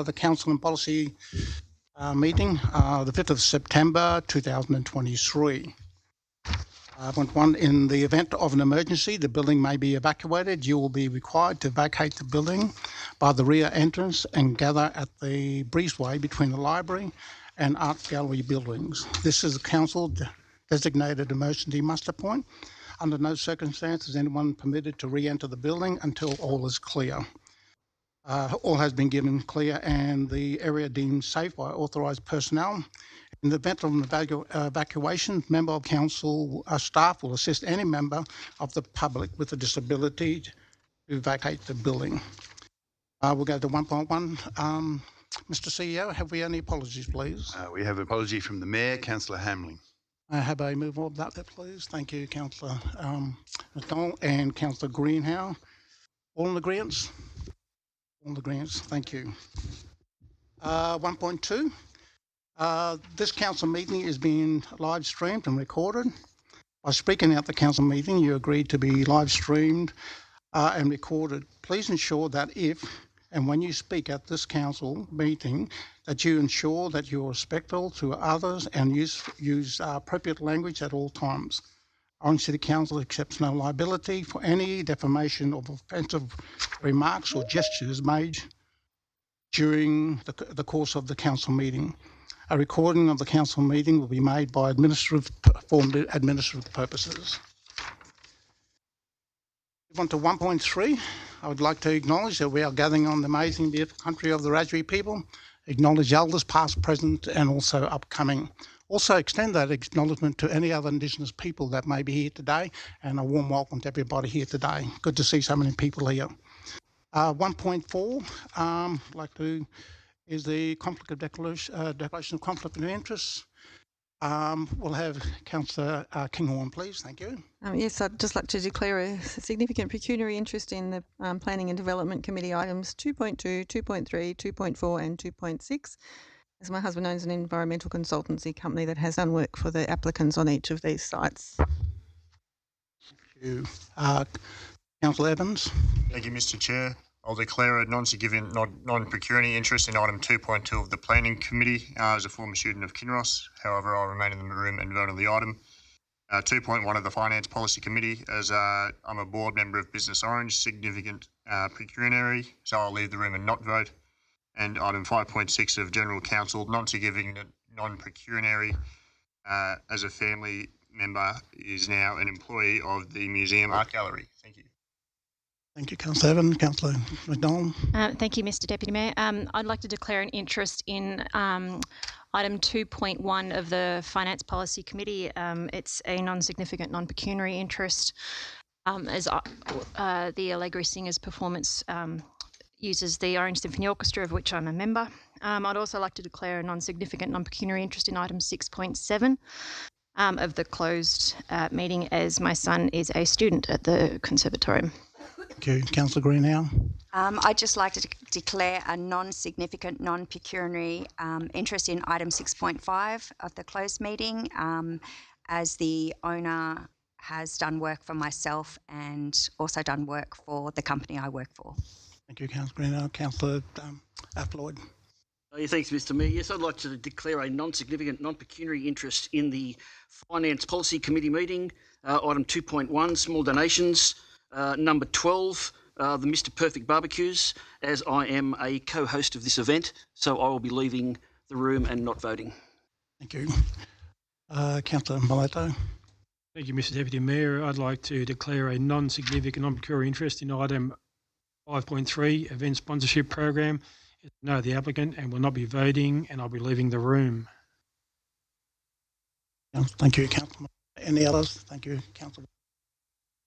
the Council and Policy meeting, the 5th of September 2023. Point one, in the event of an emergency, the building may be evacuated. You will be required to vacate the building by the rear entrance and gather at the breezeway between the library and art gallery buildings. This is a council designated emergency muster point. Under no circumstances is anyone permitted to re-enter the building until all is clear. All has been given clear and the area deemed safe by authorised personnel. In the event of an evacuation, member of council staff will assist any member of the public with a disability to vacate the building. We'll go to 1.1. Mr. CEO, have we any apologies, please? We have an apology from the Mayor, Councillor Hamling. Have a move of that, please. Thank you, Councillor McDonald and Councillor Greenhow. All in agreement? All in agreement, thank you. 1.2. This council meeting is being live streamed and recorded. By speaking at the council meeting, you agreed to be live streamed and recorded. Please ensure that if and when you speak at this council meeting, that you ensure that you're respectful to others and use appropriate language at all times. Orange City Council accepts no liability for any defamation or offensive remarks or gestures made during the course of the council meeting. A recording of the council meeting will be made by for administrative purposes. On to 1.3, I would like to acknowledge that we are gathering on the amazing, beautiful country of the Wiradjuri people, acknowledge elders past, present and also upcoming. Also extend that acknowledgement to any other Indigenous people that may be here today, and a warm welcome to everybody here today. Good to see so many people here. 1.4, is the conflict of declaration of conflict of interest. We'll have Councillor Kinghorn, please. Thank you. Yes, I'd just like to declare a significant pecuniary interest in the Planning and Development Committee items 2.2, 2.3, 2.4 and 2.6, as my husband owns an environmental consultancy company that has done work for the applicants on each of these sites. Thank you. Councillor Evans. Thank you, Mr. Chair. I'll declare a non-significant, non-pecuniary interest in item 2.2 of the Planning Committee as a former student of Kinross. However, I'll remain in the room and vote on the item. 2.1 of the Finance Policy Committee, as I'm a board member of Business Orange, significant pecuniary, so I'll leave the room and not vote. And item 5.6 of General Council, non-significant, non-pecuniary, as a family member is now an employee of the Museum Art Gallery. Thank you. Thank you, Councillor Evans. Councillor McDonald. Thank you, Mr Deputy Mayor. I'd like to declare an interest in item 2.1 of the Finance Policy Committee. It's a non-significant, non-pecuniary interest, as the Allegri Singers performance uses the Orange Symphony Orchestra, of which I'm a member. I'd also like to declare a non-significant, non-pecuniary interest in item 6.7 of the closed meeting, as my son is a student at the Conservatorium. Thank you. Councillor Greenhow. I'd just like to declare a non-significant, non-pecuniary interest in item 6.5 of the closed meeting, as the owner has done work for myself and also done work for the company I work for. Thank you, Councillor Greenhow. Councillor Floyd. Thanks, Mr Mayor. Yes, I'd like to declare a non-significant, non-pecuniary interest in the Finance Policy Committee meeting, item 2.1, small donations, number 12, the Mr Perfect Barbecues, as I am a co-host of this event, so I will be leaving the room and not voting. Thank you. Councillor Mileto. Thank you, Mr Deputy Mayor. I'd like to declare a non-significant, non-pecuniary interest in item 5.3, event sponsorship program. No, the applicant, and will not be voting, and I'll be leaving the room. Thank you, Councillor. Any others? Thank you, Councillor.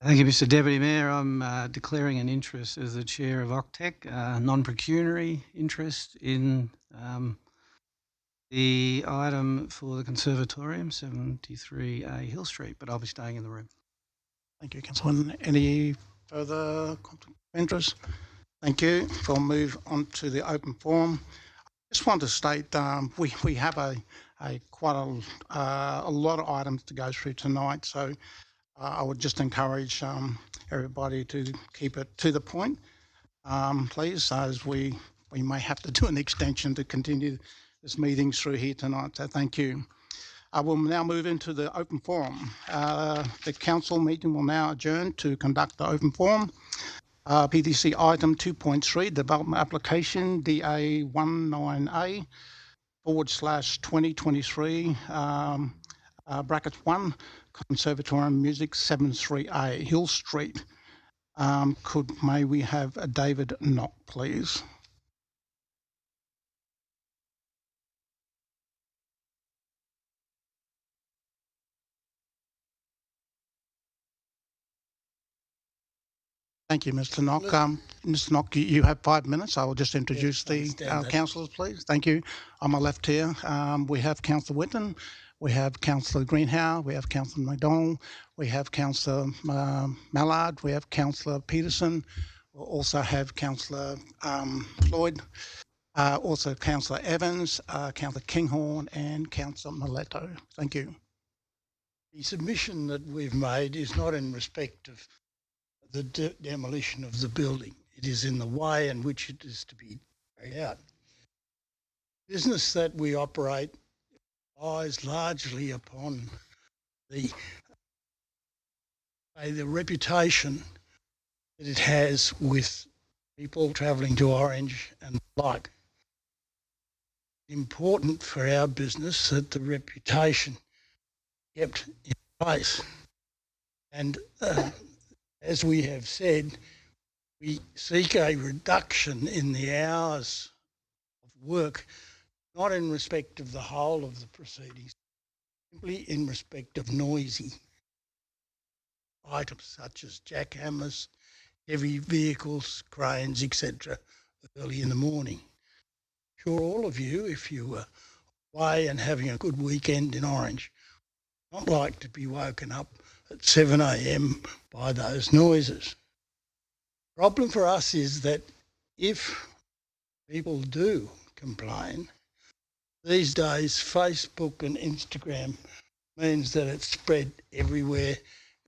Thank you, Mr Deputy Mayor. I'm declaring an interest as the Chair of OCTEC, non-pecuniary interest in the item for the Conservatorium, 73A Hill Street, but I'll be staying in the room. Thank you, Councillor. Any further conflict of interest? Thank you. We'll move on to the open forum. I just want to state we have quite a lot of items to go through tonight, so I would just encourage everybody to keep it to the point, please, as we we may have to do an extension to continue this meeting through here tonight. So thank you. I will now move into the open forum. The council meeting will now adjourn to conduct the open forum. PDC item 2.3, development application DA19A /2023 brackets 1, Conservatorium Music 73A, Hill Street. May we have David Knott, please? Thank you, Mr. Knock. Mr. Knock, you have 5 minutes. I will just introduce the councillors, please. Thank you. On my left here, we have Councillor Winton, we have Councillor Greenhow, we have Councillor McDonald, we have Councillor Mallard, we have Councillor Peterson, we'll also have Councillor Floyd, also Councillor Evans, Councillor Kinghorn and Councillor Miletto. Thank you. The submission that we've made is not in respect of the demolition of the building. It is in the way in which it is to be carried out. Business that we operate relies largely upon the reputation that it has with people travelling to Orange and the like. Important for our business that the reputation kept in place. And as we have said, we seek a reduction in the hours of work, not in respect of the whole of the proceedings, simply in respect of noisy items such as jackhammers, heavy vehicles, cranes, etc., early in the morning. Sure, all of you, if you were away and having a good weekend in Orange, not like to be woken up at 7 a.m. by those noises. Problem for us is that if people do complain, these days Facebook and Instagram means that it's spread everywhere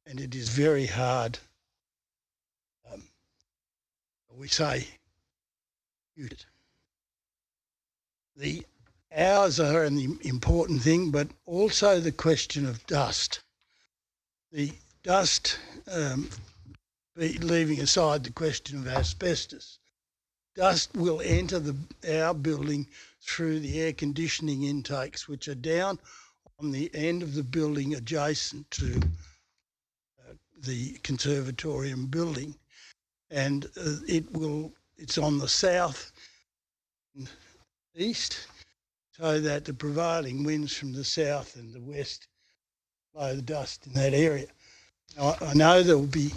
and it is very hard, we say, the hours are an important thing, but also the question of dust. The dust, leaving aside the question of asbestos, dust will enter our building through the air conditioning intakes, which are down on the end of the building adjacent to the conservatorium building, and it's on the south and east, so that the prevailing winds from the south and the west blow the dust in that area. Now, I know there will be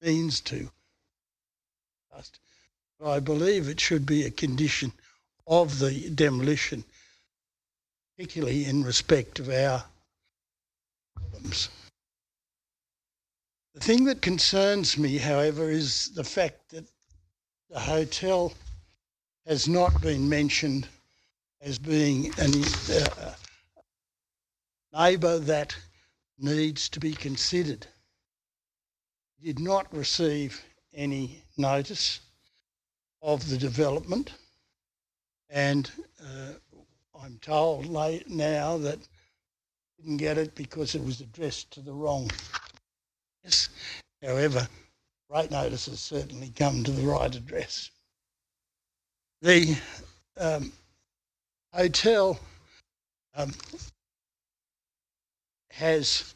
means to dust, but I believe it should be a condition of the demolition, particularly in respect of our problems. The thing that concerns me, however, is the fact that the hotel has not been mentioned as being a neighbour that needs to be considered. Did not receive any notice of the development, and I'm told late now that didn't get it because it was addressed to the wrong address. However, great notice has certainly come to the right address. The hotel has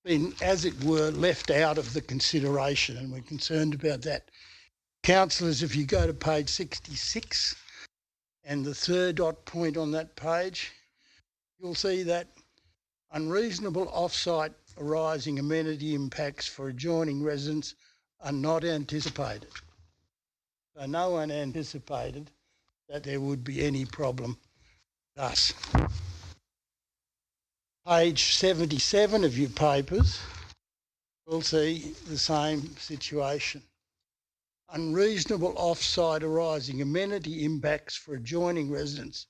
been, as it were, left out of the consideration, and we're concerned about that. Councillors, if you go to page 66 and the third dot point on that page, you'll see that unreasonable off-site arising amenity impacts for adjoining residents are not anticipated. So no one anticipated that there would be any problem with us. Page 77 of your papers, you'll see the same situation. Unreasonable off-site arising amenity impacts for adjoining residents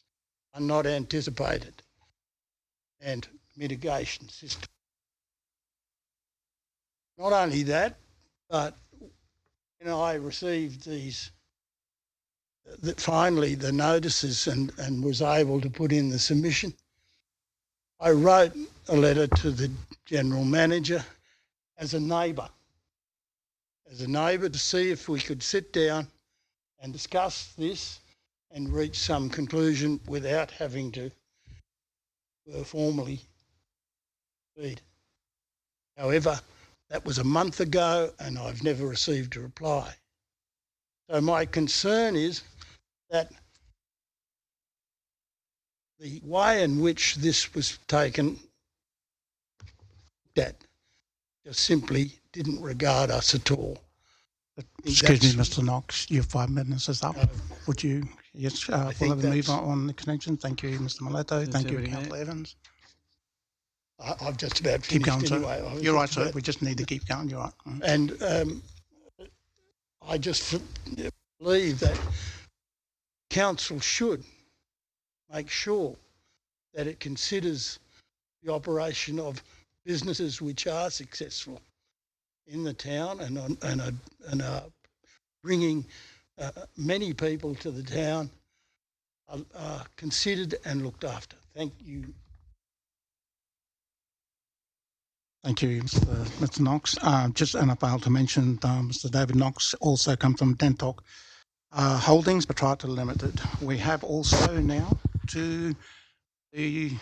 are not anticipated, and mitigation system. Not only that, but when I received these that finally the notices and was able to put in the submission. I wrote a letter to the General Manager as a neighbour to see if we could sit down and discuss this and reach some conclusion without having to formally proceed. However, that was a month ago and I've never received a reply. So my concern is that the way in which this was taken, that just simply didn't regard us at all. Excuse me, Mr. Knox, your 5 minutes is up. Would you, yes, follow the move on the connection? Thank you, Mr. Mileto. Thank you, Councillor Evans. I've just about Keep finished going, anyway. sir. You're right, sir. We just need to keep going. You're right. And I just believe that council should make sure that it considers the operation of businesses which are successful in the town and are bringing many people to the town, are considered and looked after. Thank you. Thank you, Mr. Knox. And I failed to mention, Mr. David Knox also comes from Dentoc Holdings Proprietary Limited. We have also now to the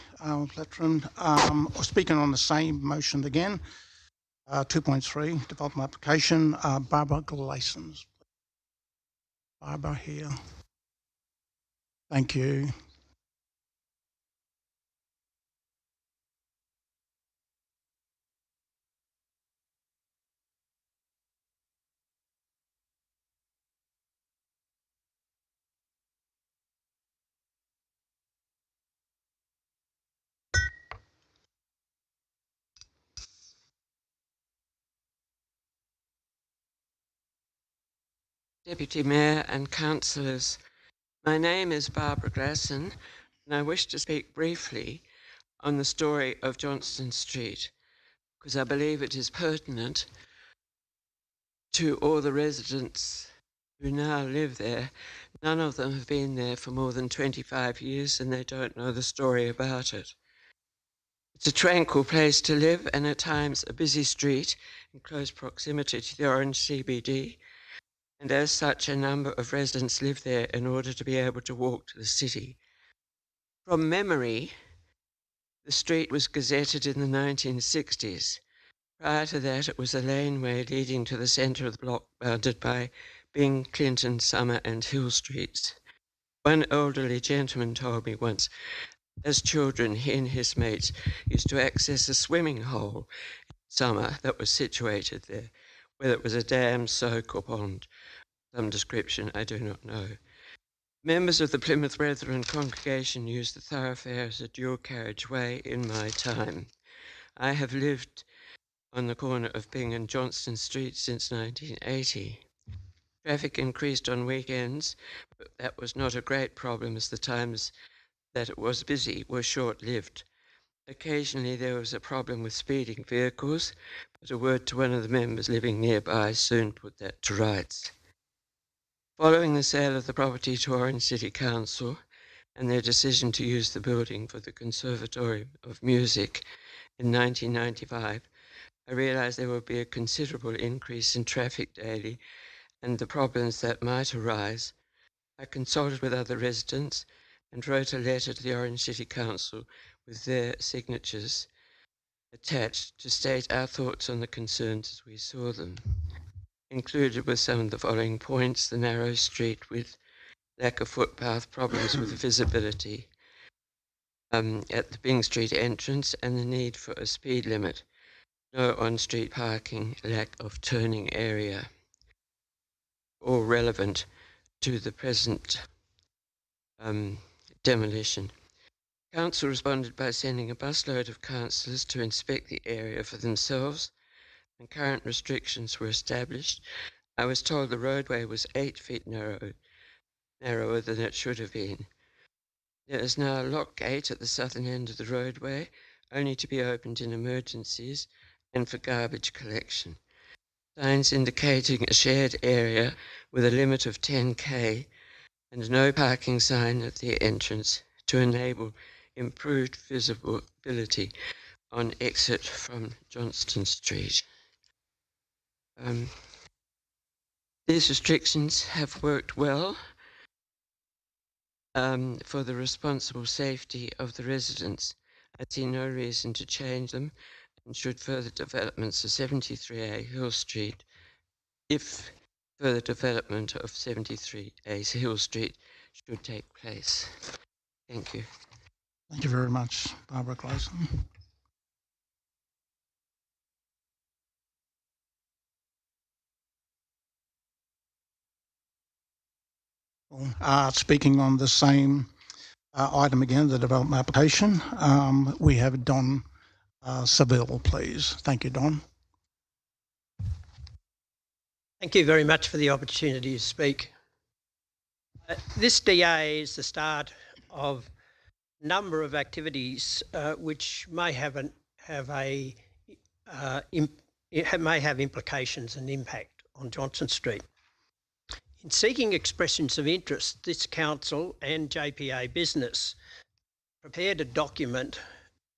platform, speaking on the same motion again, 2.3, development application, Barbara Grayson. Barbara here. Thank you. Deputy Mayor and Councillors, my name is Barbara Grayson and I wish to speak briefly on the story of Johnston Street because I believe it is pertinent to all the residents who now live there. None of them have been there for more than 25 years and they don't know the story about it. It's a tranquil place to live and at times a busy street in close proximity to the Orange CBD. And as such, a number of residents live there in order to be able to walk to the city. From memory, the street was gazetted in the 1960s. Prior to that, it was a laneway leading to the centre of the block bounded by Byng, Clinton, Summer and Hill Streets. One elderly gentleman told me once, as children, he and his mates used to access a swimming hole in summer that was situated there, whether it was a dam, soak or pond. Some description, I do not know. Members of the Plymouth Brethren congregation used the thoroughfare as a dual carriageway in my time. I have lived on the corner of Byng and Johnston Street since 1980. Traffic increased on weekends, but that was not a great problem as the times that it was busy were short-lived. Occasionally there was a problem with speeding vehicles, but a word to one of the members living nearby soon put that to rights. Following the sale of the property to Orange City Council and their decision to use the building for the Conservatorium of Music in 1995, I realised there would be a considerable increase in traffic daily and the problems that might arise. I consulted with other residents and wrote a letter to the Orange City Council with their signatures attached to state our thoughts on the concerns as we saw them. Included were some of the following points: the narrow street with lack of footpath, problems with visibility at the Byng Street entrance, and the need for a speed limit, no on-street parking, lack of turning area, all relevant to the present demolition. Council responded by sending a busload of councillors to inspect the area for themselves, and current restrictions were established. I was told the roadway was 8 feet narrower than it should have been. There is now a lock gate at the southern end of the roadway, only to be opened in emergencies and for garbage collection. Signs indicating a shared area with a limit of 10k and no parking sign at the entrance to enable improved visibility on exit from Johnston Street. These restrictions have worked well for the responsible safety of the residents. I see no reason to change them, and should further developments of 73A Hill Street, if further development of 73A Hill Street should take place. Thank you. Thank you very much, Barbara Grayson. Speaking on the same item again, the development application, we have Don Seville, please. Thank you, Don. Thank you very much for the opportunity to speak. This DA is the start of a number of activities which may have implications and impact on Johnston Street. In seeking expressions of interest, this council and JPA Business prepared a document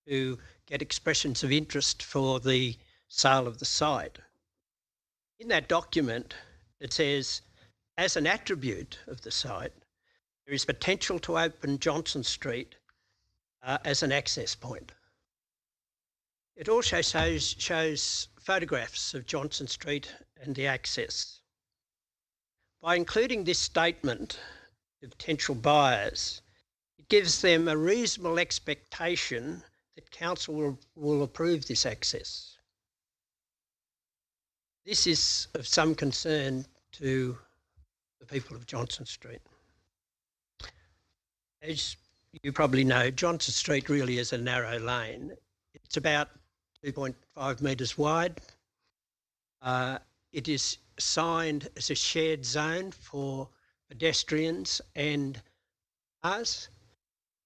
to get expressions of interest for the sale of the site. In that document, it says, as an attribute of the site, there is potential to open Johnston Street as an access point. It also shows photographs of Johnston Street and the access. By including this statement to potential buyers, it gives them a reasonable expectation that council will approve this access. This is of some concern to the people of Johnston Street. As you probably know, Johnston Street really is a narrow lane. It's about 2.5 metres wide. It is signed as a shared zone for pedestrians and cars,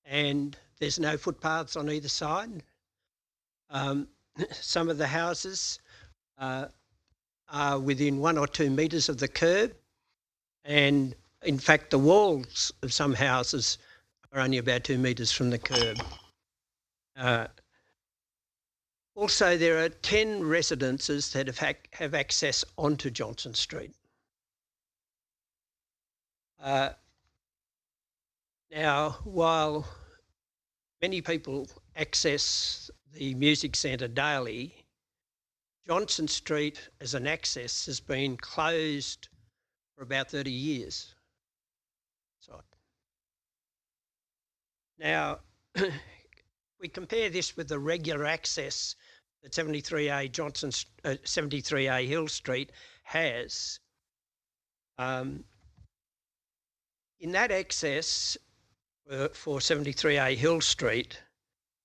and there's no footpaths on either side. Some of the houses are within 1 or 2 metres of the curb, and in fact the walls of some houses are only about 2 metres from the curb. Also, there are 10 residences that have access onto Johnston Street. Now, while many people access the music centre daily, Johnston Street as an access has been closed for about 30 years. Now, we compare this with the regular access that 73A Hill Street has. In that access for 73A Hill Street,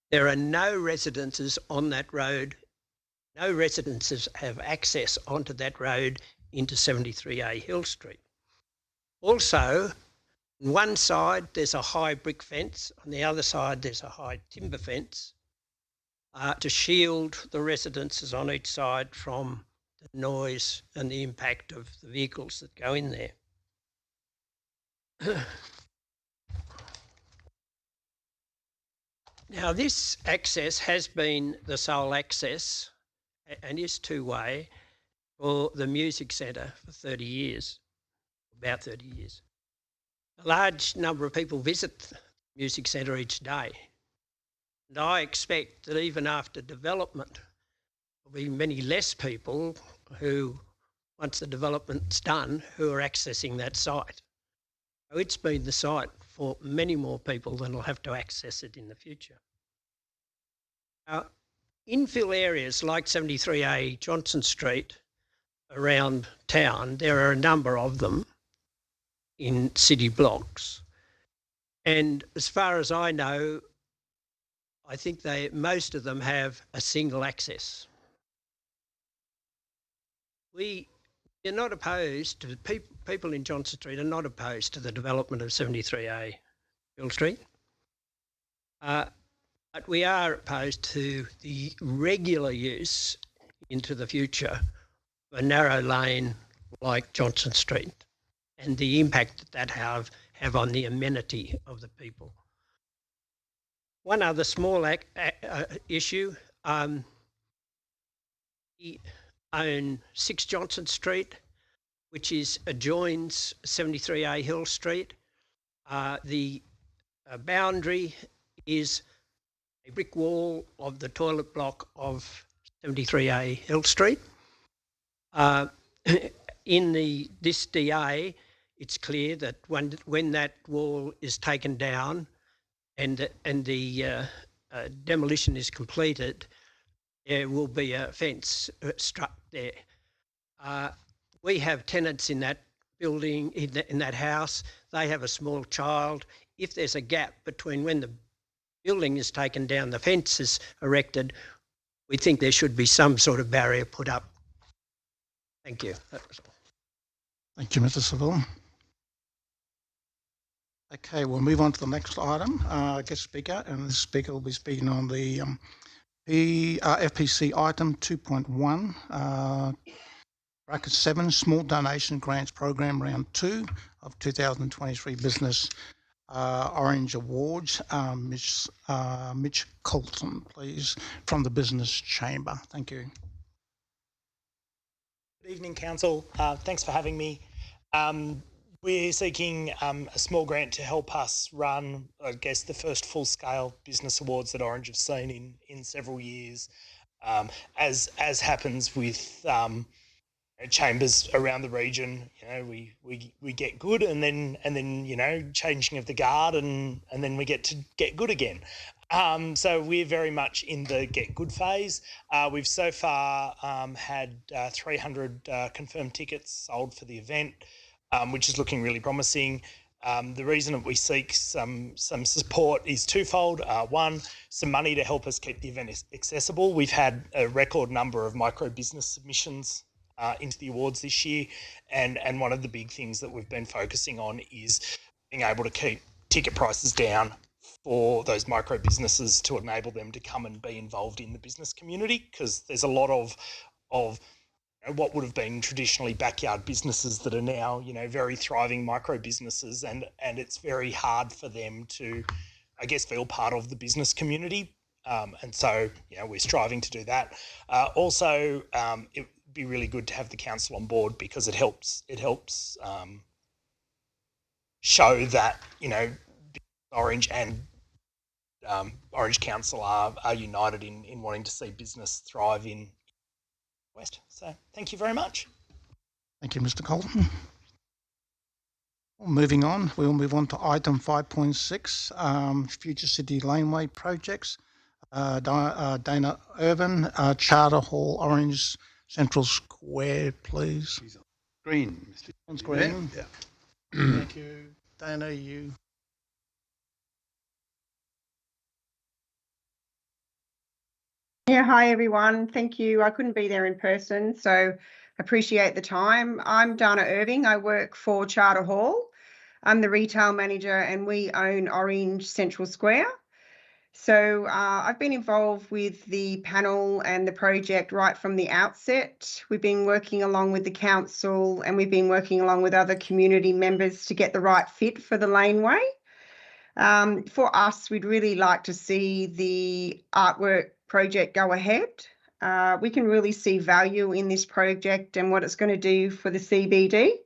there are no residences on that road. No residences have access onto that road into 73A Hill Street. Also, on one side there's a high brick fence, on the other side there's a high timber fence to shield the residences on each side from the noise and the impact of the vehicles that go in there. Now, this access has been the sole access and is two-way for the music centre for 30 years, about 30 years. A large number of people visit the music centre each day, and I expect that even after development, there'll be many less people who, once the development's done, who are accessing that site. So it's been the site for many more people than will have to access it in the future. Now, infill areas like 73A Johnston Street around town, there are a number of them in city blocks. And as far as I know, I think most of them have a single access. We are not opposed to, people in Johnston Street are not opposed to the development of 73A Hill Street. But we are opposed to the regular use into the future of a narrow lane like Johnston Street and the impact that have on the amenity of the people. One other small issue, we own 6 Johnson Street, which adjoins 73A Hill Street. The boundary is a brick wall of the toilet block of 73A Hill Street. In this DA, it's clear that when that wall is taken down and the demolition is completed, there will be a fence struck there. We have tenants in that building, in that house. They have a small child. If there's a gap between when the building is taken down, the fence is erected, we think there should be some sort of barrier put up. Thank you. That was all. Thank you, Mr. Seville. Okay, we'll move on to the next item, guest speaker, and the speaker will be speaking on the FPC item 2.1, bracket 7, Small Donation Grants Program Round 2 of 2023 Business Orange Awards. Mitch Colton, please, from the Business Chamber. Thank you. Good evening, Council. Thanks for having me. We're seeking a small grant to help us run, I guess, the first full-scale business awards that Orange have seen in several years. As happens with chambers around the region, we get good, and then changing of the guard, and then we get to get good again. So we're very much in the get good phase. We've so far had 300 confirmed tickets sold for the event, which is looking really promising. The reason that we seek some support is twofold. One, some money to help us keep the event accessible. We've had a record number of micro business submissions into the awards this year, and one of the big things that we've been focusing on is being able to keep ticket prices down for those micro businesses to enable them to come and be involved in the business community, because there's a lot of what would have been traditionally backyard businesses that are now very thriving micro businesses, and it's very hard for them to, I guess, feel part of the business community, and so we're striving to do that. Also, it would be really good to have the council on board, because it helps show that Orange and Orange Council are united in wanting to see business thrive in West. So thank you very much. Thank you, Mr. Colton. Well, moving on, we'll move on to item 5.6, Future City Laneway Projects. Donna Irving, Charter Hall, Orange Central Square, please. Green, Mr. Green. Yeah. Thank you. Dana, you. Yeah, hi everyone. Thank you. I couldn't be there in person, so appreciate the time. I'm Donna Irving. I work for Charter Hall. I'm the retail manager and we own Orange Central Square. So I've been involved with the panel and the project right from the outset. We've been working along with the council and we've been working along with other community members to get the right fit for the laneway. For us, we'd really like to see the artwork project go ahead. We can really see value in this project and what it's going to do for the CBD.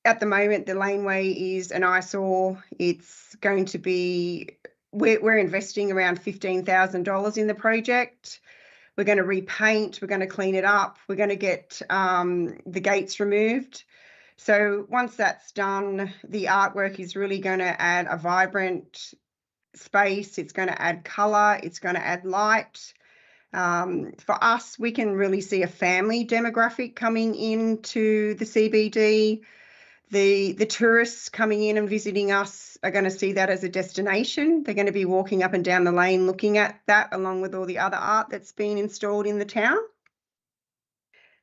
At the moment, the laneway is an eyesore. It's going to be, we're investing around $15,000 in the project. We're going to repaint, we're going to clean it up, we're going to get the gates removed. So once that's done, the artwork is really going to add a vibrant space. It's going to add colour, it's going to add light. For us, we can really see a family demographic coming into the CBD. The tourists coming in and visiting us are going to see that as a destination. They're going to be walking up and down the lane looking at that, along with all the other art that's been installed in the town.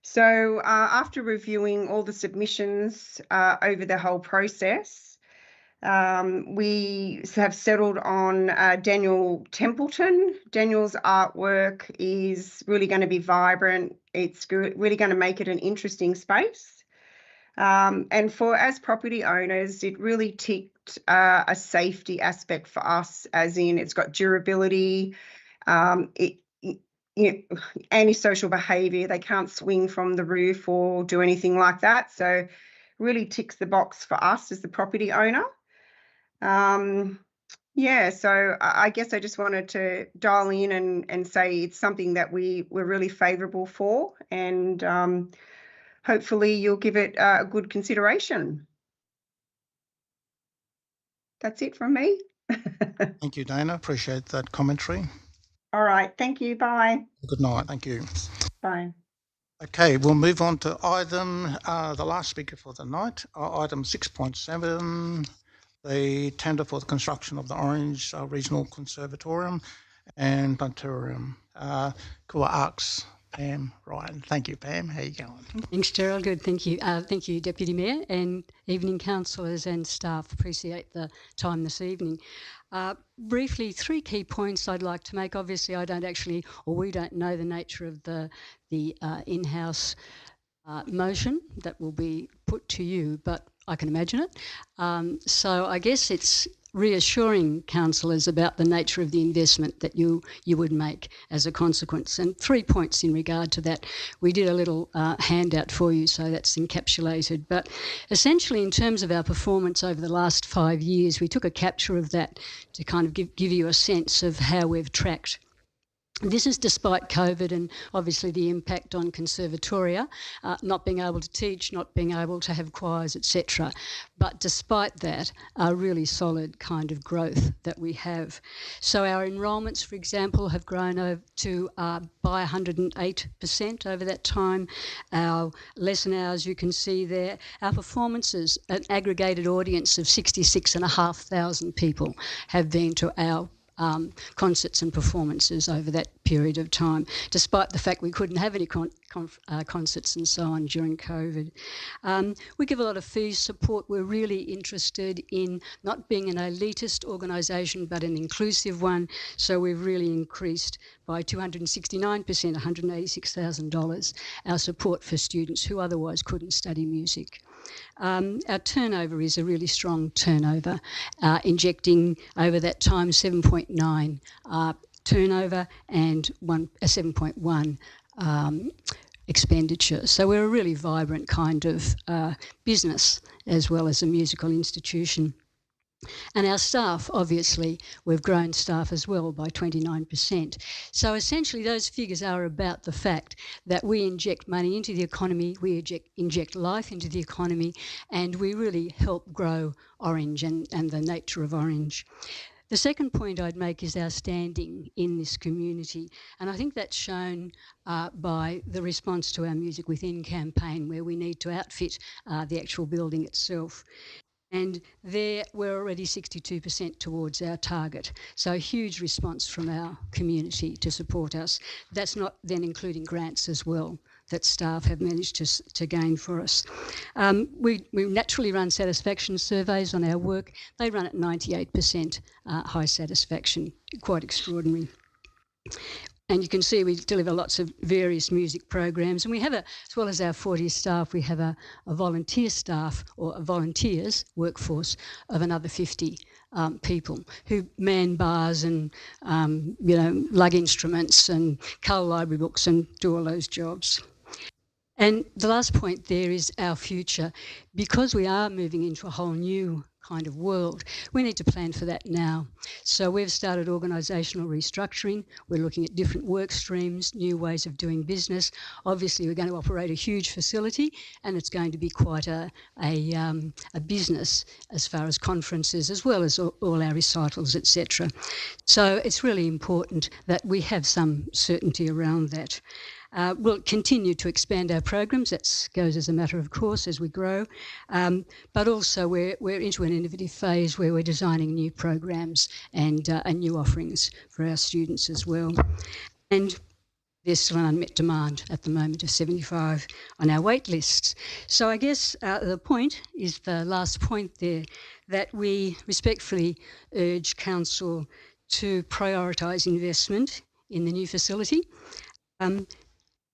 So after reviewing all the submissions over the whole process, we have settled on Daniel Templeton. Daniel's artwork is really going to be vibrant. It's really going to make it an interesting space. And for as property owners, it really ticked a safety aspect for us, as in it's got durability, antisocial behaviour. They can't swing from the roof or do anything like that. So really ticks the box for us as the property owner. So I guess I just wanted to dial in and say it's something that we're really favourable for, and hopefully you'll give it a good consideration. That's it from me. Thank you, Dana. Appreciate that commentary. All right. Thank you. Bye. Good night. Thank you. Bye. Okay, we'll move on to item, the last speaker for the night, item 6.7, the tender for the construction of the Orange Regional Conservatorium and Planetarium. Kua Arcs, Pam Ryan. Thank you, Pam. How you going? Thanks, Gerald. Good, thank you. Thank you, Deputy Mayor, and evening councillors and staff. Appreciate the time this evening. Briefly, 3 key points I'd like to make. Obviously, we don't know the nature of the in-house motion that will be put to you, but I can imagine it. So I guess it's reassuring councillors about the nature of the investment that you would make as a consequence. And 3 points in regard to that. We did a little handout for you, so that's encapsulated. But essentially, in terms of our performance over the last 5 years, we took a capture of that to kind of give you a sense of how we've tracked. This is despite COVID and obviously the impact on conservatoria, not being able to teach, not being able to have choirs, etc. But despite that, a really solid kind of growth that we have. So our enrolments, for example, have grown by 108% over that time. Our lesson hours, you can see there. Our performances, an aggregated audience of 66,500 people have been to our concerts and performances over that period of time, despite the fact we couldn't have any concerts and so on during COVID. We give a lot of fee support. We're really interested in not being an elitist organisation but an inclusive one, so we've really increased by 269%, $186,000, our support for students who otherwise couldn't study music. Our turnover is a really strong turnover, injecting over that time 7.9 turnover and 7.1 expenditure. So we're a really vibrant kind of business as well as a musical institution. And our staff, obviously, we've grown staff as well by 29%. So essentially those figures are about the fact that we inject money into the economy, we inject life into the economy, and we really help grow Orange and the nature of Orange. The second point I'd make is our standing in this community, and I think that's shown by the response to our Music Within campaign, where we need to outfit the actual building itself. And there we're already 62% towards our target. So a huge response from our community to support us. That's not then including grants as well that staff have managed to gain for us. We naturally run satisfaction surveys on our work. They run at 98% high satisfaction, quite extraordinary. And you can see we deliver lots of various music programs, and we have, as well as our 40 staff, we have a volunteer staff or a volunteers workforce of another 50 people who man bars and lug instruments and cull library books and do all those jobs. And the last point there is our future. Because we are moving into a whole new kind of world, we need to plan for that now. So we've started organisational restructuring. We're looking at different work streams, new ways of doing business. Obviously, we're going to operate a huge facility, and it's going to be quite a business as far as conferences, as well as all our recitals, etc. So it's really important that we have some certainty around that. We'll continue to expand our programs. That goes as a matter of course as we grow. But also we're into an innovative phase where we're designing new programs and new offerings for our students as well. And there's still an unmet demand at the moment of 75 on our wait lists. So I guess the point is the last point there, that we respectfully urge Council to prioritise investment in the new facility.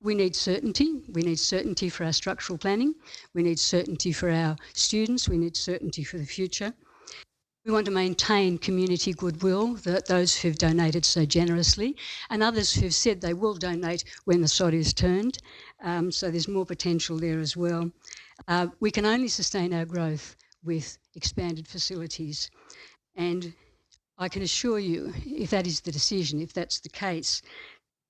We need certainty. We need certainty for our structural planning. We need certainty for our students. We need certainty for the future. We want to maintain community goodwill, that those who've donated so generously and others who've said they will donate when the sod is turned. So there's more potential there as well. We can only sustain our growth with expanded facilities. And I can assure you, if that is the decision, if that's the case,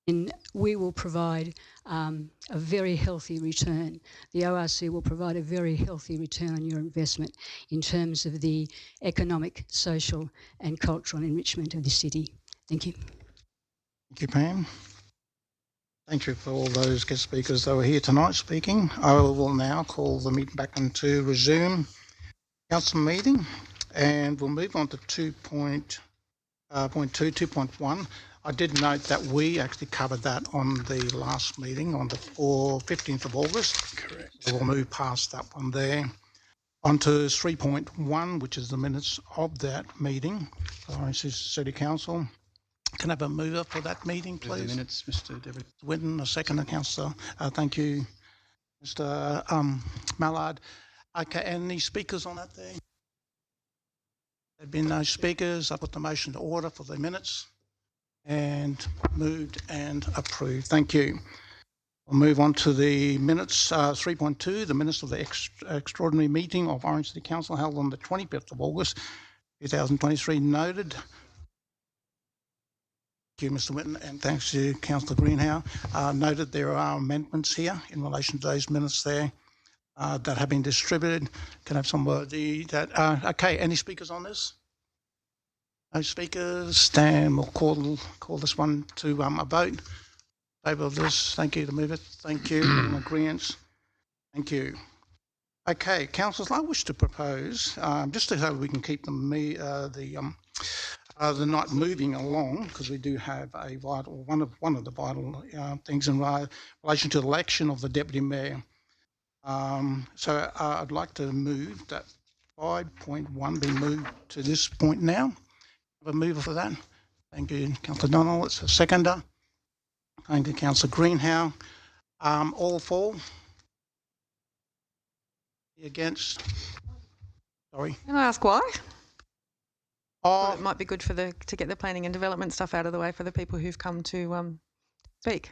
then we will provide a very healthy return. The ORC will provide a very healthy return on your investment in terms of the economic, social and cultural enrichment of the city. Thank you. Thank you, Pam. Thank you for all those guest speakers that were here tonight speaking. I will now call the meeting back into resume council meeting, and we'll move on to 2.1. I did note that we actually covered that on the last meeting on the 15th of August. Correct. So we'll move past that one there. On to 3.1, which is the minutes of that meeting. Orange City Council. Can I have a mover for that meeting, please? The minutes, Mr. Deputy. Winton, a second, Councillor. Thank you, Mr. Mallard. Okay, any speakers on that there? There have been no speakers. I put the motion to order for the minutes and moved and approved. Thank you. We'll move on to the minutes, 3.2, the minutes of the extraordinary meeting of Orange City Council held on the 25th of August 2023. Noted. Thank you, Mr. Winton, and thanks to Councillor Greenhow. Noted there are amendments here in relation to those minutes there that have been distributed. Can I have somebody that... okay, any speakers on this? No speakers. Dan will call this one to a vote. In favour of this. Thank you to move it. Thank you. In agreement. Thank you. Okay, councillors, I wish to propose, just so we can keep the night moving along, because we do have a vital one of the vital things in relation to the election of the deputy mayor. So I'd like to move that 5.1 be moved to this point now. Have a mover for that. Thank you, Councillor Donald. It's a seconder. Thank you, Councillor Greenhow. All for? Against? Sorry. Can I ask why? Oh, it might be good to get the planning and development stuff out of the way for the people who've come to speak.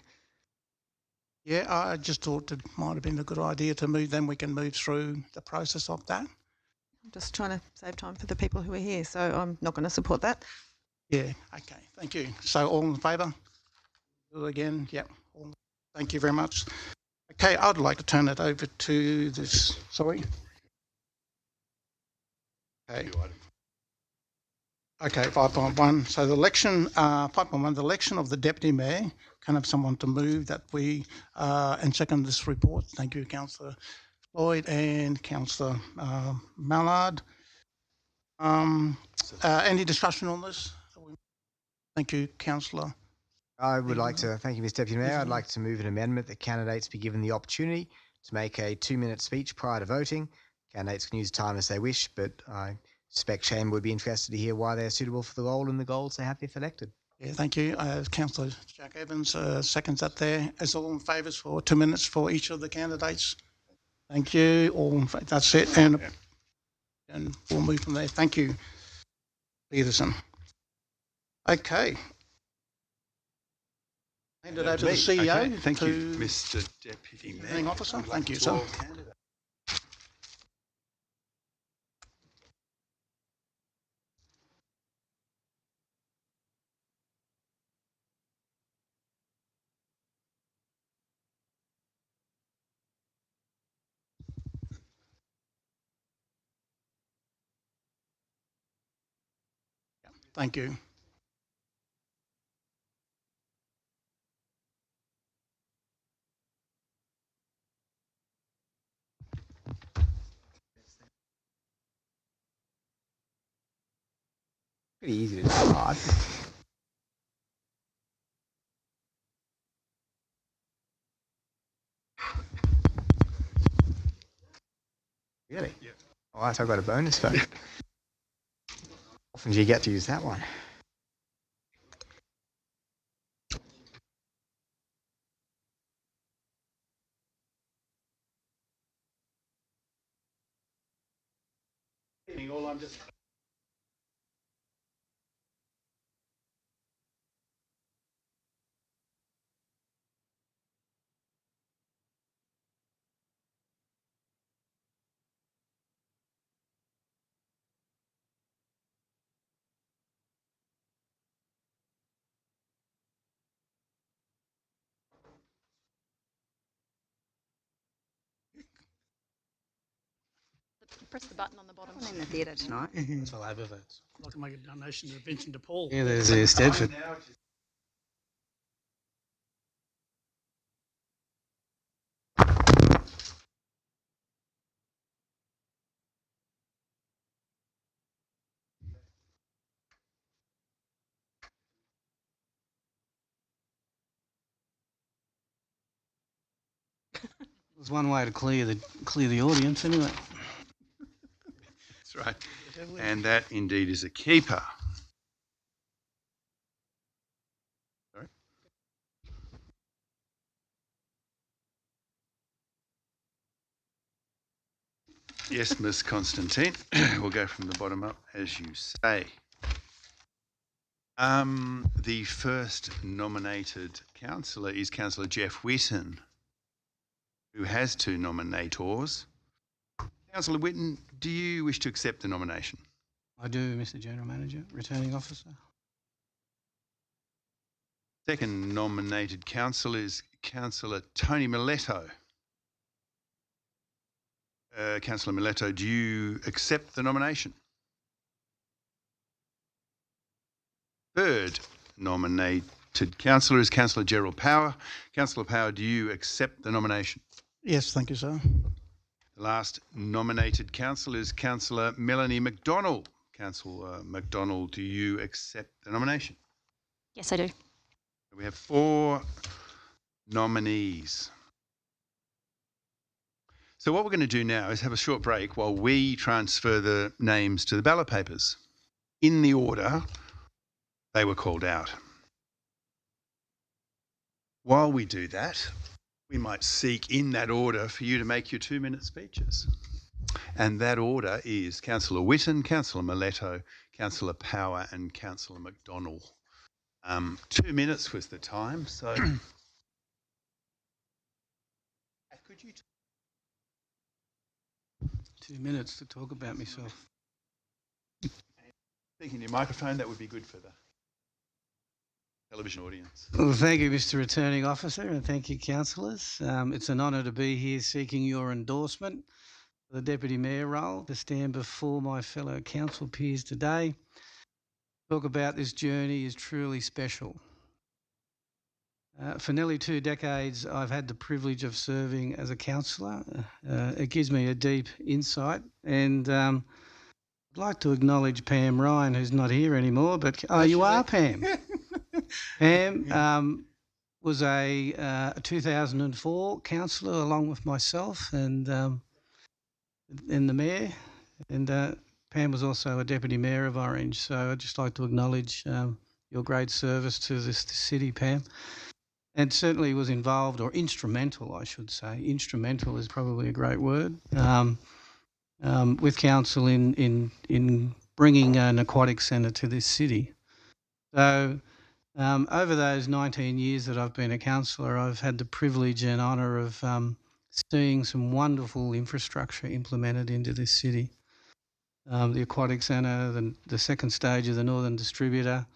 Yeah, I just thought it might have been a good idea to move, then we can move through the process of that. I'm just trying to save time for the people who are here, so I'm not going to support that. Yeah, okay, thank you. So all in favour? Do it again, yep. Thank you very much. Okay, I'd like to turn it over to this, sorry. Okay. Okay, 5.1. So the election, 5.1, the election of the deputy mayor. Can I have someone to move that we and second this report? Thank you, Councillor Floyd and Councillor Mallard. Any discussion on this? Thank you, Councillor. I would like to thank you, Mr. Deputy Mayor. I'd like to move an amendment that candidates be given the opportunity to make a 2-minute speech prior to voting. Candidates can use time as they wish, but I suspect Shane would be interested to hear why they're suitable for the role and the goals they have if elected. Yeah, thank you. Councillor Jack Evans seconds that there. Is all in favour for 2 minutes for each of the candidates? Thank you. All in favour. That's it. And we'll move from there. Thank you, Peterson. Okay. Hand it over to the CEO. Okay. Thank you, Mr. Deputy Mayor. Officer. Thank you, sir. Thank you. Pretty easy to decide. Really? Yeah. All right, I've got a bonus vote. Often do you get to use that one? Press the button on the bottom. In the theatre tonight. That's all over votes. I'd like to make a donation to pension to Paul. Yeah, there's Stedford. There's one way to clear the audience anyway. That's right. And that indeed is a keeper. Sorry. Yes, Miss Constantine. We'll go from the bottom up, as you say. The first nominated councillor is Councillor Jeff Whitten, who has 2 nominators. Councillor Whitten, do you wish to accept the nomination? I do, Mr. General Manager, Returning Officer. Second nominated councillor is Councillor Tony Miletto. Councillor Miletto, do you accept the nomination? Third nominated councillor is Councillor Gerald Power. Councillor Power, do you accept the nomination? Yes, thank you, sir. The last nominated councillor is Councillor Melanie McDonald. Councillor McDonald, do you accept the nomination? Yes, I do. We have 4 nominees. So what we're going to do now is have a short break while we transfer the names to the ballot papers in the order they were called out. While we do that, we might seek in that order for you to make your 2-minute speeches. And that order is Councillor Whitten, Councillor Miletto, Councillor Power and Councillor McDonald. 2 minutes was the time, so could you 2 minutes to talk about myself. speak in your microphone? That would be good for the television audience. Well, thank you, Mr. Returning Officer, and thank you, councillors. It's an honour to be here seeking your endorsement for the Deputy Mayor role, to stand before my fellow council peers today. Talk about this journey is truly special. For nearly 2 decades, I've had the privilege of serving as a councillor. It gives me a deep insight, and I'd like to acknowledge Pam Ryan, who's not here anymore, but you are Pam. Pam was a 2004 councillor along with myself and the Mayor, and Pam was also a Deputy Mayor of Orange, so I'd just like to acknowledge your great service to this city, Pam. And certainly was involved, or instrumental, I should say. Instrumental is probably a great word. With council in bringing an aquatic centre to this city. So over those 19 years that I've been a councillor, I've had the privilege and honour of seeing some wonderful infrastructure implemented into this city. The aquatic centre, the second stage of the Northern Distributor,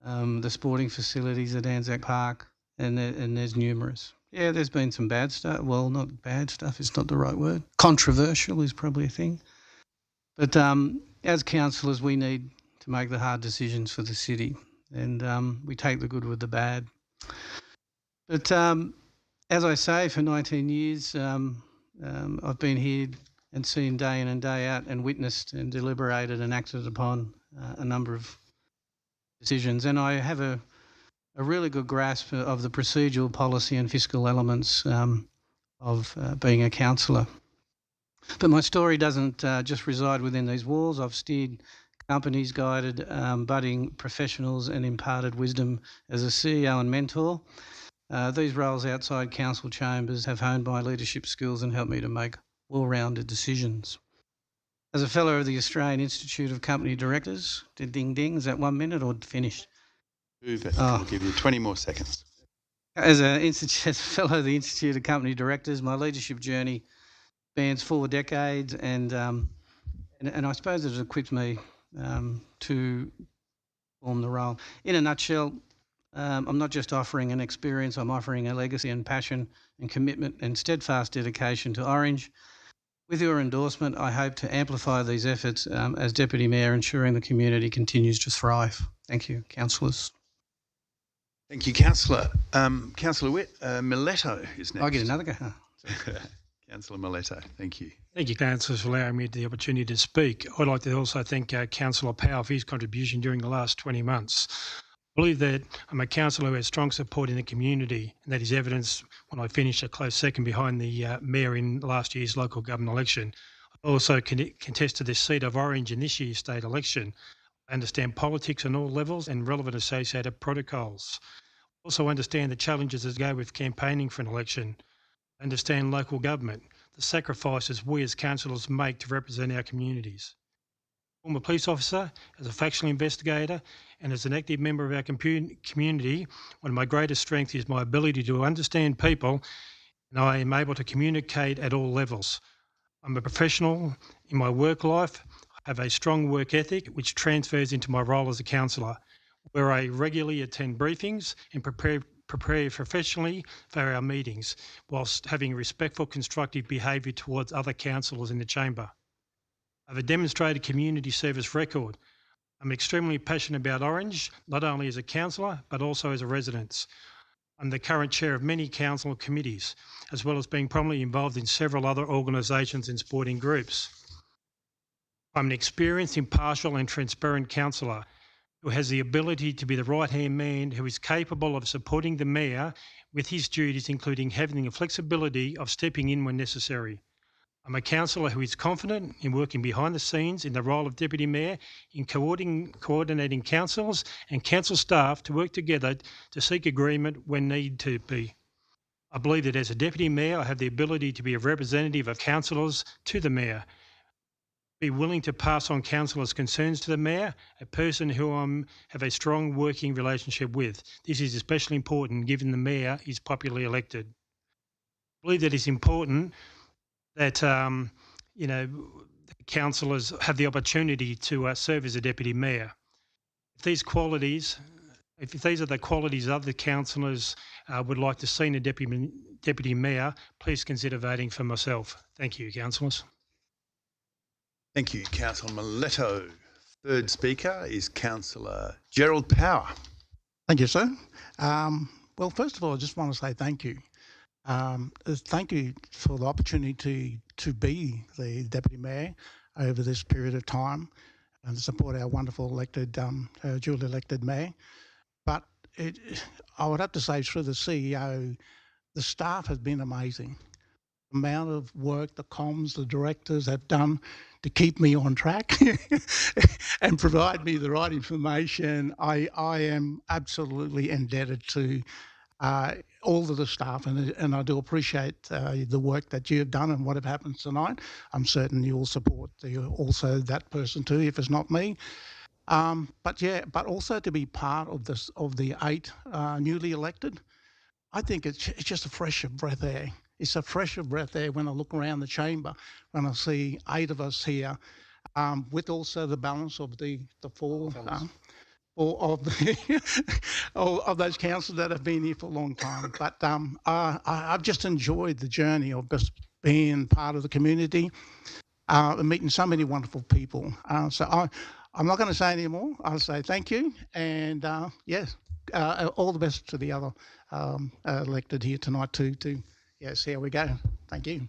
the sporting facilities at Anzac Park, and there's numerous. Yeah, there's been some bad stuff. Well, not bad stuff, it's not the right word. Controversial is probably a thing. But as councillors, we need to make the hard decisions for the city, and we take the good with the bad. But as I say, for 19 years, I've been here and seen day in and day out and witnessed and deliberated and acted upon a number of decisions. And I have a really good grasp of the procedural, policy and fiscal elements of being a councillor. But my story doesn't just reside within these walls. I've steered companies, guided budding professionals and imparted wisdom as a CEO and mentor. These roles outside council chambers have honed my leadership skills and helped me to make well-rounded decisions. As a fellow of the Australian Institute of Company Directors, ding ding, is that 1 minute or finished? I'll give you 20 more seconds. As a fellow of the Institute of Company Directors, my leadership journey spans 4 decades, and I suppose it equipped me to form the role. In a nutshell, I'm not just offering an experience, I'm offering a legacy and passion and commitment and steadfast dedication to Orange, With your endorsement, I hope to amplify these efforts as Deputy Mayor, ensuring the community continues to thrive. Thank you, councillors. Thank you, Councillor. Councillor Miletto is next. I get another go. Councillor Miletto, thank you. Thank you, councillors, for allowing me the opportunity to speak. I'd like to also thank Councillor Power for his contribution during the last 20 months. I believe that I'm a councillor who has strong support in the community, and that is evidenced when I finished a close second behind the Mayor in last year's local government election. I also contested this seat of Orange in this year's state election. I understand politics on all levels and relevant associated protocols. I also understand the challenges that go with campaigning for an election. I understand local government, the sacrifices we as councillors make to represent our communities. Former police officer, as a factual investigator, and as an active member of our community, one of my greatest strengths is my ability to understand people, and I am able to communicate at all levels. I'm a professional in my work life. I have a strong work ethic, which transfers into my role as a councillor, where I regularly attend briefings and prepare professionally for our meetings, whilst having respectful, constructive behaviour towards other councillors in the chamber. I have a demonstrated community service record. I'm extremely passionate about Orange, not only as a councillor, but also as a resident. I'm the current chair of many council committees, as well as being prominently involved in several other organisations and sporting groups. I'm an experienced, impartial and transparent councillor who has the ability to be the right-hand man who is capable of supporting the Mayor with his duties, including having the flexibility of stepping in when necessary. I'm a councillor who is confident in working behind the scenes in the role of Deputy Mayor in coordinating councils and council staff to work together to seek agreement when need to be. I believe that as a Deputy Mayor, I have the ability to be a representative of councillors to the Mayor, be willing to pass on councillors' concerns to the Mayor, a person who I have a strong working relationship with. This is especially important given the Mayor is popularly elected. I believe that it's important that councillors have the opportunity to serve as a Deputy Mayor. If these are the qualities other councillors would like to see in a Deputy Mayor, please consider voting for myself. Thank you, councillors. Thank you, Councillor Miletto. Third speaker is Councillor Gerald Power. Thank you, sir. Well, first of all, I just want to say thank you. Thank you for the opportunity to be the Deputy Mayor over this period of time and to support our wonderful elected, duly elected Mayor. But I would have to say through the CEO, the staff has been amazing. The amount of work the comms, the directors have done to keep me on track and provide me the right information. I am absolutely indebted to all of the staff, and I do appreciate the work that you have done and what have happened tonight. I'm certain you will support also that person too, if it's not me. But also to be part of this, of the 8 newly elected, I think it's just a fresh breath air. It's a fresher breath air when I look around the chamber, when I see 8 of us here, with also the balance of the 4 of those councillors that have been here for a long time. But I've just enjoyed the journey of just being part of the community and meeting so many wonderful people. So I'm not going to say any more. I'll say thank you, and yes, all the best to the other elected here tonight too. Yes, here we go. Thank you.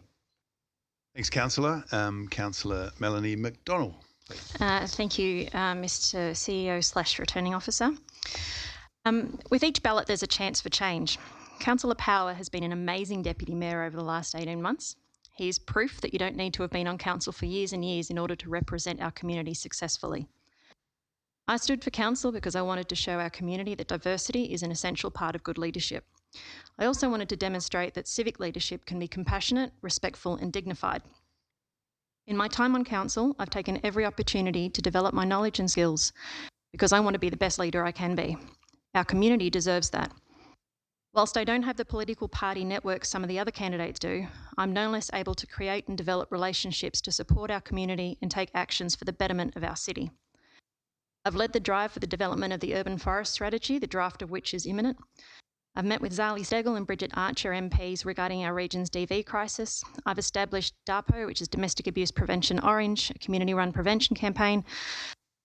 Thanks, Councillor. Councillor Melanie McDonald. Thank you, Mr. CEO/Returning Officer. With each ballot, there's a chance for change. Councillor Power has been an amazing Deputy Mayor over the last 18 months. He is proof that you don't need to have been on council for years and years in order to represent our community successfully. I stood for council because I wanted to show our community that diversity is an essential part of good leadership. I also wanted to demonstrate that civic leadership can be compassionate, respectful and dignified. In my time on council, I've taken every opportunity to develop my knowledge and skills because I want to be the best leader I can be. Our community deserves that. Whilst I don't have the political party network some of the other candidates do, I'm no less able to create and develop relationships to support our community and take actions for the betterment of our city. I've led the drive for the development of the urban forest strategy, the draft of which is imminent. I've met with Zali Steggall and Bridget Archer MPs regarding our region's DV crisis. I've established DAPO, which is Domestic Abuse Prevention Orange, a community-run prevention campaign.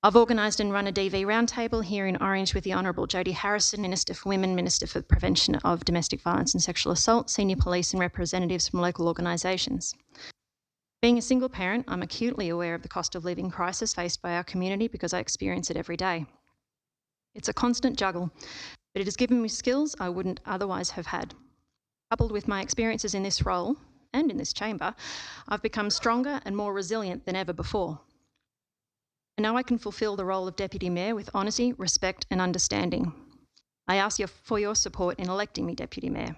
I've organised and run a DV roundtable here in Orange with the Honourable Jodie Harrison, Minister for Women, Minister for the Prevention of Domestic Violence and Sexual Assault, senior police and representatives from local organisations. Being a single parent, I'm acutely aware of the cost of living crisis faced by our community because I experience it every day. It's a constant juggle, but it has given me skills I wouldn't otherwise have had. Coupled with my experiences in this role and in this chamber, I've become stronger and more resilient than ever before. And now I can fulfil the role of Deputy Mayor with honesty, respect and understanding. I ask for your support in electing me Deputy Mayor.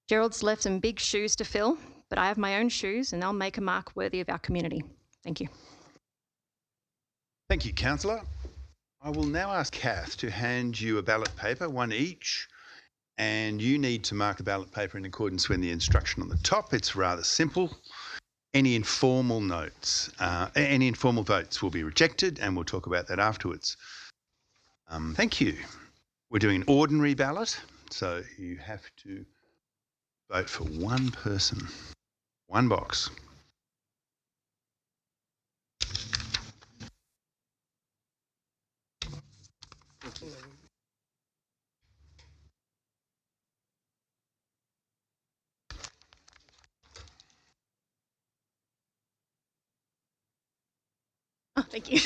Gerald's left some big shoes to fill, but I have my own shoes and they'll make a mark worthy of our community. Thank you. Thank you, Councillor. I will now ask Kath to hand you a ballot paper, one each, and you need to mark the ballot paper in accordance with the instruction on the top. It's rather simple. Any informal votes will be rejected, and we'll talk about that afterwards. Thank you. We're doing an ordinary ballot, so you have to vote for one person, one box. Oh, thank you.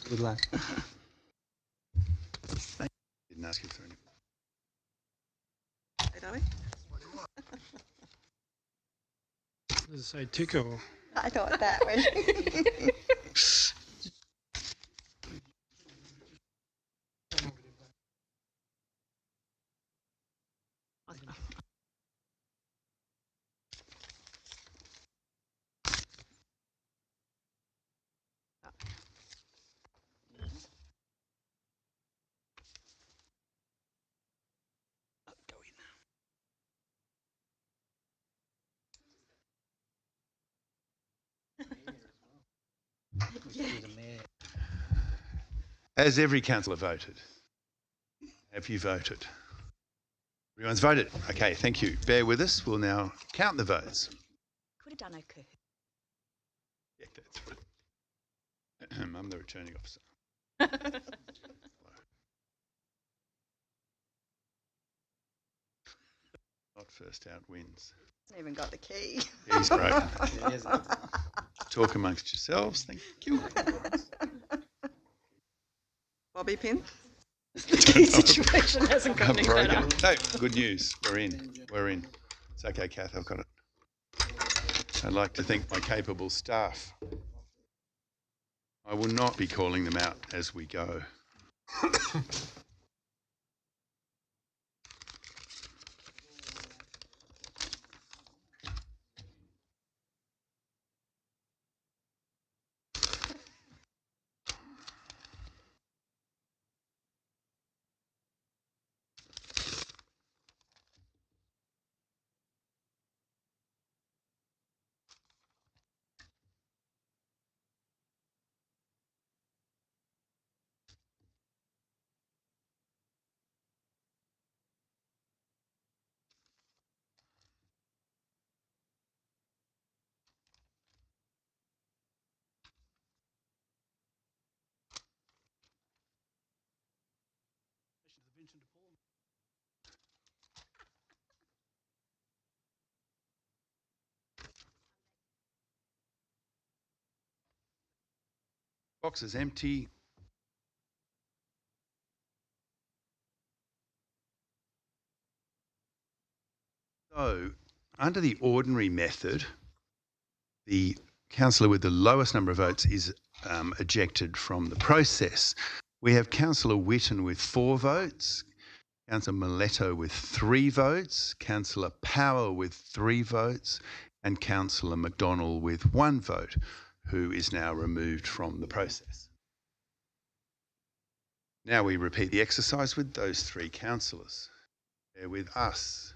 Good luck. Didn't ask you for any. Hey, darling. Does it say tick or? I thought that one. Has every councillor voted? Have you voted? Everyone's voted. Okay, thank you. Bear with us. We'll now count the votes. Could have done okay. Yeah, that's right. I'm the returning officer. Not first out wins. Hasn't even got the key. He's great. Talk amongst yourselves. Thank you. Bobby pin. The key situation hasn't got any better. No, good news. We're in. We're in. It's okay, Kath. I've got it. I'd like to thank my capable staff. I will not be calling them out as we go. Box is empty. So, under the ordinary method, the councillor with the lowest number of votes is ejected from the process. We have Councillor Whitten with 4 votes, Councillor Miletto with 3 votes, Councillor Power with 3 votes, and Councillor McDonald with 1 vote, who is now removed from the process. Now we repeat the exercise with those 3 councillors. They're with us.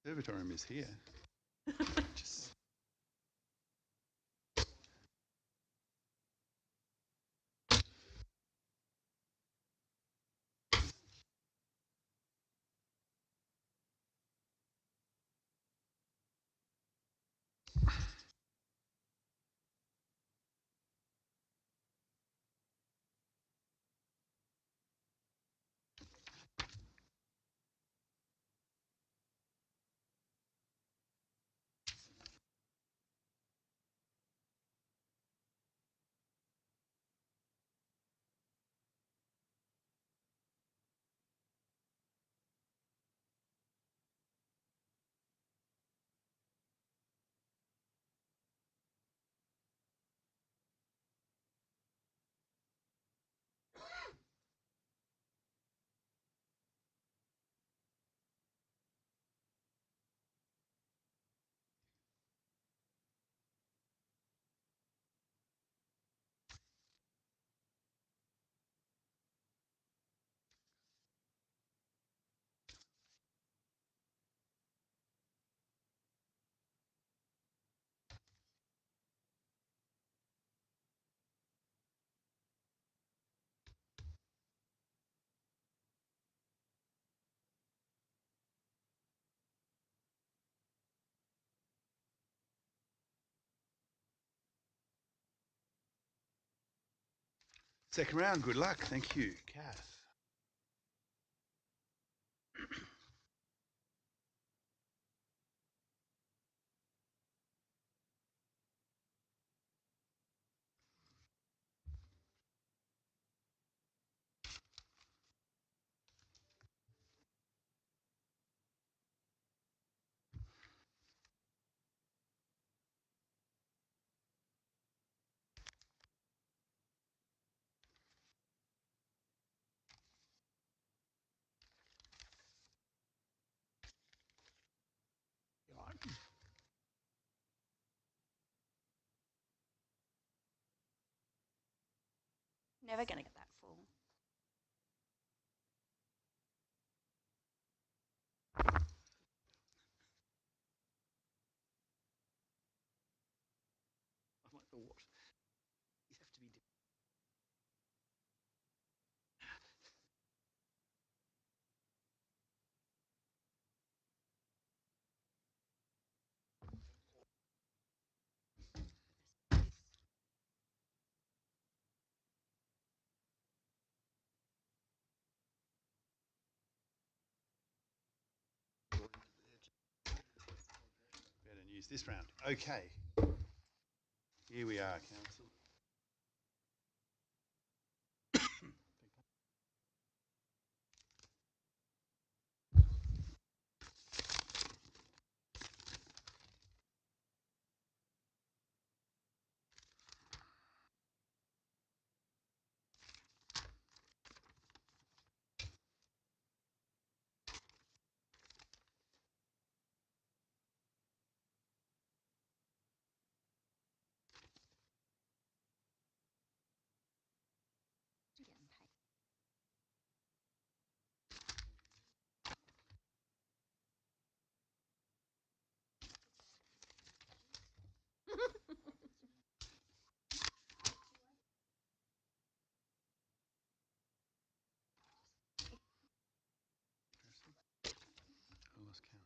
Conservatorium is here. Second round, good luck. Thank you, Kath. Never going to get that full. I'm like, what? You have to be. Better use this round. Okay. Here we are, Council. I lost count.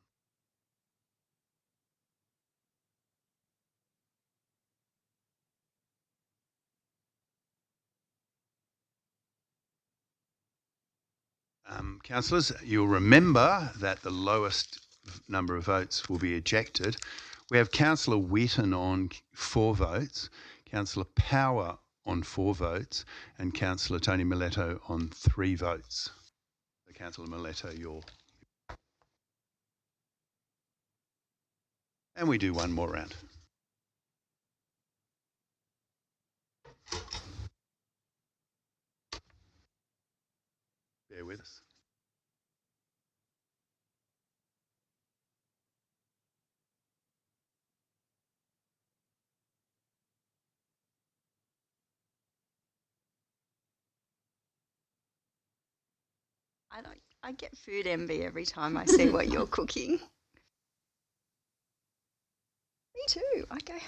Councillors, you'll remember that the lowest number of votes will be ejected. We have Councillor Wheaton on 4 votes, Councillor Power on 4 votes, and Councillor Tony Miletto on 3 votes. So Councillor Miletto, you're... And we do one more round. Bear with us. I get food envy every time I see what you're cooking. Okay.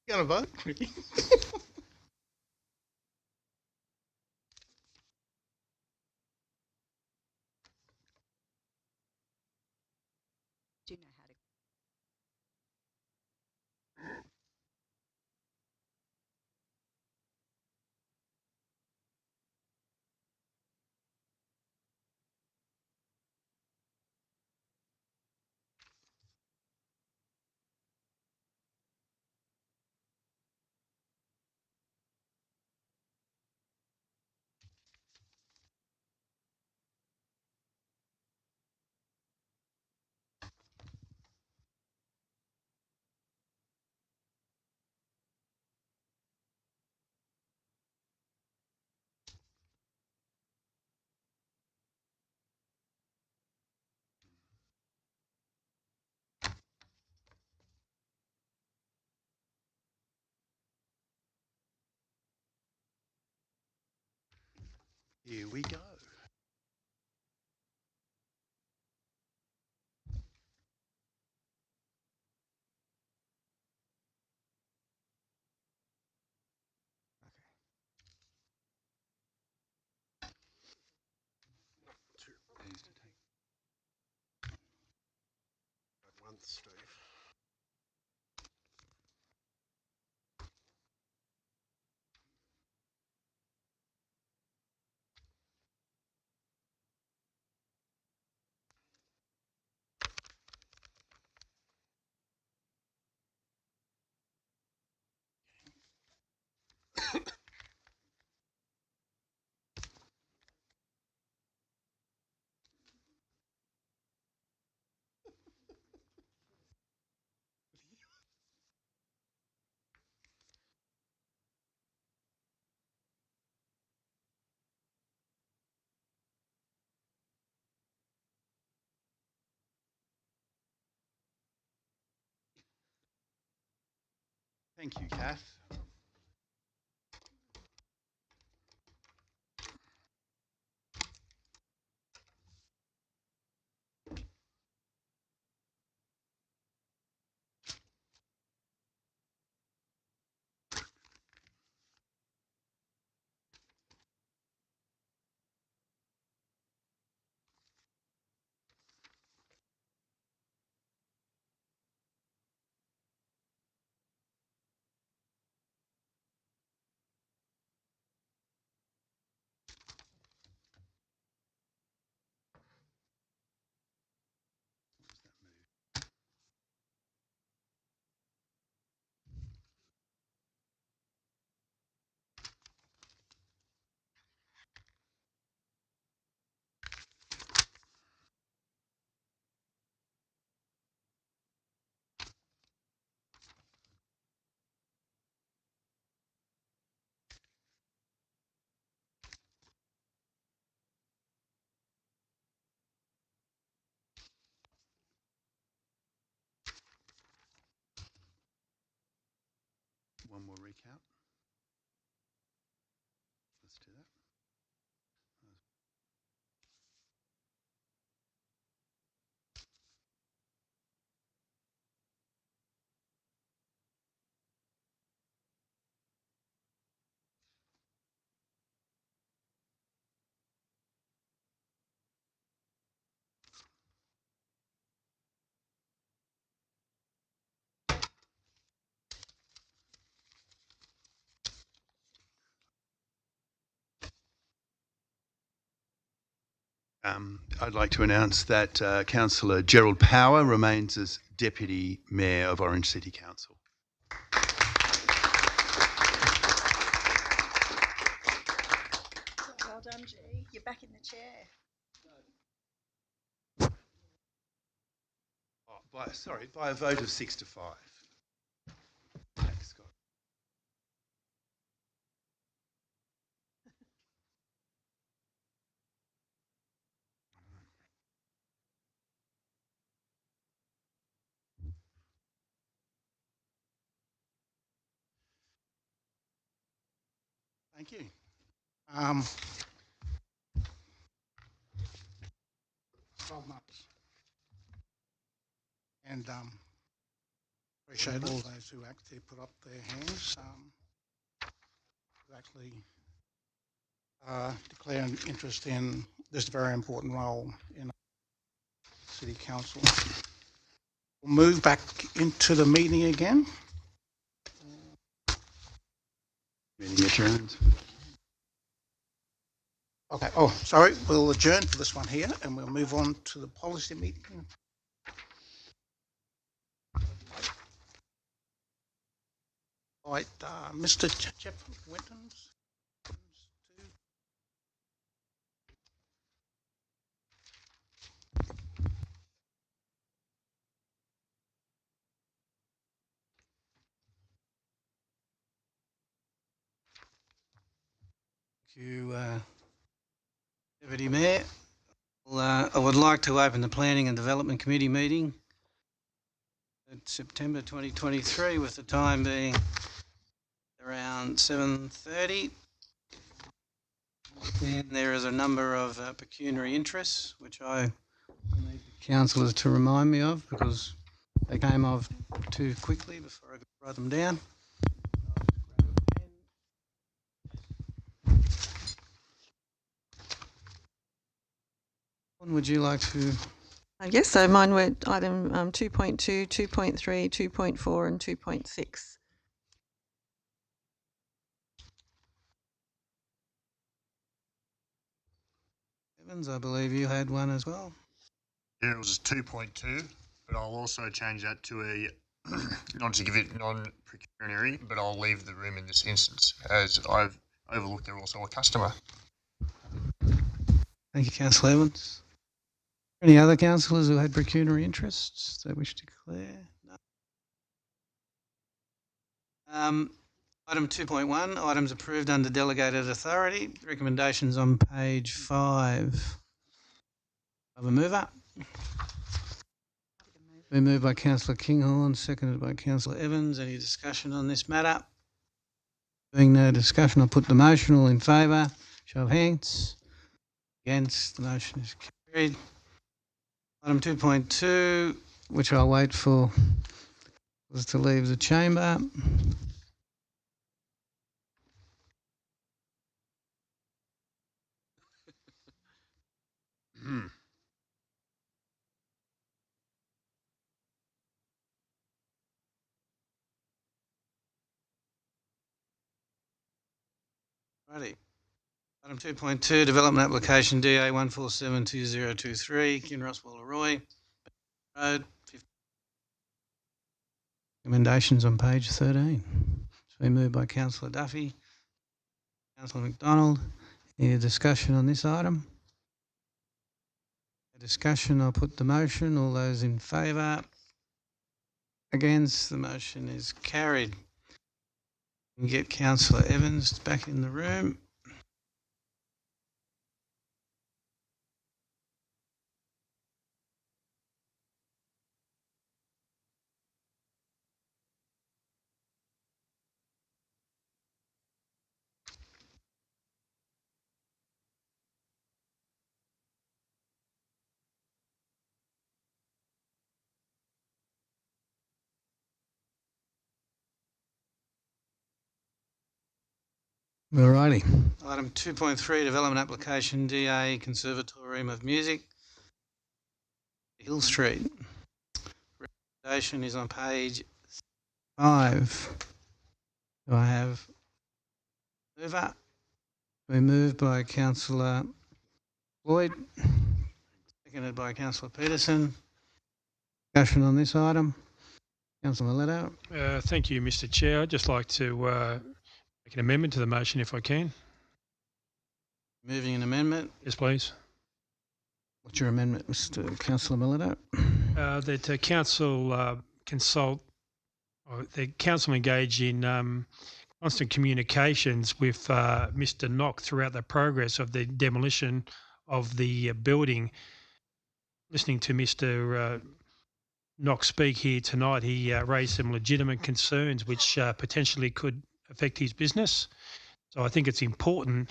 You going to vote? Do you know how to? Here we go. These to take. One, Steve. Thank you, Kath. One more recount. Let's do that. I'd like to announce that Councillor Gerald Power remains as Deputy Mayor of Orange City Council. Well done, G. You're back in the chair. Oh, by a vote of 6 to 5. Thanks, Scott. Thank you. 12 months. And appreciate all those who actually put up their hands to actually declare an interest in this very important role in City Council. We'll move back into the meeting again. Meeting adjourned. Okay, oh, sorry, we'll adjourn for this one here and we'll move on to the policy meeting. All right, Mr. Jeff Wintons. Thank you, Deputy Mayor. Well, I would like to open the Planning and Development Committee meeting at September 2023 with the time being around 7:30. And there is a number of pecuniary interests which I need the councillors to remind me of because they came off too quickly before I could write them down. Would you like to? Yes, so mine were item 2.2, 2.3, 2.4 and 2.6. Evans, I believe you had one as well. Yeah, it was 2.2, but I'll also change that to a non-significant, non-pecuniary, but I'll leave the room in this instance as I've overlooked they're also a customer. Thank you, Councillor Evans. Any other councillors who had pecuniary interests they wish to declare? No. Item 2.1, items approved under delegated authority. Recommendations on page 5. Have a mover. Been moved by Councillor Kinghorn, seconded by Councillor Evans. Any discussion on this matter? Being no discussion, I'll put the motion. All in favour? Show of hands. Against, the motion is carried. Item 2.2, which I'll wait for was to leave the chamber. Righty. Item 2.2, development application DA 1472023, Kinross Wallaroi Road. Recommendations on page 13. It's been moved by Councillor Duffy, Councillor McDonald. Any discussion on this item? A discussion, I'll put the motion. All those in favour? Against, the motion is carried. We can get Councillor Evans back in the room. Alrighty. Item 2.3, development application DA Conservatorium of Music, Hill Street. Recommendation is on page 5. Do I have mover? Been moved by Councillor Floyd, seconded by Councillor Peterson. Discussion on this item. Councillor Miletto. Thank you, Mr. Chair. I'd just like to make an amendment to the motion if I can. Moving an amendment. Yes, please. What's your amendment, Mr. Councillor Miletto? That council the council engage in constant communications with Mr. Knott throughout the progress of the demolition of the building. Listening to Mr. Knott speak here tonight, he raised some legitimate concerns which potentially could affect his business. So I think it's important,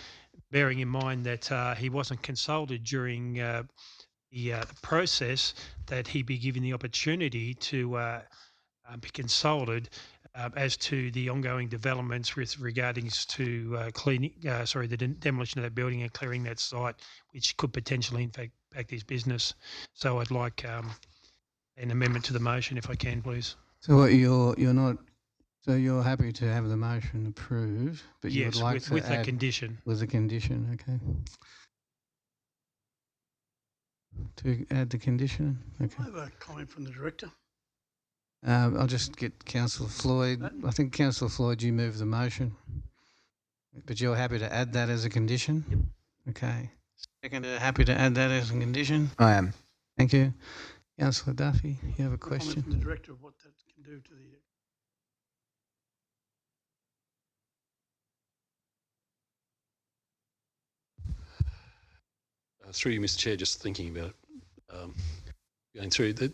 bearing in mind that he wasn't consulted during the process, that he be given the opportunity to be consulted as to the ongoing developments with regarding to the demolition of that building and clearing that site, which could potentially impact his business. So I'd like an amendment to the motion, if I can, please. So what you're not. So you're happy to have the motion approved, but you would Yes, like to with add that condition. with a condition, okay. To add the condition, okay. I have a comment from the director. I'll just get Councillor Floyd. I think Councillor Floyd, you moved the motion, but you're happy to add that as a condition? Yep. Okay. Second, happy to add that as a condition? I am. Thank you. Councillor Duffy, you have a question? Comment from the director of what that can do to the. Through you, Mr. Chair, just thinking about going through the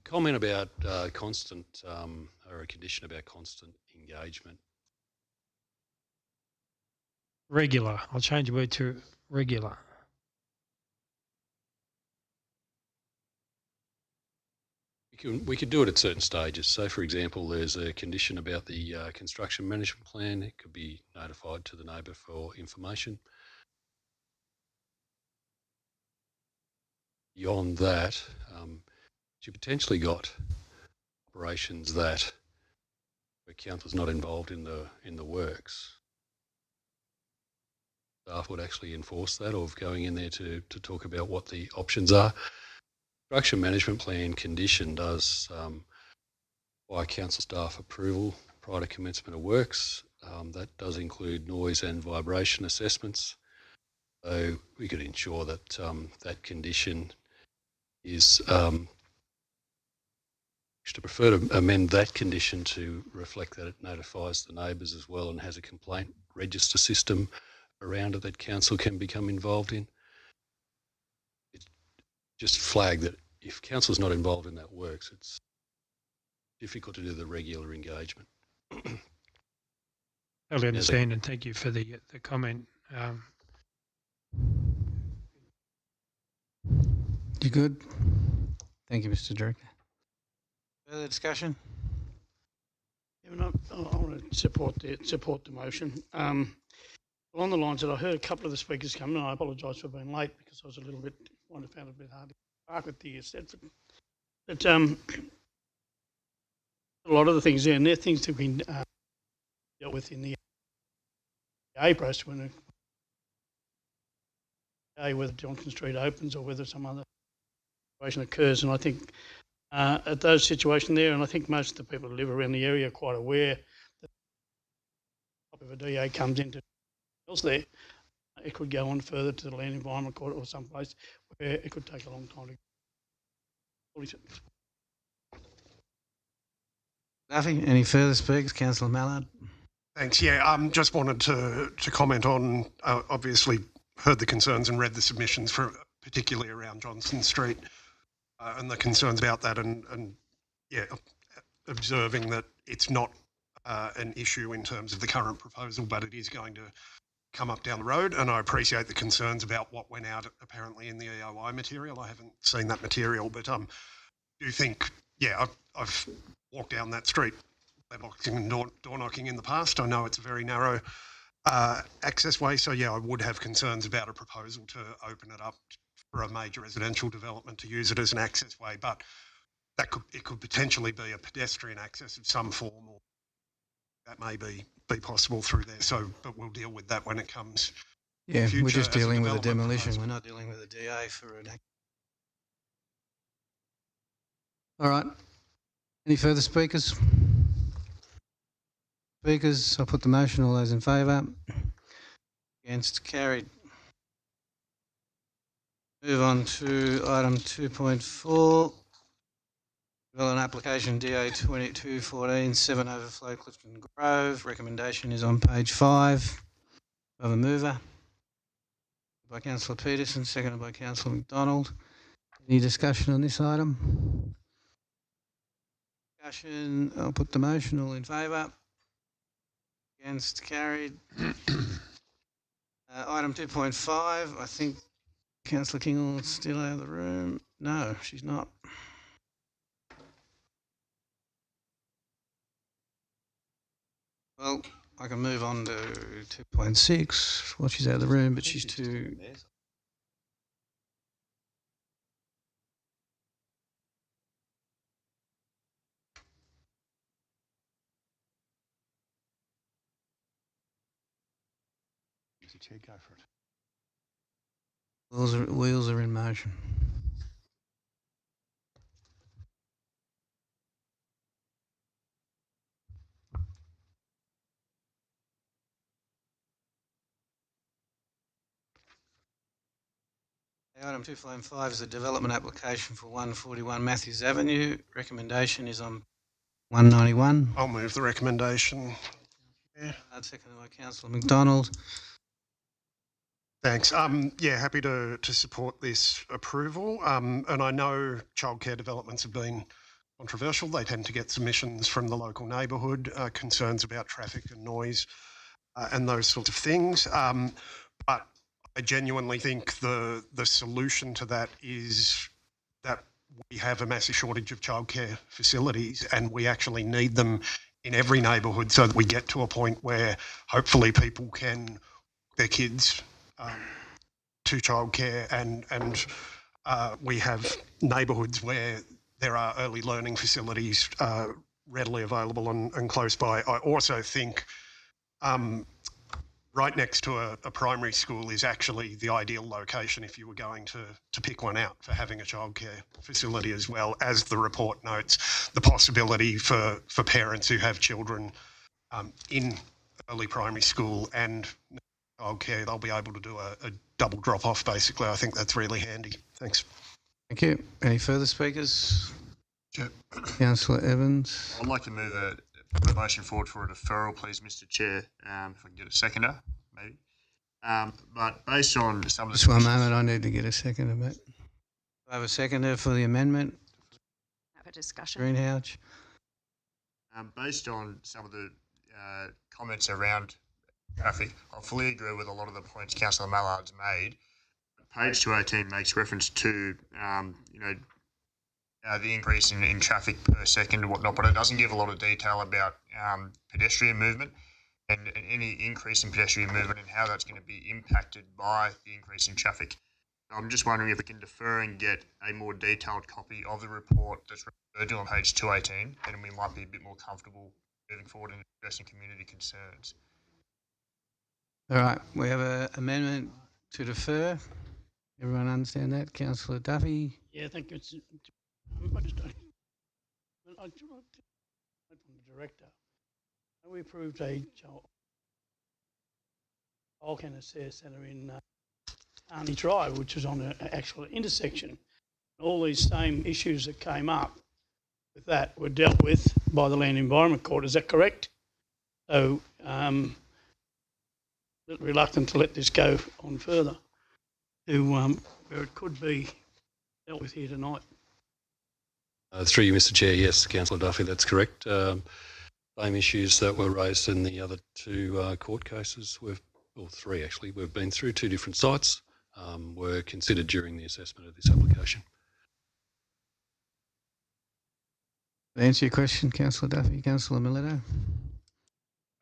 comment about constant or a condition about constant engagement. Regular. I'll change the word to regular. We could do it at certain stages. So, for example, there's a condition about the construction management plan. It could be notified to the neighbour for information. Beyond that, you potentially got operations that where council's not involved in the works. Staff would actually enforce that, or going in there to talk about what the options are. Construction management plan condition does require council staff approval prior to commencement of works. That does include noise and vibration assessments. So we could ensure that that condition is to prefer to amend that condition to reflect that it notifies the neighbours as well and has a complaint register system around it that council can become involved in. It's just flag that if council's not involved in that works, it's difficult to do the regular engagement. Totally understand, and thank you for the comment. You good? Thank you, Mr. Director. Further discussion? Yeah, I want to support the motion. Along the lines that I heard a couple of the speakers come in, and I apologise for being late because I was found it a bit hard to park with the Stedford. But a lot of the things there, and they're things that have been dealt with in the A process when whether Johnson Street opens or whether some other situation occurs. And I think at those situations there, and I think most of the people who live around the area are quite aware that if a DA comes into else there, it could go on further to the Land Environment Court or someplace where it could take a long time to police it. Nothing. Any further speakers? Councillor Mallard. Thanks. Yeah, just wanted to comment on, obviously heard the concerns and read the submissions for particularly around Johnson Street and the concerns about that and yeah, observing that it's not an issue in terms of the current proposal, but it is going to come up down the road. And I appreciate the concerns about what went out apparently in the EOI material. I haven't seen that material, but do think, yeah, I've walked down that street, letterboxing and door knocking in the past. I know it's a very narrow access way, so yeah, I would have concerns about a proposal to open it up for a major residential development to use it as an access way, but it could potentially be a pedestrian access of some form, or that may be possible through there. So, but we'll deal with that when it comes. Yeah, we're just dealing with a demolition. Proposal. We're not dealing with a DA for an. All right. Any further speakers? Speakers, I'll put the motion. All those in favour? Against? Carried. Move on to item 2.4. Development application DA 2214 7 Overflow Clifton Grove. Recommendation is on page 5. Of a mover. By Councillor Peterson, seconded by Councillor McDonald. Any discussion on this item? Discussion. I'll put the motion. All in favour? Against? Carried. Item 2.5. I think Councillor Kingle still out of the room? No, she's not. Well, I can move on to 2.6. Well, she's out of the room, but she's too... Mr. Chair, go for it. Wheels are in motion. Item 2.5 is a development application for 141 Matthews Avenue. Recommendation is on 191. I'll move the recommendation. Yeah. Seconded by Councillor McDonald. Thanks. Yeah, happy to support this approval. And I know childcare developments have been controversial. They tend to get submissions from the local neighbourhood, concerns about traffic and noise and those sorts of things. But I genuinely think the solution to that is that we have a massive shortage of childcare facilities and we actually need them in every neighbourhood so that we get to a point where hopefully people can walk their kids to childcare and we have neighbourhoods where there are early learning facilities readily available and close by. I also think right next to a primary school is actually the ideal location if you were going to pick one out for having a childcare facility, as well as the report notes the possibility for parents who have children in early primary school and childcare, they'll be able to do a double drop-off basically. I think that's really handy. Thanks. Thank you. Any further speakers? Chair. Councillor Evans. I'd like to move a motion forward for a deferral, please, Mr. Chair, if I can get a seconder, maybe. But based on some of the... Just one moment, I need to get a seconder, mate. I have a seconder for the amendment. Have a discussion. Greenhouse. Based on some of the comments around traffic, I fully agree with a lot of the points Councillor Mallard's made. Page 218 makes reference to, the increase in traffic per second and whatnot, but it doesn't give a lot of detail about pedestrian movement and any increase in pedestrian movement and how that's going to be impacted by the increase in traffic. I'm just wondering if we can defer and get a more detailed copy of the report that's referred to on page 218, and we might be a bit more comfortable moving forward and addressing community concerns. All right, we have an amendment to defer. Everyone understand that? Councillor Duffy? Yeah, thank you. I just don't. I from the director. We approved a childcare centre in Arnie Drive, which was on an actual intersection. All these same issues that came up with that were dealt with by the Land Environment Court. Is that correct? So, a little reluctant to let this go on further to where it could be dealt with here tonight. Through you, Mr. Chair, yes, Councillor Duffy, that's correct. Same issues that were raised in the other two court cases, three actually, we've been through two different sites, were considered during the assessment of this application. To answer your question, Councillor Duffy. Councillor Mileto.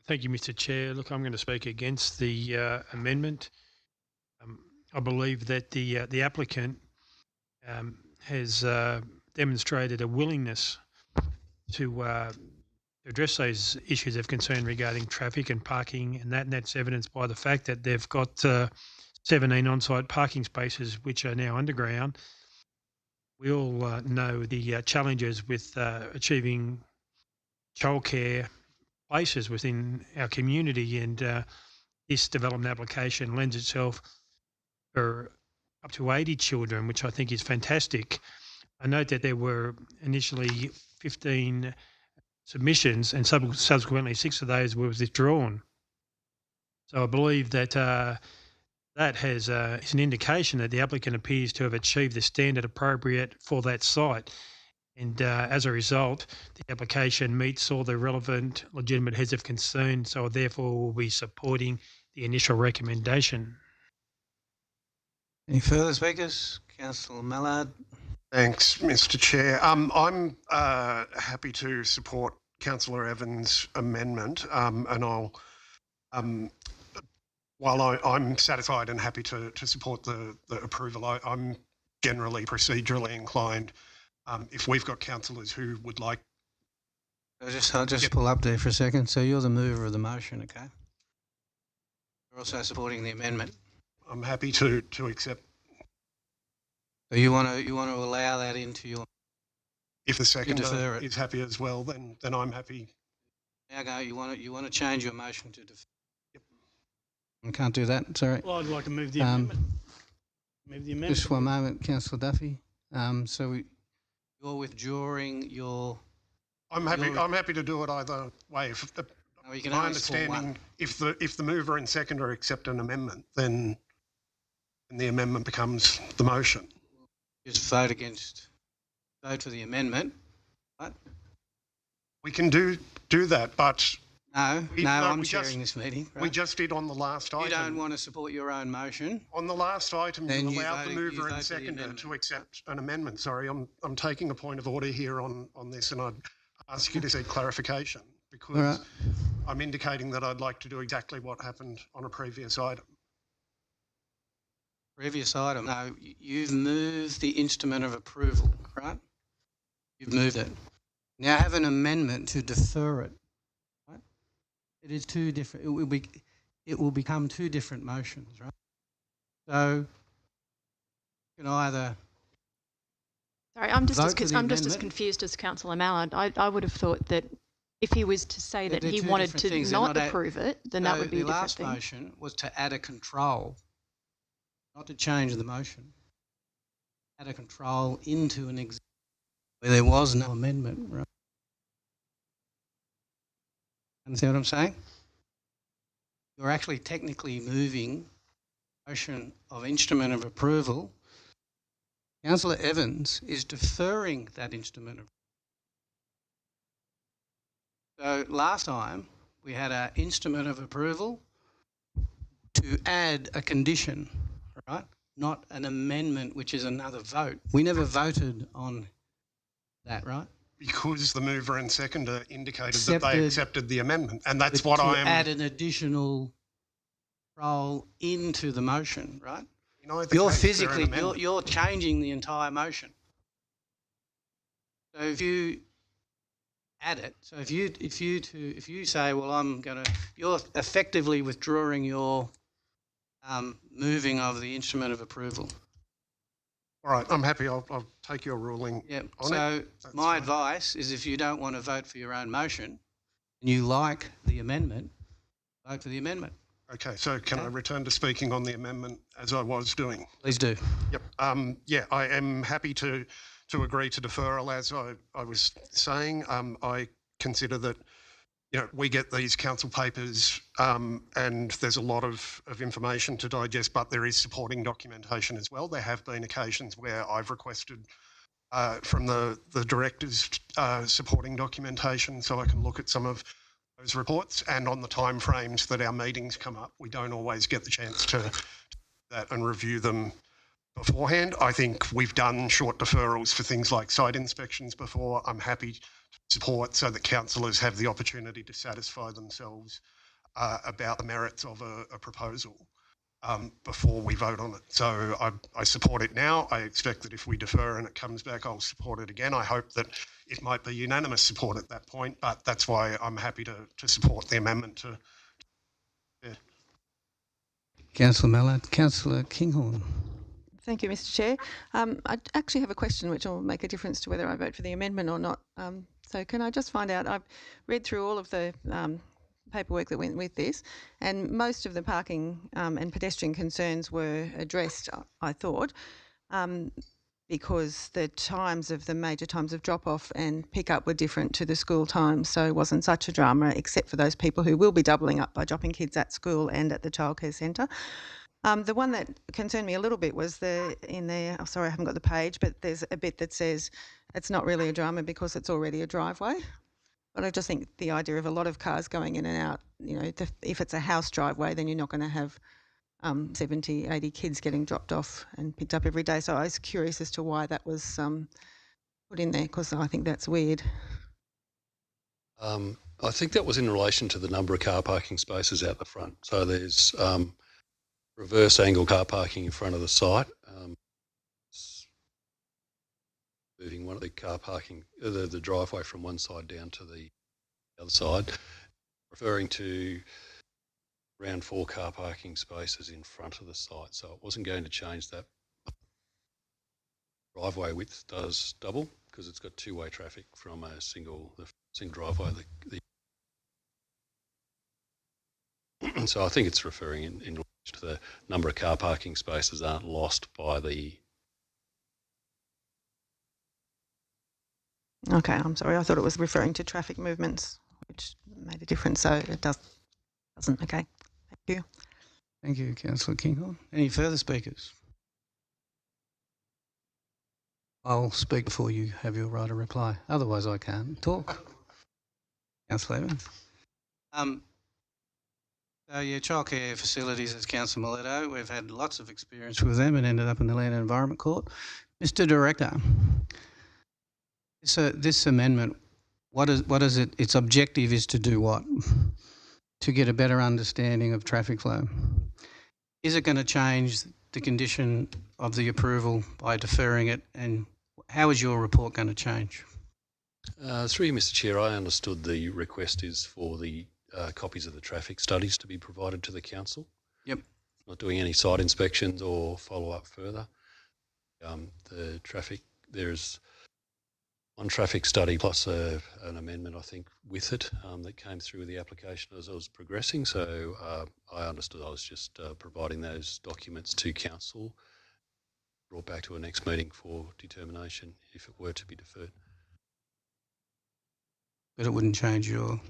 Thank you, Mr. Chair. Look, I'm going to speak against the amendment. I believe that the applicant has demonstrated a willingness to address those issues of concern regarding traffic and parking, and that's evidenced by the fact that they've got 17 on-site parking spaces which are now underground. We all know the challenges with achieving childcare places within our community, and this development application lends itself for up to 80 children, which I think is fantastic. I note that there were initially 15 submissions and subsequently 6 of those were withdrawn. So I believe that that is an indication that the applicant appears to have achieved the standard appropriate for that site. And as a result, the application meets all the relevant legitimate heads of concern, so therefore we'll be supporting the initial recommendation. Any further speakers? Councillor Mallard. Thanks, Mr. Chair. I'm happy to support Councillor Evans' amendment, and I'll, while I'm satisfied and happy to support the approval, I'm generally procedurally inclined. If we've got councillors who would like, I'll just pull up there for a second. So you're the mover of the motion, okay? You're also supporting the amendment. I'm happy to accept. So you want to allow that into your. If the seconder defer it. is happy as well, then I'm happy. Now go. You want to change your motion to defer. Yep. I can't do that. Sorry. Well, I'd like to move the amendment. Move the amendment. Just one moment, Councillor Duffy. You're withdrawing your. I'm happy to do it either way. If you can my only support one. understanding, if the mover and seconder accept an amendment, then the amendment becomes the motion. Just vote for the amendment, right? We can do that, but I'm chairing this meeting. Right? We just did on the last item. You don't want to support your own motion. On the last item, Then you you allowed the voted- mover you and voted the seconder amendment. to accept an amendment. Sorry, I'm taking a point of order here on this, and I'd ask you to seek clarification because All right. I'm indicating that I'd like to do exactly what happened on a previous item. Previous item. No, you've moved the instrument of approval, right? You've moved it. Now have an amendment to defer it. Right? It is two different. It will become two different motions, right? So you can either. Sorry, I'm just vote as for the I'm just as amendment. confused as Councillor Mallard. I would have thought that if he was to say that They're he two wanted different to things. They're not not approve it, then that would be a the different last thing. motion was to add a control, not to change the motion. Add a control into an example where there was no amendment, right? Understand what I'm saying? You're actually technically moving motion of instrument of approval. Councillor Evans is deferring that instrument of. So last time we had an instrument of approval to add a condition, right? Not an amendment, which is another vote. We never voted on that, right? Because the mover and seconder indicated that they accepted the amendment, and that's But what to I am. add an additional role into the motion, right? In either case, they're an Physically, amendment. you're changing the entire motion. So if you add it, so if you say, well, you're effectively withdrawing your moving of the instrument of approval. All right, I'm happy. I'll take your ruling. Yeah. on So it. That's my fine. advice is, if you don't want to vote for your own motion and you like the amendment, vote for the amendment. Okay, so can I return to speaking on the amendment as I was doing? Please do. Yep. Yeah, I am happy to agree to deferral. As I was saying, I consider that, you know, we get these council papers and there's a lot of information to digest, but there is supporting documentation as well. There have been occasions where I've requested from the directors supporting documentation so I can look at some of those reports, and on the timeframes that our meetings come up, we don't always get the chance to do that and review them beforehand. I think we've done short deferrals for things like site inspections before. I'm happy to support so that councillors have the opportunity to satisfy themselves about the merits of a proposal before we vote on it. So I support it now. I expect that if we defer and it comes back, I'll support it again. I hope that it might be unanimous support at that point, but that's why I'm happy to support the amendment. Councillor Mallard. Councillor Kinghorn. Thank you, Mr. Chair. I actually have a question which will make a difference to whether I vote for the amendment or not. So can I just find out, I've read through all of the paperwork that went with this, and most of the parking and pedestrian concerns were addressed, I thought, because the times of the major times of drop-off and pick-up were different to the school times, so it wasn't such a drama, except for those people who will be doubling up by dropping kids at school and at the childcare centre. The one that concerned me a little bit was sorry, I haven't got the page, but there's a bit that says it's not really a drama because it's already a driveway. But I just think the idea of a lot of cars going in and out, you know, if it's a house driveway, then you're not going to have 70, 80 kids getting dropped off and picked up every day. So I was curious as to why that was put in there, because I think that's weird. I think that was in relation to the number of car parking spaces out the front. So there's reverse angle car parking in front of the site. Moving one of the car parking, the driveway from one side down to the other side, referring to around 4 car parking spaces in front of the site. So it wasn't going to change that. Driveway width does double because it's got two-way traffic from the single driveway. So I think it's referring in relation to the number of car parking spaces aren't lost by the. Okay, I'm sorry. I thought it was referring to traffic movements, which made a difference. So it doesn't. Okay, thank you. Thank you, Councillor Kinghorn. Any further speakers? I'll speak before you have your right to reply. Otherwise, I can't talk. Councillor Evans. So yeah, childcare facilities, as Councillor Miletto, we've had lots of experience with them and ended up in the Land and Environment Court. Mr. Director, this amendment, what is it? Its objective is to do what? To get a better understanding of traffic flow. Is it going to change the condition of the approval by deferring it, and how is your report going to change? Through you, Mr. Chair, I understood the request is for the copies of the traffic studies to be provided to the council. Yep. Not doing any site inspections or follow up further. There's one traffic study plus an amendment, I think, with it that came through with the application as I was progressing. So I understood I was just providing those documents to council, brought back to a next meeting for determination if it were to be deferred. But it wouldn't change your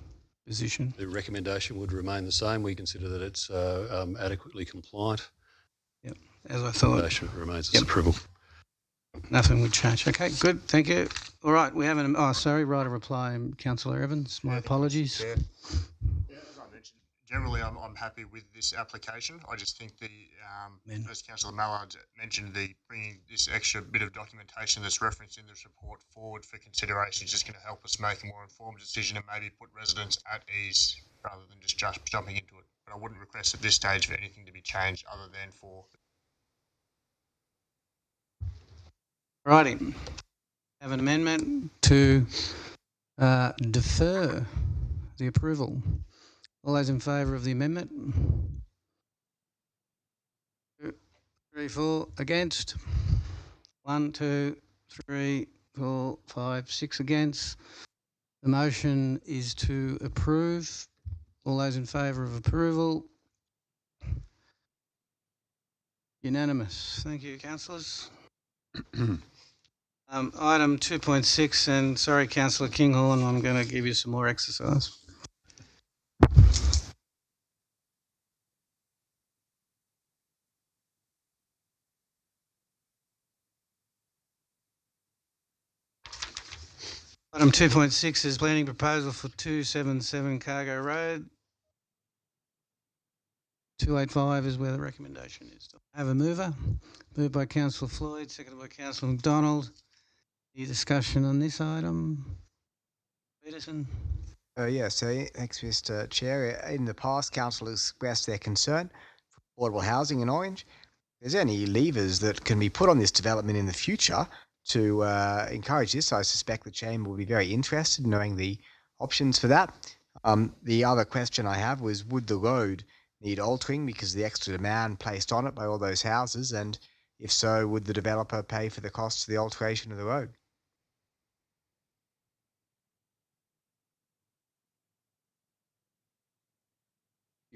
position? The recommendation would remain the same. We consider that it's adequately compliant. Yep, as I thought. The recommendation remains as approval. Nothing would change. Okay, good. Thank you. All right, we have an... Oh, sorry, right of reply, Councillor Evans. My apologies. Yeah, as I mentioned, generally I'm happy with this application. I just think as Councillor Mallard mentioned, bringing this extra bit of documentation that's referenced in this report forward for consideration is just going to help us make a more informed decision and maybe put residents at ease rather than just jumping into it. But I wouldn't request at this stage for anything to be changed other than for... Righty. Have an amendment to defer the approval. All those in favour of the amendment? 2, 3, 4 against. 1, 2, 3, 4, 5, 6 against. The motion is to approve. All those in favour of approval? Unanimous. Thank you, councillors. Item 2.6, and sorry, Councillor Kinghorn, I'm going to give you some more exercise. Item 2.6 is planning proposal for 277 Cargo Road. 285 is where the recommendation is. I have a mover. Moved by Councillor Floyd, seconded by Councillor McDonald. Any discussion on this item? Peterson? Yes, thanks, Mr. Chair. In the past, council has expressed their concern for affordable housing in Orange. Is there any levers that can be put on this development in the future to encourage this? I suspect the Chamber will be very interested in knowing the options for that. The other question I have was, would the road need altering because of the extra demand placed on it by all those houses? And if so, would the developer pay for the costs of the alteration of the road?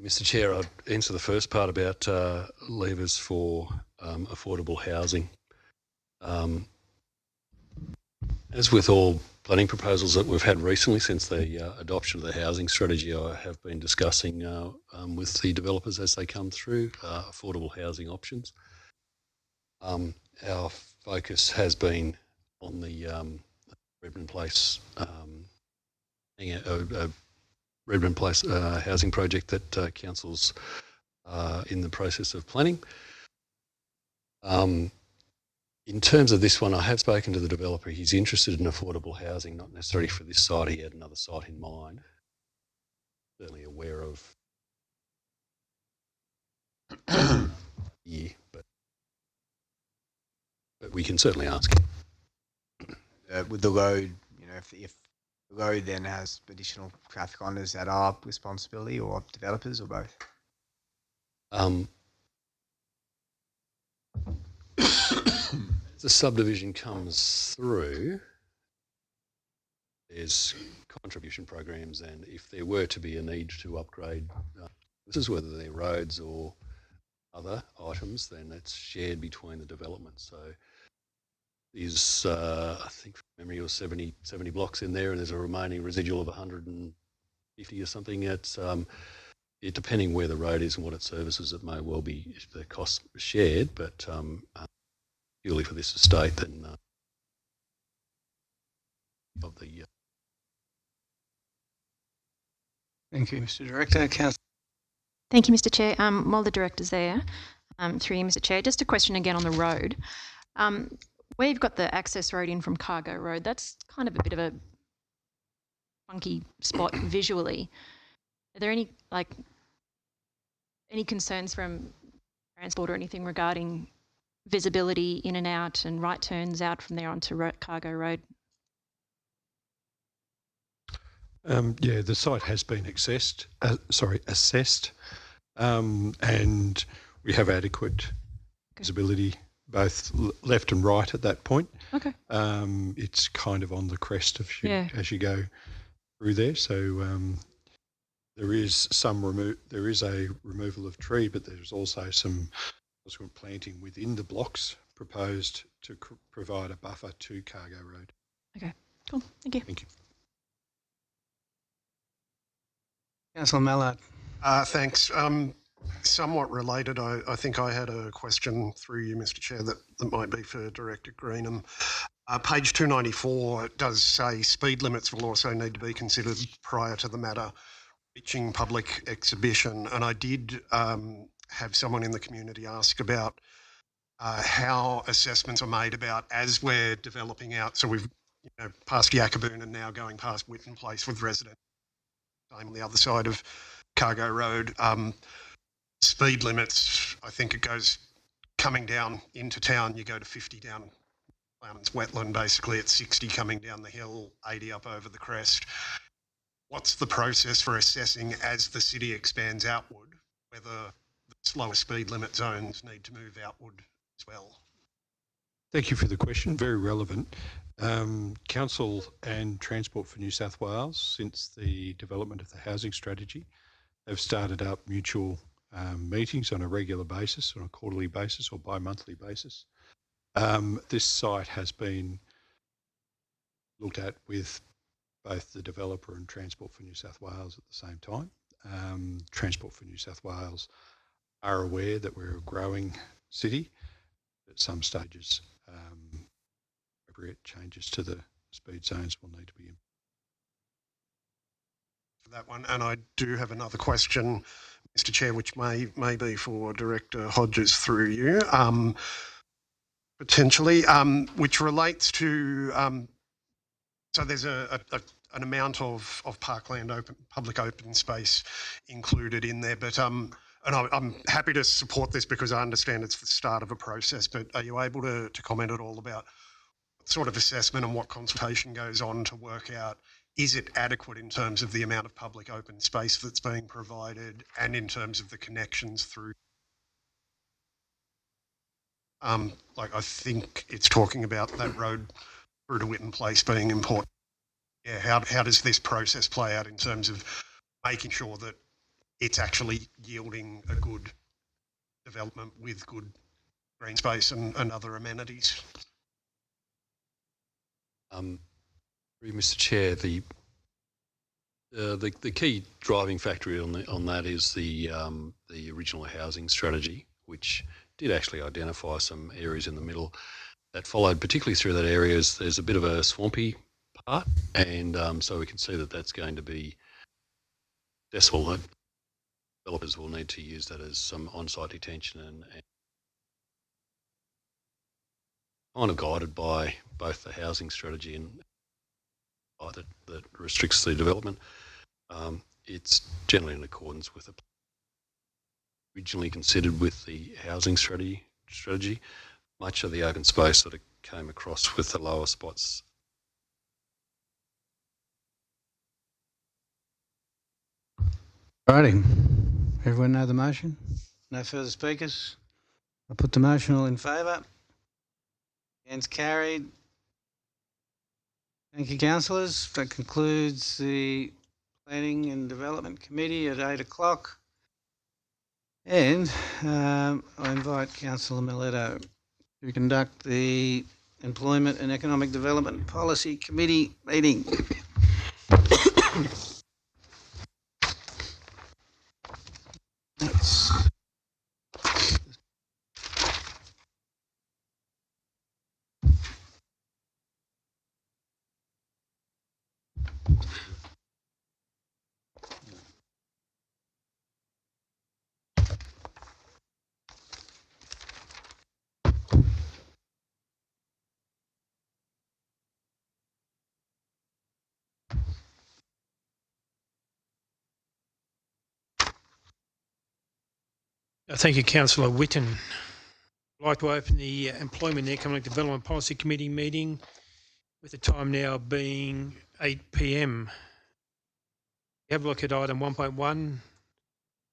Mr. Chair, I'd answer the first part about levers for affordable housing. As with all planning proposals that we've had recently since the adoption of the housing strategy, I have been discussing with the developers as they come through affordable housing options. Our focus has been on the Redmond Place Redmond Place housing project that council's in the process of planning. In terms of this one, I have spoken to the developer. He's interested in affordable housing, not necessarily for this site. He had another site in mind. Certainly aware of but we can certainly ask him. With the road, if the road then has additional traffic on, is that our responsibility or developers or both? The subdivision comes through, there's contribution programs, and if there were to be a need to upgrade, this is whether they're roads or other items, then it's shared between the developments. So there's, I think from memory, was 70 blocks in there, and there's a remaining residual of 150 or something. It's depending where the road is and what it services, it may well be the cost shared, but purely for this estate, then of the. Thank you, Mr. Director. Councillor. Thank you, Mr. Chair. While the director's there, through you, Mr. Chair, just a question again on the road. Where you've got the access road in from Cargo Road, that's kind of a bit of a funky spot visually. Are there any concerns from transport or anything regarding visibility in and out and right turns out from there onto Cargo Road? Yeah, the site has been assessed, and we have adequate visibility both left and right at that point. Okay. It's kind of on the crest of as you go through there. So there is a removal of tree, but there's also some subsequent planting within the blocks proposed to provide a buffer to Cargo Road. Okay, cool. Thank you. Thank you. Councillor Mallard. Thanks. Somewhat related, I think I had a question through you, Mr. Chair, that might be for Director Greenham. Page 294 does say speed limits will also need to be considered prior to the matter reaching public exhibition, and I did have someone in the community ask about how assessments are made about as we're developing out. So we've past Yakaboon and now going past Whitten Place with residents. Same on the other side of Cargo Road. Speed limits, I think it goes coming down into town, you go to 50 down Plowman's Wetland, basically at 60 coming down the hill, 80 up over the crest. What's the process for assessing as the city expands outward, whether the slower speed limit zones need to move outward as well? Thank you for the question, very relevant. Council and Transport for New South Wales, since the development of the housing strategy, have started up mutual meetings on a regular basis, on a quarterly basis or bi-monthly basis. This site has been looked at with both the developer and Transport for New South Wales at the same time. Transport for New South Wales are aware that we're a growing city. At some stages, appropriate changes to the speed zones will need to be in. For that one, and I do have another question, Mr. Chair, which may be for Director Hodges through you, potentially, which relates to, so there's an amount of parkland public open space included in there, but and I'm happy to support this because I understand it's the start of a process, but are you able to comment at all about what sort of assessment and what consultation goes on to work out, is it adequate in terms of the amount of public open space that's being provided and in terms of the connections through? Like I think it's talking about that road through to Whitten Place being important. Yeah, how does this process play out in terms of making sure that it's actually yielding a good development with good green space and other amenities? Mr. Chair, the key driving factor on that is the original housing strategy, which did actually identify some areas in the middle that followed, particularly through that area. There's a bit of a swampy part, and so we can see that that's going to be successful. developers will need to use that as some on-site detention and kind of guided by both the housing strategy and that restricts the development. It's generally in accordance with the originally considered with the housing strategy. Much of the open space that it came across with the lower spots. Righty. Everyone know the motion? No further speakers? I put the motion. All in favour? Against? Carried. Thank you, councillors. That concludes the Planning and Development Committee at 8 o'clock. And I invite Councillor Miletto to conduct the Employment and Economic Development Policy Committee meeting. Thank you, Councillor Whitten. I'd like to open the Employment and Economic Development Policy Committee meeting with the time now being 8 p.m. We have a look at item 1.1,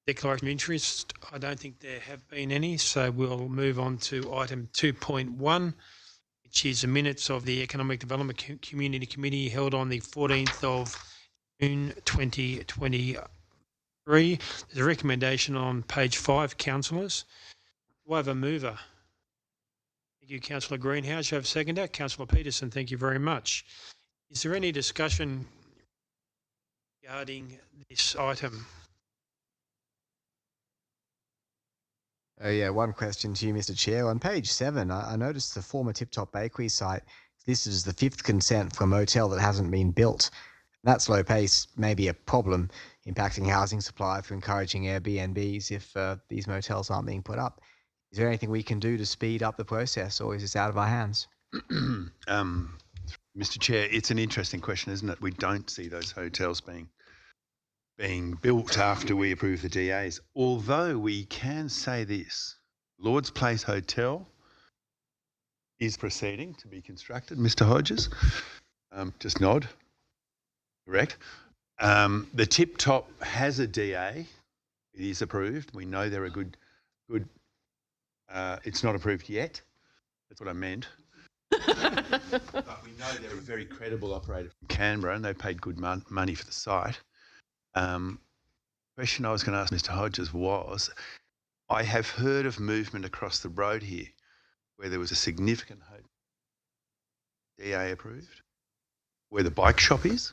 declaration of interest. I don't think there have been any, so we'll move on to item 2.1, which is the minutes of the Economic Development Community Committee held on the 14th of June 2023. There's a recommendation on page 5, councillors. Do I have a mover? Thank you, Councillor Greenhouse. You have a seconder? Councillor Peterson, thank you very much. Is there any discussion regarding this item? Oh yeah, one question to you, Mr. Chair. On page 7, I noticed the former Tip Top Bakery site is listed as the 5th consent for a motel that hasn't been built. That slow pace may be a problem, impacting housing supply for encouraging Airbnbs if these motels aren't being put up. Is there anything we can do to speed up the process, or is this out of our hands? Mr. Chair, it's an interesting question, isn't it? We don't see those hotels being built after we approve the DAs. Although we can say this, Lord's Place Hotel is proceeding to be constructed. Mr. Hodges, just nod. Correct. The Tip Top has a DA. It is approved. We know they're a good. It's not approved yet. That's what I meant. But we know they're a very credible operator from Canberra, and they paid good money for the site. Question I was going to ask Mr. Hodges was, I have heard of movement across the road here where there was a significant hotel DA approved, where the bike shop is.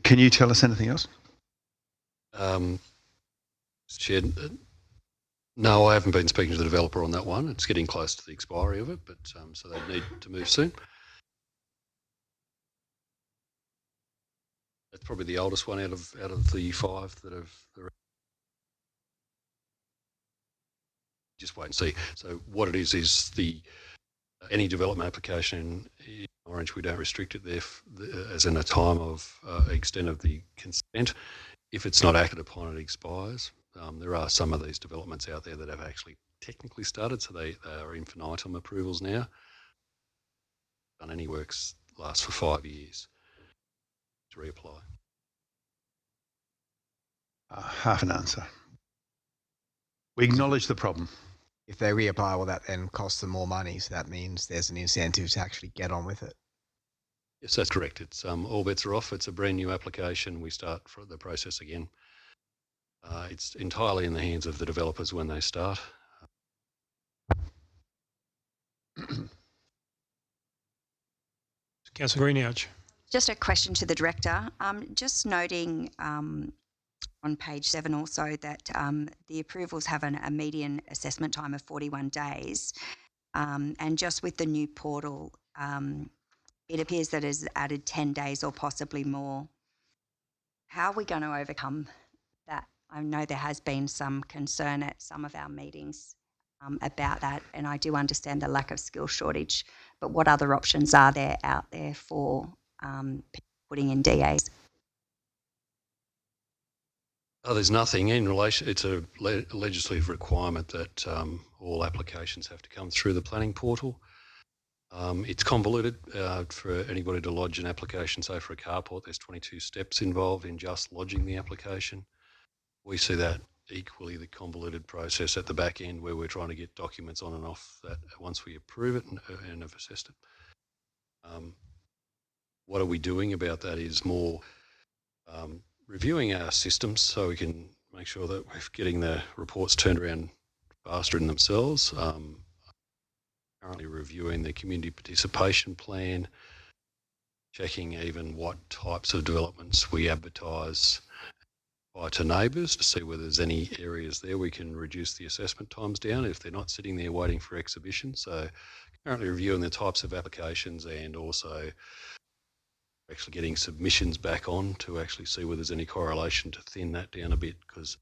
Can you tell us anything else? Chair, no, I haven't been speaking to the developer on that one. It's getting close to the expiry of it, but so they need to move soon. That's probably the oldest one out of the 5 that have. Just wait and see. So what it is the any development application in Orange, we don't restrict it there as in a time of extent of the consent. If it's not acted upon, it expires. There are some of these developments out there that have actually technically started, so they are infinitum approvals now. Done any works lasts for 5 years to reapply. Half an answer. We acknowledge the problem. If they reapply, will that then cost them more money? So that means there's an incentive to actually get on with it. Yes, that's correct. It's all bets are off. It's a brand new application. We start for the process again. It's entirely in the hands of the developers when they start. Councillor Greenhouse. Just a question to the Director. Just noting on page 7 also that the approvals have a median assessment time of 41 days. And just with the new portal, it appears that it's added 10 days or possibly more. How are we going to overcome that I know there has been some concern at some of our meetings about that, and I do understand the lack of skill shortage. But what other options are there out there for putting in DAs? Oh, there's nothing in relation. It's a legislative requirement that all applications have to come through the planning portal. It's convoluted for anybody to lodge an application. Say for a carport, there's 22 steps involved in just lodging the application. We see that equally the convoluted process at the back end where we're trying to get documents on and off that once we approve it and have assessed it. What are we doing about that is more reviewing our systems so we can make sure that we're getting the reports turned around faster in themselves. Currently reviewing the community participation plan, checking even what types of developments we advertise to neighbours to see whether there's any areas there we can reduce the assessment times down if they're not sitting there waiting for exhibition. So currently reviewing the types of applications and also actually getting submissions back on to actually see whether there's any correlation to thin that down a bit, because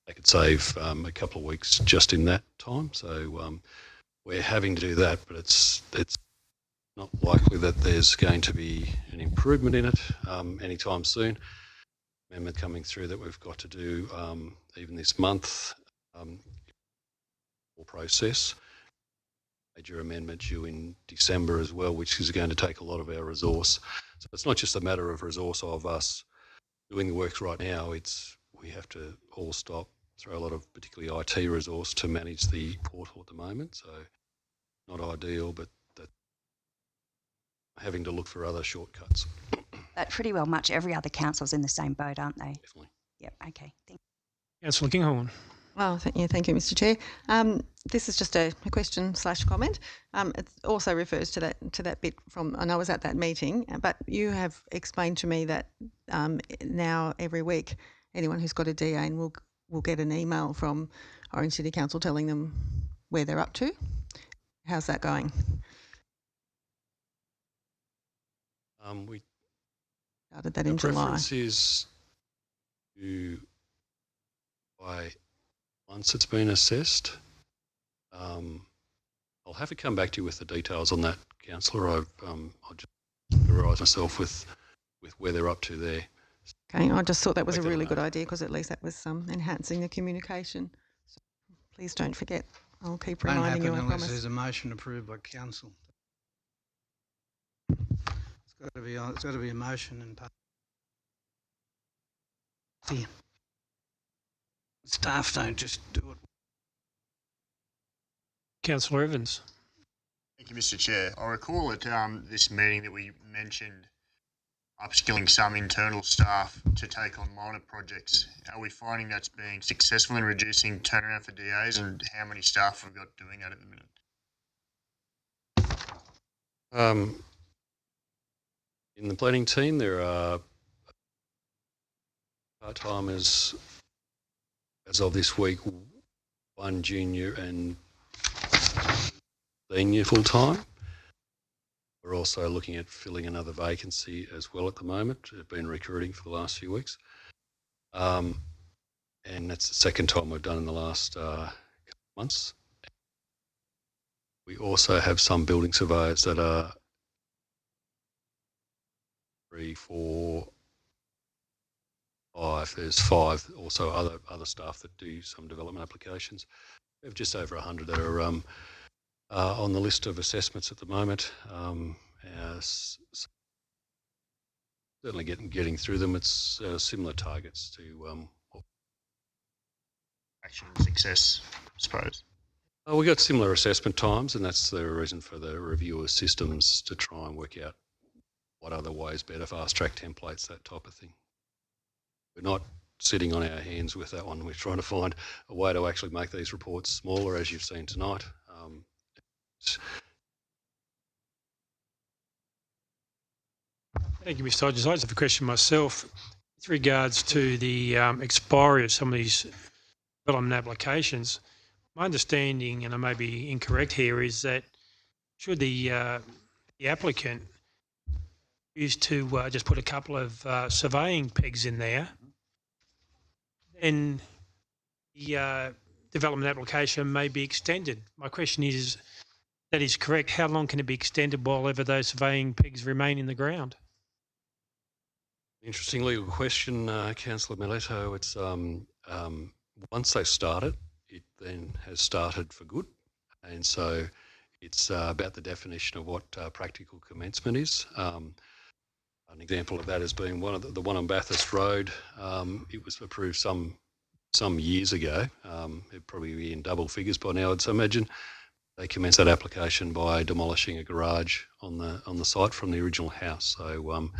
they could save a couple of weeks just in that time. So we're having to do that, but it's not likely that there's going to be an improvement in it anytime soon. Amendment coming through that we've got to do even this month or process. Major amendment due in December as well, which is going to take a lot of our resource. So it's not just a matter of resource of us doing the work right now, it's we have to all stop, throw a lot of particularly IT resource to manage the portal at the moment. So not ideal, but that having to look for other shortcuts. But pretty well much every other council's in the same boat, aren't they? Definitely. Yep, okay. Councillor Kinghorn. Oh, thank you, Mr. Chair. This is just a question/comment. It also refers to that bit from, and I was at that meeting, but you have explained to me that now every week anyone who's got a DA will get an email from Orange City Council telling them where they're up to. How's that going? We started that in July. Preference is to by once it's been assessed. I'll have to come back to you with the details on that, Councillor. I'll just familiarise myself with where they're up to there. Okay, I just thought that was a really good idea because at least that was enhancing the communication. So please don't forget. I'll keep reminding you. I promise. Unless there's a motion approved by council. It's got to be a motion and staff don't just do it. Councillor Evans. Thank you, Mr. Chair. I recall at this meeting that we mentioned upskilling some internal staff to take on minor projects. Are we finding that's being successful in reducing turnaround for DAs, and how many staff have we got doing that at the minute? In the planning team, there are part-timers as of this week, one junior and senior full-time. We're also looking at filling another vacancy as well at the moment. We've been recruiting for the last few weeks. And that's the second time we've done in the last couple of months. We also have some building surveyors that are 3, 4, 5. There's 5 also other staff that do some development applications. We have just over 100 that are on the list of assessments at the moment. Certainly getting through them. It's similar targets to action and success, I suppose. We got similar assessment times, and that's the reason for the review of systems to try and work out what other ways better, fast track templates, that type of thing. We're not sitting on our hands with that one. We're trying to find a way to actually make these reports smaller, as you've seen tonight. Thank you, Mr. Hodges. I just have a question myself with regards to the expiry of some of these development applications. My understanding, and I may be incorrect here, is that should the applicant use to just put a couple of surveying pegs in there, then the development application may be extended. My question is, that is correct, how long can it be extended while ever those surveying pegs remain in the ground? Interesting legal question, Councillor Mileto. It's once they start it, it then has started for good, and so it's about the definition of what practical commencement is. An example of that has been the one on Bathurst Road. It was approved some years ago. It'd probably be in double figures by now, I'd imagine. They commenced that application by demolishing a garage on the site from the original house. So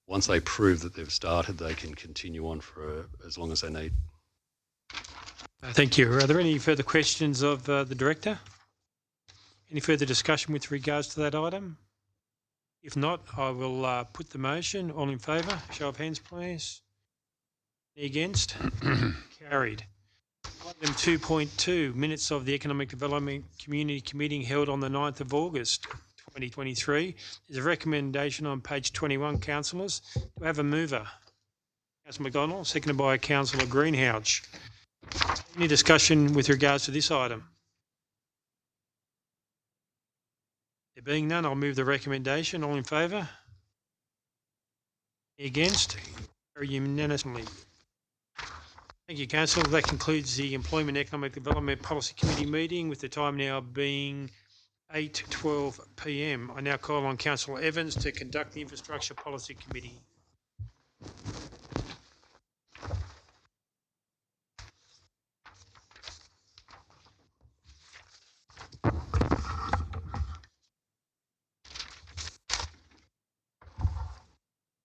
once they prove that they've started, they can continue on for as long as they need. Thank you. Are there any further questions of the Director? Any further discussion with regards to that item? If not, I will put the motion. All in favour? Show of hands, please. Any against? Carried. Item 2.2, minutes of the Economic Development Community Committee held on the 9th of August 2023. There's a recommendation on page 21, councillors. Do I have a mover? Councillor McDonald, seconded by Councillor Greenhouse. Any discussion with regards to this item? There being none, I'll move the recommendation. All in favour? Any against? Carried unanimously. Thank you, Councillor. That concludes the Employment Economic Development Policy Committee meeting, with the time now being 8:12 p.m. I now call on Councillor Evans to conduct the Infrastructure Policy Committee.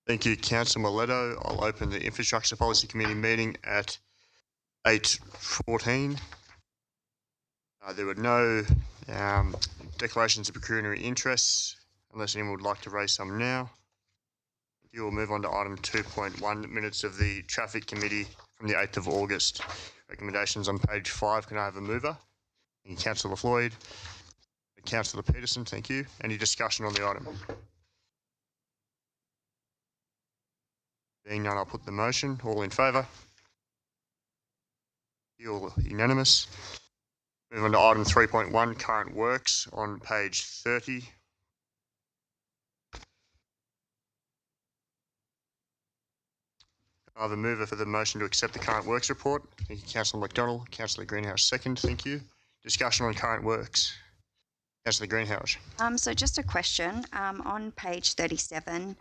Thank you, Councillor Mileto. I'll open the Infrastructure Policy Committee meeting at 8:14. There were no declarations of pecuniary interests, unless anyone would like to raise some now. You will move on to item 2.1, minutes of the Traffic Committee from the 8th of August. Recommendations on page 5. Can I have a mover? Thank you, Councillor Floyd. Councillor Peterson, thank you. Any discussion on the item? Being none, I'll put the motion. All in favour? All unanimous. Move on to item 3.1, current works, on page 30. I have a mover for the motion to accept the current works report. Thank you, Councillor McDonald. Councillor Greenhouse, second. Thank you. Discussion on current works. Councillor Greenhouse. So just a question. On page 37,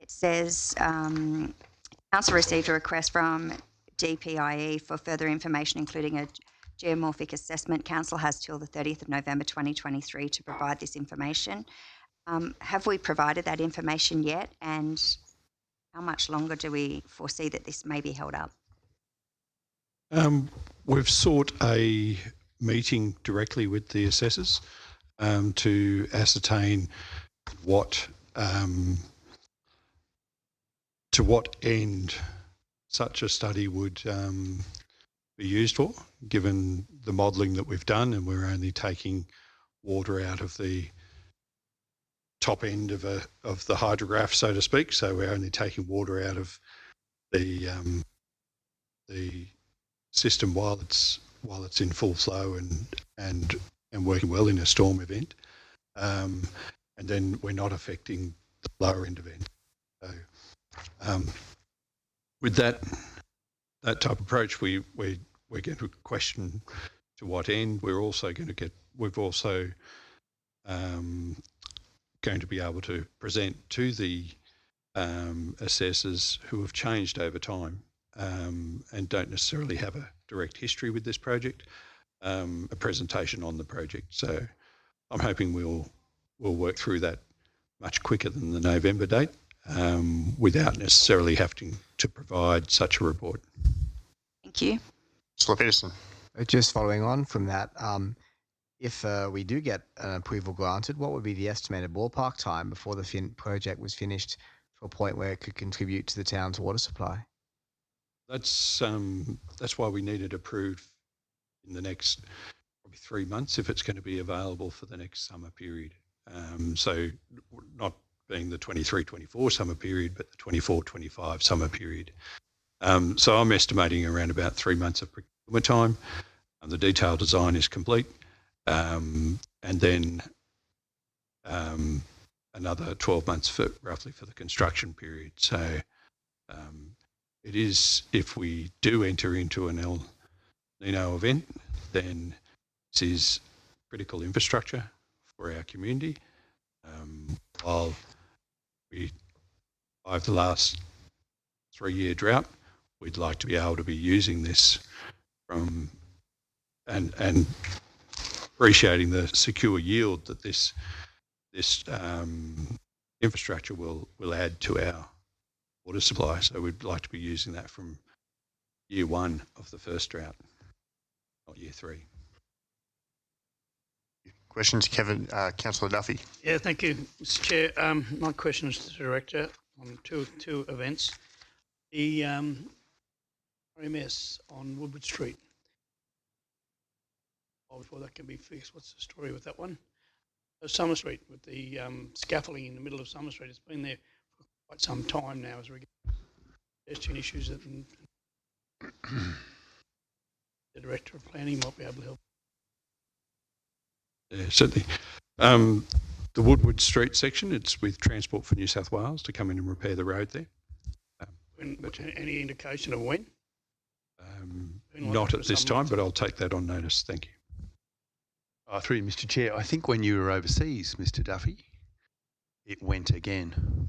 it says, Council received a request from DPIE for further information, including a geomorphic assessment. Council has till the 30th of November 2023 to provide this information. Have we provided that information yet? And how much longer do we foresee that this may be held up? We've sought a meeting directly with the assessors to ascertain to what end such a study would be used for, given the modelling that we've done, and we're only taking water out of the top end of the hydrograph, so to speak. So we're only taking water out of the system while it's in full flow and working well in a storm event, and then we're not affecting the lower end event. So with that type of approach, we're going to question to what end. We're also going to going to be able to present to the assessors who have changed over time and don't necessarily have a direct history with this project, a presentation on the project. So I'm hoping we'll work through that much quicker than the November date, without necessarily having to provide such a report. Thank you. Councillor Peterson. Just following on from that, if we do get an approval granted, what would be the estimated ballpark time before the project was finished to a point where it could contribute to the town's water supply? That's why we need it approved in the next probably 3 months if it's going to be available for the next summer period. So not being the 23-24 summer period, but the 24-25 summer period. So I'm estimating around about 3 months of procurement time. The detailed design is complete, and then another 12 months roughly for the construction period. So it is, if we do enter into an El Nino event, then this is critical infrastructure for our community. While we survived the last 3-year drought, we'd like to be able to be using this from and appreciating the secure yield that this infrastructure will add to our water supply. So we'd like to be using that from year 1 of the first drought, not year 3. Questions, Kevin, Councillor Duffy. Yeah, thank you, Mr. Chair. My question is to the Director on two events. The RMS on Woodward Street. Before that can be fixed, what's the story with that one? Summer Street, with the scaffolding in the middle of Summer Street. It's been there for quite some time now as regards pedestrian issues that the Director of Planning might be able to help. Yeah, certainly. The Woodward Street section, it's with Transport for New South Wales to come in and repair the road there. Any indication of when? Not at this time, but I'll take that on notice. Thank you. Through you, Mr. Chair, I think when you were overseas, Mr. Duffy, it went again.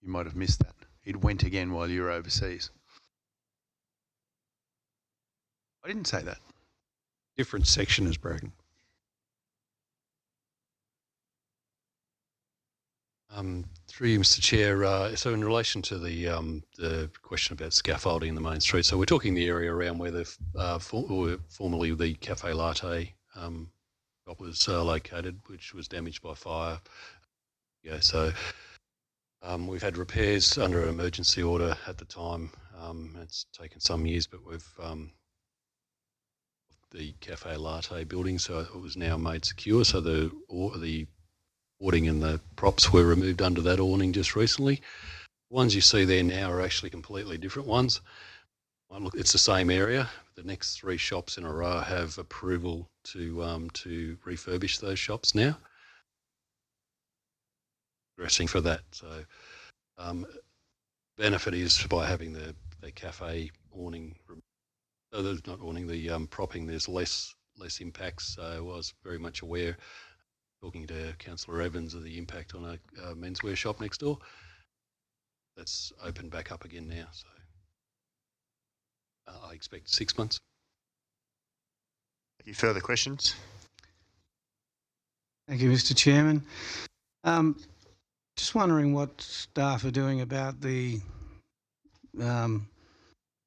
You might have missed that. It went again while you were overseas. I didn't say that. Different section is broken. Through you, Mr. Chair, so in relation to the question about scaffolding in the main street, so we're talking the area around where the formerly the Cafe Latte shop was located, which was damaged by fire. Yeah, so we've had repairs under an emergency order at the time. It's taken some years, but we've the Cafe Latte building, so it was now made secure. So the awning and the props were removed under that awning just recently. The ones you see there now are actually completely different ones. Look, it's the same area. The next 3 shops in a row have approval to refurbish those shops now. Dressing for that. So benefit is by having the cafe awning. So there's not awning, the propping. There's less impacts. So I was very much aware, talking to Councillor Evans, of the impact on a menswear shop next door. That's opened back up again now. So I expect 6 months. Any further questions? Thank you, Mr. Chairman. Just wondering what staff are doing about the, I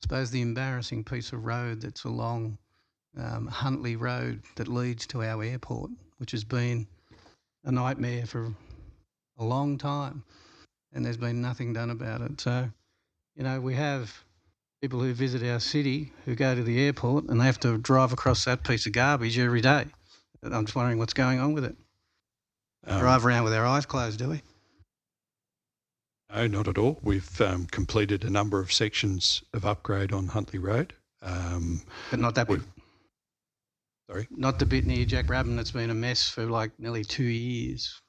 suppose, the embarrassing piece of road that's along Huntley Road that leads to our airport, which has been a nightmare for a long time, and there's been nothing done about it. So, you know, we have people who visit our city who go to the airport and they have to drive across that piece of garbage every day. I'm just wondering what's going on with it. Drive around with our eyes closed, do we? No, not at all. We've completed a number of sections of upgrade on Huntley Road. But not that bit. Sorry? Not the bit near Jack Brabham that's been a mess for like nearly 2 years.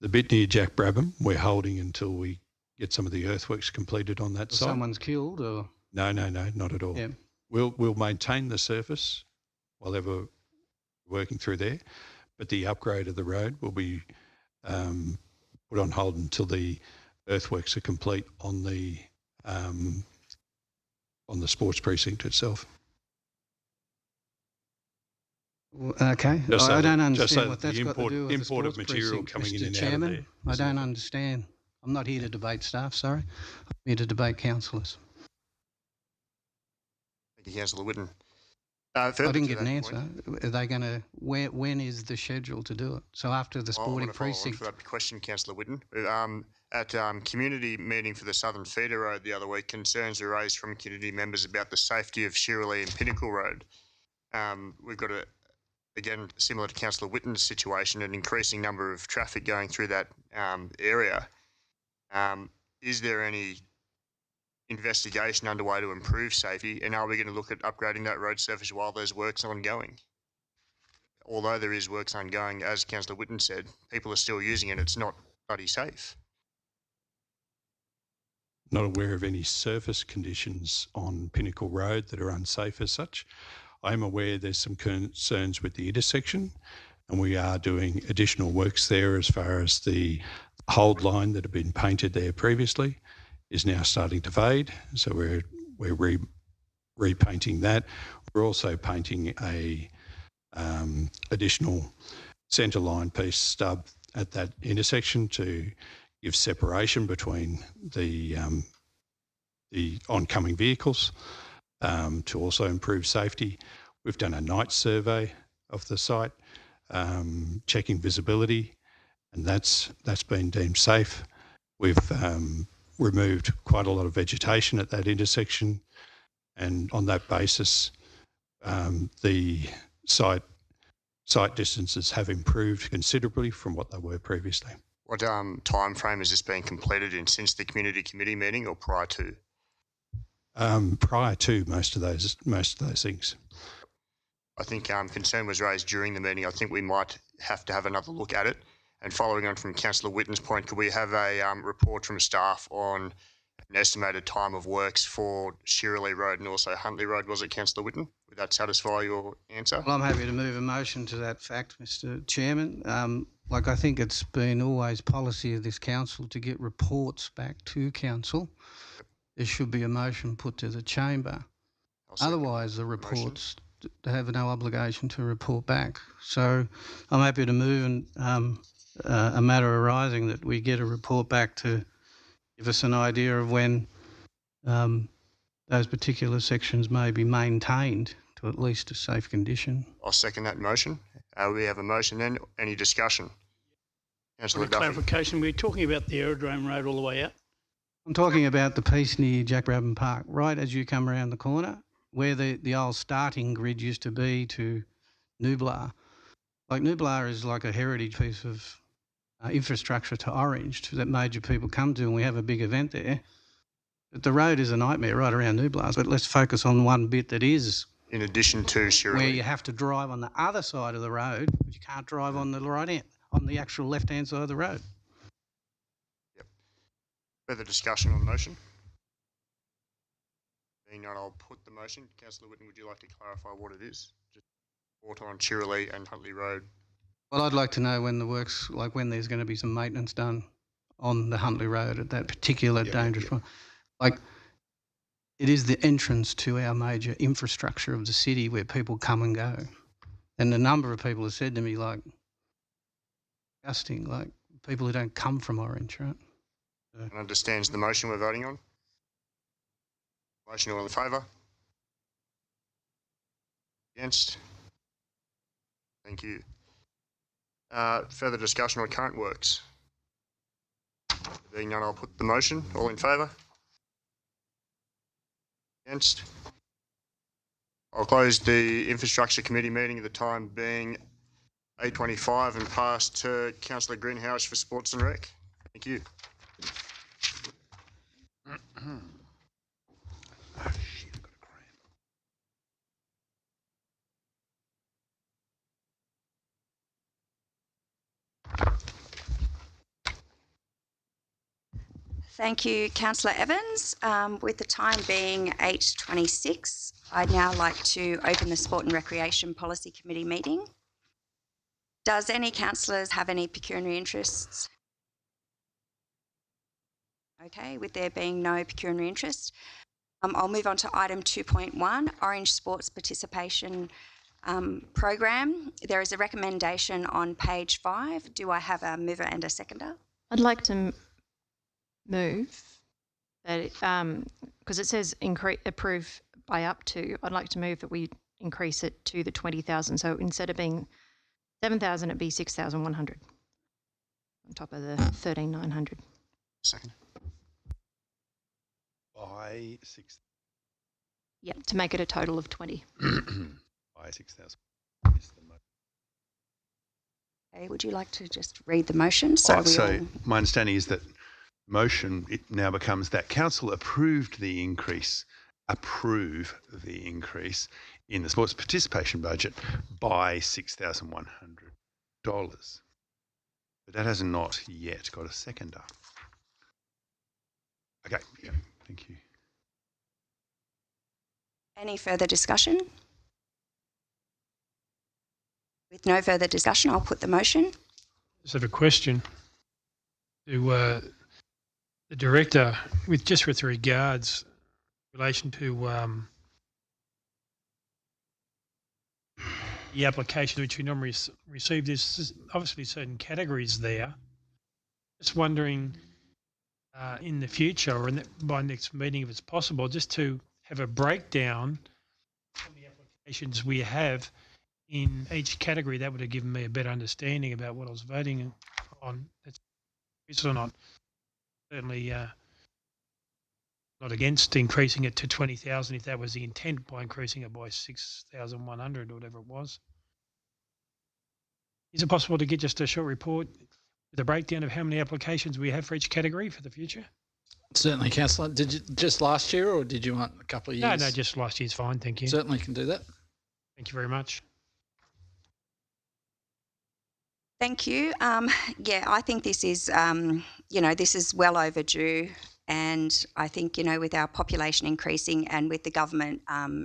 The bit near Jack Brabham, we're holding until we get some of the earthworks completed on that site. Someone's killed or? No, not at all. Yeah. We'll maintain the surface while ever working through there, but the upgrade of the road will be put on hold until the earthworks are complete on the sports precinct itself. Okay, I don't understand what that's got to do with the import of sports material precinct, coming Mr. in and Chairman. out of there. I don't understand. I'm not here to debate staff, sorry. I'm here to debate councillors. Thank you, Councillor Whitten. I didn't get an answer. Are they going to, when is the schedule to do it? So after the sporting precinct? For that question, Councillor Whitten. At community meeting for the Southern Feeder Road the other week, concerns were raised from community members about the safety of Shirley and Pinnacle Road. We've got again, similar to Councillor Whitten's situation, an increasing number of traffic going through that area. Is there any investigation underway to improve safety, and are we going to look at upgrading that road surface while there's works ongoing? Although there is works ongoing, as Councillor Whitten said, people are still using it. It's not bloody safe. Not aware of any surface conditions on Pinnacle Road that are unsafe as such. I'm aware there's some concerns with the intersection, and we are doing additional works there as far as the hold line that had been painted there previously is now starting to fade. So we're repainting that. We're also painting a additional centre line piece stub at that intersection to give separation between the oncoming vehicles, to also improve safety. We've done a night survey of the site, checking visibility, and that's been deemed safe. We've removed quite a lot of vegetation at that intersection, and on that basis, the site distances have improved considerably from what they were previously. What time frame has this been completed in, since the community committee meeting or prior to? Prior to most of those things. I think concern was raised during the meeting. I think we might have to have another look at it. And following on from Councillor Whitten's point, could we have a report from staff on an estimated time of works for Shirley Road and also Huntley Road? Was it, Councillor Whitten? Would that satisfy your answer? Well, I'm happy to move a motion to that fact, Mr. Chairman. I think it's been always policy of this council to get reports back to council. There should be a motion put to the chamber. Otherwise, the reports have no obligation to report back. So I'm happy to move a matter arising that we get a report back to give us an idea of when those particular sections may be maintained to at least a safe condition. I'll second that motion. We have a motion then. Any discussion? Councillor For Duffy. clarification, we're talking about the Aerodrome Road all the way out? I'm talking about the piece near Jack Brabham Park, right as you come around the corner, where the old starting grid used to be to Nublar. Like Nublar is like a heritage piece of infrastructure to Orange that major people come to, and we have a big event there. But the road is a nightmare right around Nublar, but let's focus on one bit that is. In addition to Shirley. Where you have to drive on the other side of the road, but you can't drive on the right hand, on the actual left-hand side of the road. Yep. Further discussion on the motion? Being none, I'll put the motion. Councillor Whitten, would you like to clarify what it is? Just water on Shirley and Huntley Road. Well, I'd like to know when the works, like when there's going to be some maintenance done on the Huntley Road at that particular dangerous one. Like, it is the entrance to our major infrastructure of the city where people come and go. And a number of people have said to me, like, disgusting, like people who don't come from Orange, right? So. And understands the motion we're voting on? Motion all in favour? Against? Thank you. Further discussion on current works? Being none, I'll put the motion. All in favour? Against? I'll close the Infrastructure Committee meeting at the time being 8:25 and pass to Councillor Greenhouse for Sports and Rec. Thank you. Thank you, Councillor Evans. With the time being 8:26, I'd now like to open the Sport and Recreation Policy Committee meeting. Does any councillors have any pecuniary interests? Okay, with there being no pecuniary interest, I'll move on to item 2.1, Orange Sports Participation Program. There is a recommendation on page 5. Do I have a mover and a seconder? I'd like to move that because it says approve by up to. I'd like to move that we increase it to the 20,000. So instead of being 7,000, it'd be 6,100 on top of the 13,900. Second. By 6. Yep, to make it a total of 20. By 6,000. Okay, would you like to just read the motion? So my understanding is that Motion, it now becomes that council approve the increase in the sports participation budget by $6,100. But that has not yet got a seconder. Okay, yeah, thank you. Any further discussion? With no further discussion, I'll put the motion. Just have a question to the director, with regards in relation to the application which we normally receive. There's obviously certain categories there. Just wondering in the future or by next meeting, if it's possible, just to have a breakdown of the applications we have in each category. That would have given me a better understanding about what I was voting on. That's or not. Certainly not against increasing it to 20,000 if that was the intent by increasing it by 6,100 or whatever it was. Is it possible to get just a short report with a breakdown of how many applications we have for each category for the future? Certainly, Councillor. Did you just last year, or did you want a couple of years? No, just last year's fine, thank you. Certainly can do that. Thank you very much. Thank you. Yeah, I think this is, this is well overdue. And I think, with our population increasing and with the government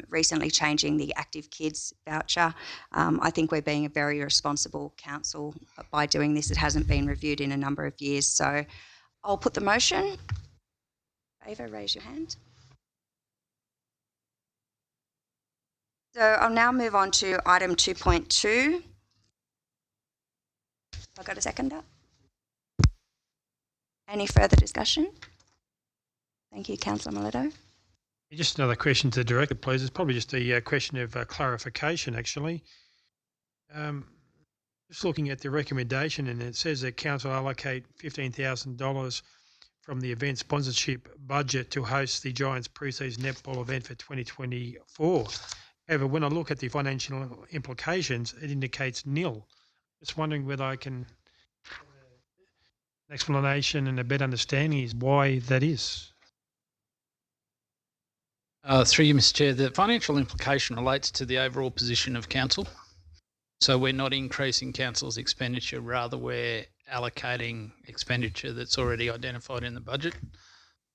recently changing the active kids voucher, I think we're being a very responsible council by doing this. It hasn't been reviewed in a number of years. So I'll put the motion. Favour, raise your hand. So I'll now move on to item 2.2. I've got a seconder. Any further discussion? Thank you, Councillor Mileto. Just another question to the director, please. It's probably just a question of clarification, actually. Just looking at the recommendation, and it says that council allocate $15,000 from the event sponsorship budget to host the Giants pre-season netball event for 2024. However, when I look at the financial implications, it indicates nil. Just wondering whether I can an explanation and a better understanding is why that is. Through you, Mr. Chair, the financial implication relates to the overall position of council. So we're not increasing council's expenditure, rather we're allocating expenditure that's already identified in the budget.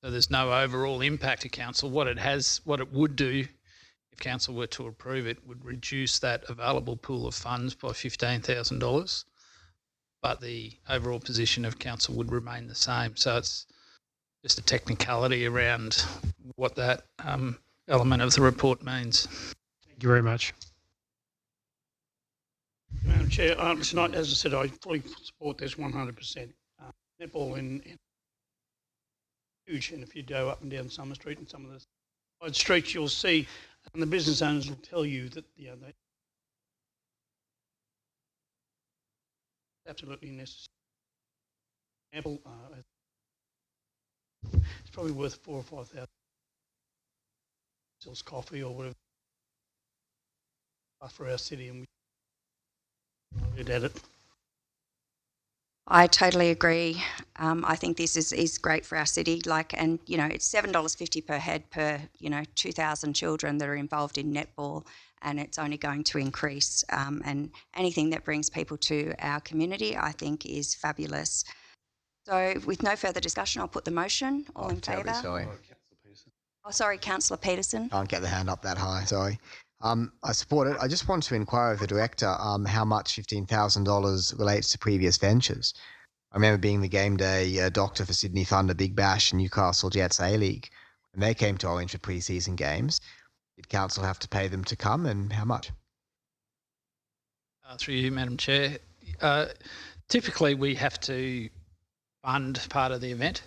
So there's no overall impact to council. What it would do, if council were to approve it, would reduce that available pool of funds by $15,000, but the overall position of council would remain the same. So it's just a technicality around what that element of the report means. Thank you very much. Madam Chair, tonight, as I said, I fully support this 100%. Netball in huge, and if you go up and down Summer Street and some of the side streets, you'll see, and the business owners will tell you that they absolutely necessary. Example, it's probably worth 4,000 or 5,000. Sells coffee or whatever for our city, and we did at it. I totally agree. I think this is great for our city. It's $7.50 per head per 2,000 children that are involved in netball, and it's only going to increase. And anything that brings people to our community, I think, is fabulous. So, with no further discussion, I'll put the motion. All in favour? Sorry. Oh, sorry, Councillor Peterson. Can't get the hand up that high. Sorry. I support it. I just want to inquire of the director how much $15,000 relates to previous ventures. I remember being the game day doctor for Sydney Thunder Big Bash and Newcastle Jets A-League. When they came to Orange for pre-season games, did council have to pay them to come, and how much? Through you, Madam Chair. Typically, we have to fund part of the event.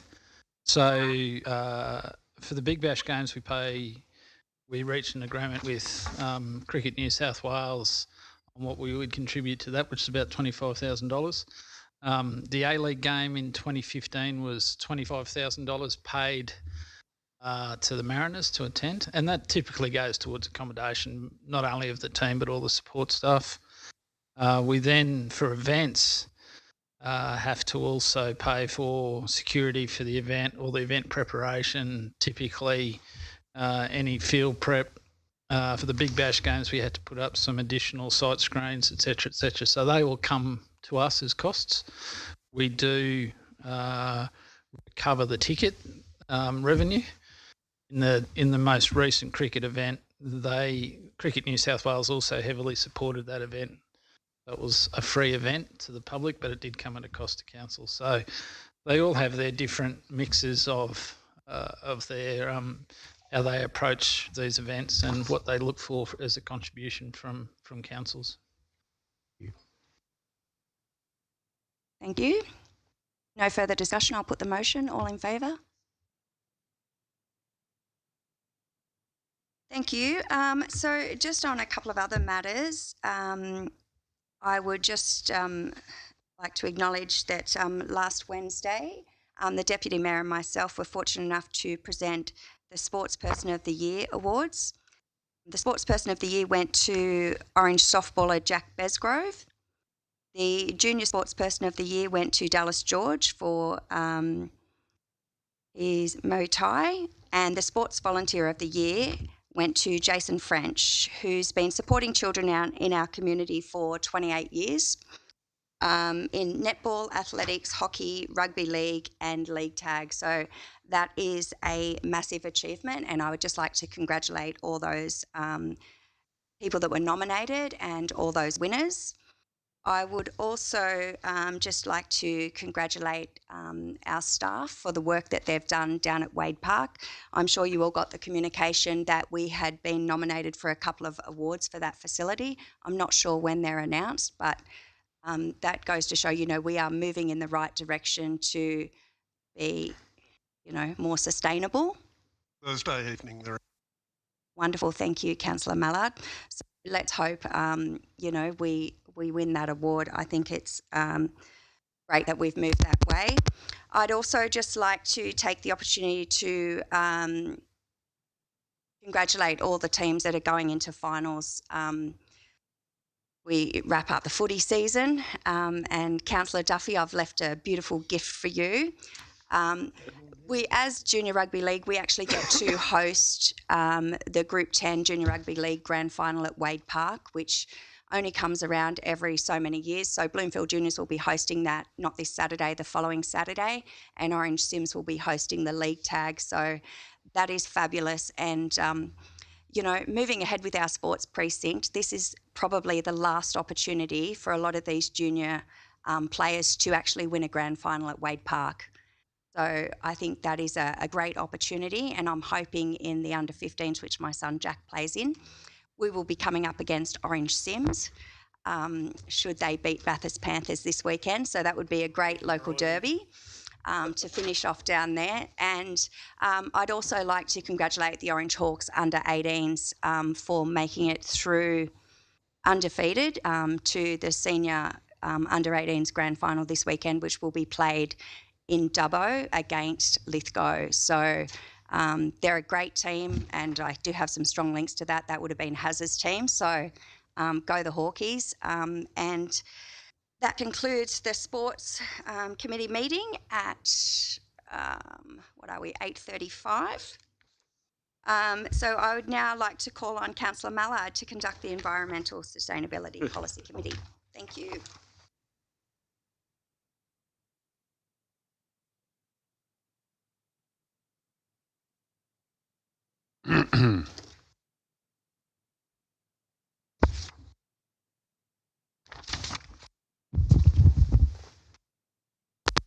So for the Big Bash games, we reached an agreement with Cricket New South Wales on what we would contribute to that, which is about $25,000. The A-League game in 2015 was $25,000 paid to the Mariners to attend, and that typically goes towards accommodation, not only of the team but all the support staff. We then, for events, have to also pay for security for the event or the event preparation. Typically, any field prep for the Big Bash games, we had to put up some additional site screens, etc., etc. So they will come to us as costs. We do cover the ticket revenue. In the most recent cricket event, Cricket New South Wales also heavily supported that event. It was a free event to the public, but it did come at a cost to council. So they all have their different mixes of their how they approach these events and what they look for as a contribution from councils. Thank you. No further discussion. I'll put the motion. All in favour? Thank you. So just on a couple of other matters, I would just like to acknowledge that last Wednesday, the Deputy Mayor and myself were fortunate enough to present the Sportsperson of the Year awards. The Sportsperson of the Year went to Orange softballer Jack Besgrove. The Junior Sportsperson of the Year went to Dallas George for his Muay Thai. And the Sports Volunteer of the Year went to Jason French, who's been supporting children in our community for 28 years in netball, athletics, hockey, rugby league and league tag. So that is a massive achievement, and I would just like to congratulate all those people that were nominated and all those winners. I would also just like to congratulate our staff for the work that they've done down at Wade Park. I'm sure you all got the communication that we had been nominated for a couple of awards for that facility. I'm not sure when they're announced, but that goes to show, we are moving in the right direction to be, more sustainable. Thursday evening. Wonderful. Thank you, Councillor Mallard. So let's hope, we win that award. I think it's great that we've moved that way. I'd also just like to take the opportunity to congratulate all the teams that are going into finals. We wrap up the footy season, and Councillor Duffy, I've left a beautiful gift for you. We, as Junior Rugby League, we actually get to host the Group 10 Junior Rugby League Grand Final at Wade Park, which only comes around every so many years. So Bloomfield Juniors will be hosting that, not this Saturday, the following Saturday, and Orange Sims will be hosting the league tag. So that is fabulous. And, moving ahead with our sports precinct, this is probably the last opportunity for a lot of these junior players to actually win a grand final at Wade Park. So I think that is a great opportunity, and I'm hoping in the under-15s, which my son Jack plays in, we will be coming up against Orange Sims, should they beat Bathurst Panthers this weekend. So that would be a great local derby to finish off down there. And I'd also like to congratulate the Orange Hawks under-18s for making it through undefeated to the senior under-18s grand final this weekend, which will be played in Dubbo against Lithgow. So they're a great team, and I do have some strong links to that. That would have been Haz's team. So go the Hawkies. And that concludes the Sports Committee meeting at, 8:35. So I would now like to call on Councillor Mallard to conduct the Environmental Sustainability Policy Committee. Thank you.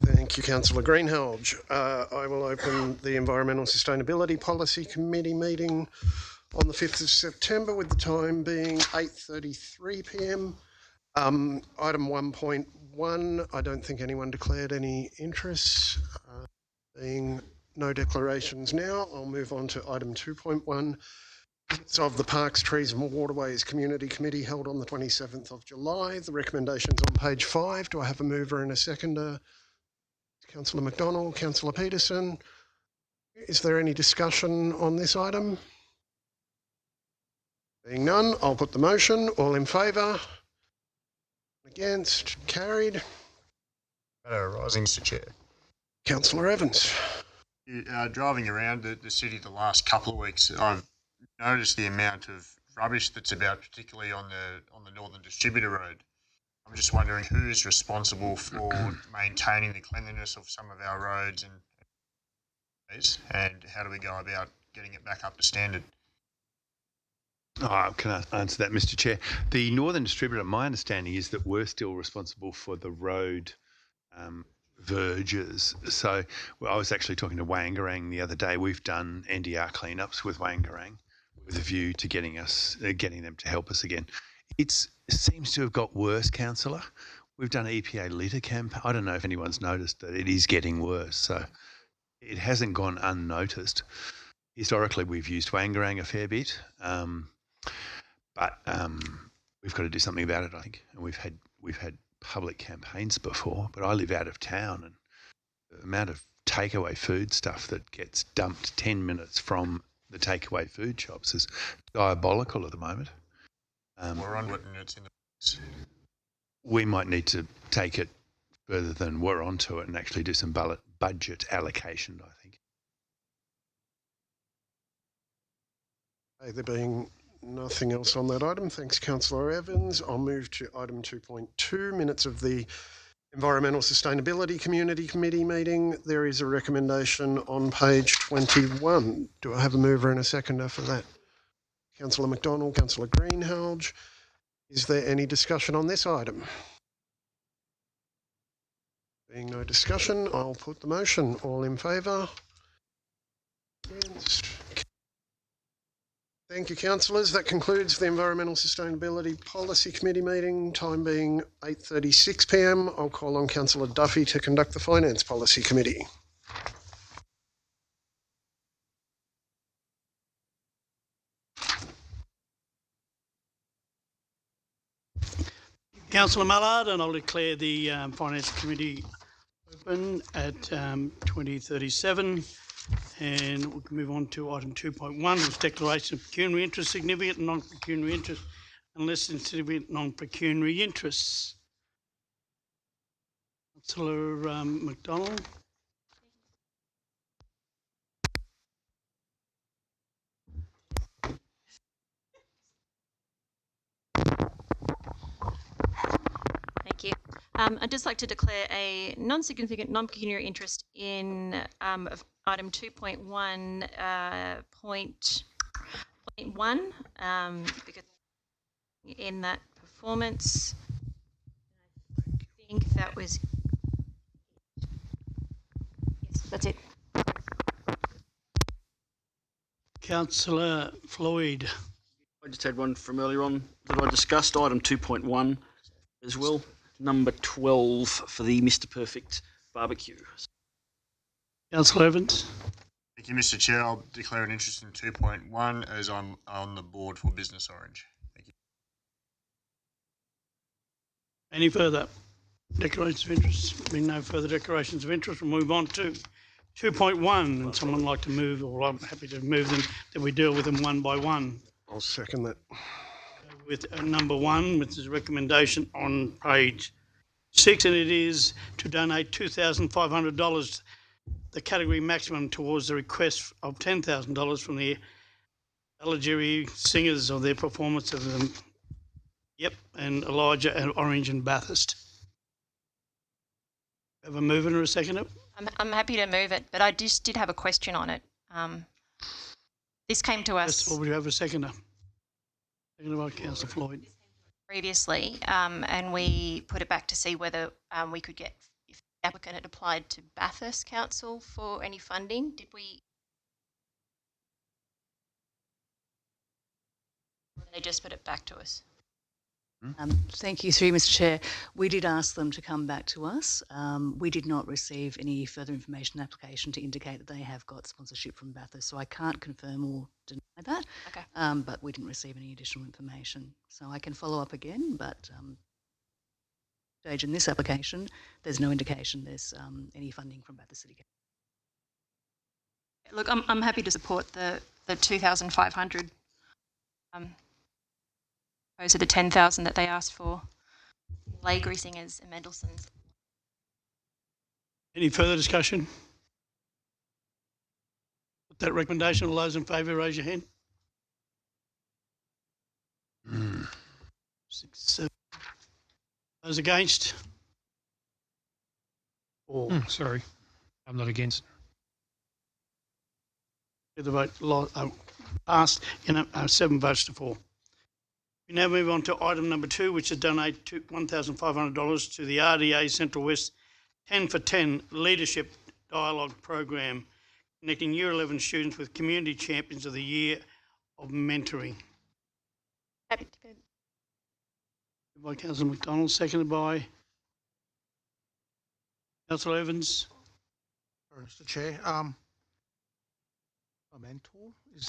Thank you, Councillor Greenhalgh. I will open the Environmental Sustainability Policy Committee meeting on the 5th of September with the time being 8:33 p.m. Item 1.1, I don't think anyone declared any interest. Being no declarations now, I'll move on to item 2.1. It's of the Parks, Trees and Waterways Community Committee held on the 27th of July. The recommendation's on page 5. Do I have a mover and a seconder? Councillor McDonald, Councillor Peterson. Is there any discussion on this item? Being none, I'll put the motion. All in favour? Against? Carried. Rising, Mr Chair. Councillor Evans. Driving around the city the last couple of weeks, I've noticed the amount of rubbish that's about, particularly on the Northern Distributor Road. I'm just wondering who is responsible for maintaining the cleanliness of some of our roads and how do we go about getting it back up to standard? Oh, can I answer that, Mr Chair? The Northern Distributor, my understanding is that we're still responsible for the road verges. So I was actually talking to Wangarang the other day. We've done NDR cleanups with Wangarang with a view to getting them to help us again. It seems to have got worse, Councillor. We've done EPA litter campaign. I don't know if anyone's noticed that it is getting worse. So it hasn't gone unnoticed. Historically, we've used Wangarang a fair bit, but we've got to do something about it, I think. And we've had public campaigns before, but I live out of town, and the amount of takeaway food stuff that gets dumped 10 minutes from the takeaway food shops is diabolical at the moment. We're on it and it's in the... We might need to take it further than we're onto it and actually do some budget allocation, I think. Okay, there being nothing else on that item, thanks Councillor Evans. I'll move to item 2.2, minutes of the Environmental Sustainability Community Committee meeting. There is a recommendation on page 21. Do I have a mover and a seconder for that? Councillor McDonald, Councillor Greenhalgh. Is there any discussion on this item? Being no discussion, I'll put the motion. All in favour? Against? Thank you, councillors. That concludes the Environmental Sustainability Policy Committee meeting. Time being 8:36 p.m. I'll call on Councillor Duffy to conduct the Finance Policy Committee. Councillor Mallard, and I'll declare the Finance Committee open at 20:37. And we can move on to item 2.1, which is declaration of pecuniary interest, significant and non-pecuniary interest, unless significant non-pecuniary interests. Councillor McDonald. Thank you. I'd just like to declare a non-significant non-pecuniary interest in item 2.1 point 1 because in that performance, I think that was, yes, that's it. Councillor Floyd. I just had one from earlier on that I discussed, item 2.1 as well, number 12 for the Mr. Perfect barbecue. Councillor Evans. Thank you, Mr Chair. I'll declare an interest in 2.1 as I'm on the board for Business Orange. Thank you. Any further declarations of interest? Being no further declarations of interest, we'll move on to 2.1. And someone like to move, or I'm happy to move them, that we deal with them one by one. I'll second that. With number 1, which is a recommendation on page 6, and it is to donate $2,500, the category maximum, towards the request of $10,000 from the Allegary singers of their performance of them. Yep, and Elijah and Orange and Bathurst. Have a mover and a seconder? I'm happy to move it, but I just did have a question on it. This came to us. First of all, we have a seconder. Seconded by Councillor Floyd. Previously, and we put it back to see whether we could get, if the applicant had applied to Bathurst Council for any funding. Did we? They just put it back to us. Thank you, through Mr Chair. We did ask them to come back to us. We did not receive any further information application to indicate that they have got sponsorship from Bathurst, so I can't confirm or deny that. Okay. But we didn't receive any additional information. So I can follow up again, but stage in this application, there's no indication there's any funding from Bathurst City Council. Look, I'm happy to support the 2,500. Those are the 10,000 that they asked for. Lagery Singers and Mendelssohn's. Any further discussion? Put that recommendation. All those in favour, raise your hand. 6, 7. Those against? 4. Sorry, I'm not against. The vote passed in 7 votes to 4. We now move on to item number 2, which is donate $1,500 to the RDA Central West 10 for 10 Leadership Dialogue Program, connecting Year 11 students with Community Champions of the Year of Mentoring. Happy to By Councillor McDonald, seconded by Councillor Evans. Sorry, Mr. Chair. A mentor, does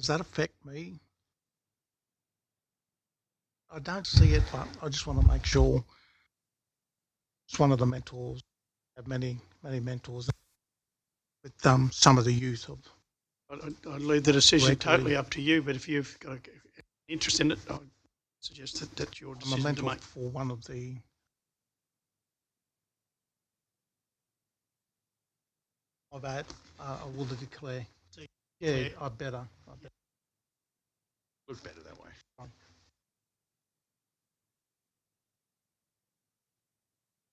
that affect me? I don't see it, but I just want to make sure. It's one of the mentors. I have many mentors with some of the youth of. I'd leave the decision regularly. totally up to you, but if you've got interest in it, I'd suggest that that's your I'm a decision to mentor make. for one of the. My bad. I will declare. Yeah, I better. Look better that way.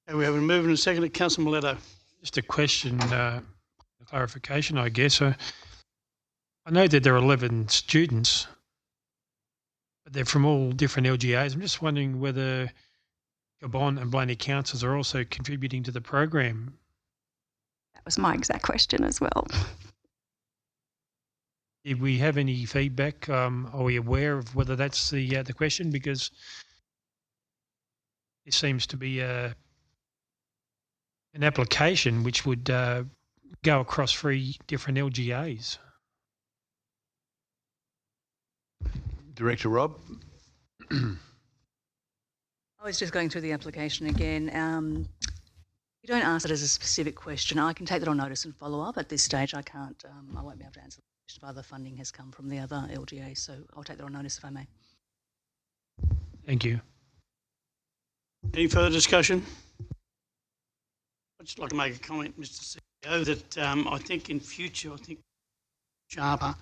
Okay, we have a mover and a second. Councillor Miletto. Just a question, clarification, I guess. I know that there are 11 students, but they're from all different LGAs. I'm just wondering whether Gabon and Blaney councils are also contributing to the program. That was my exact question as well. Did we have any feedback? Are we aware of whether that's the question? Because it seems to be an application which would go across 3 different LGAs. Director Rob. I was just going through the application again. You don't ask it as a specific question. I can take that on notice and follow up. At this stage, I can't. I won't be able to answer the question if other funding has come from the other LGA. So I'll take that on notice if I may. Thank you. Any further discussion? I'd just like to make a comment, Mr. CEO, that I think in future, sharper,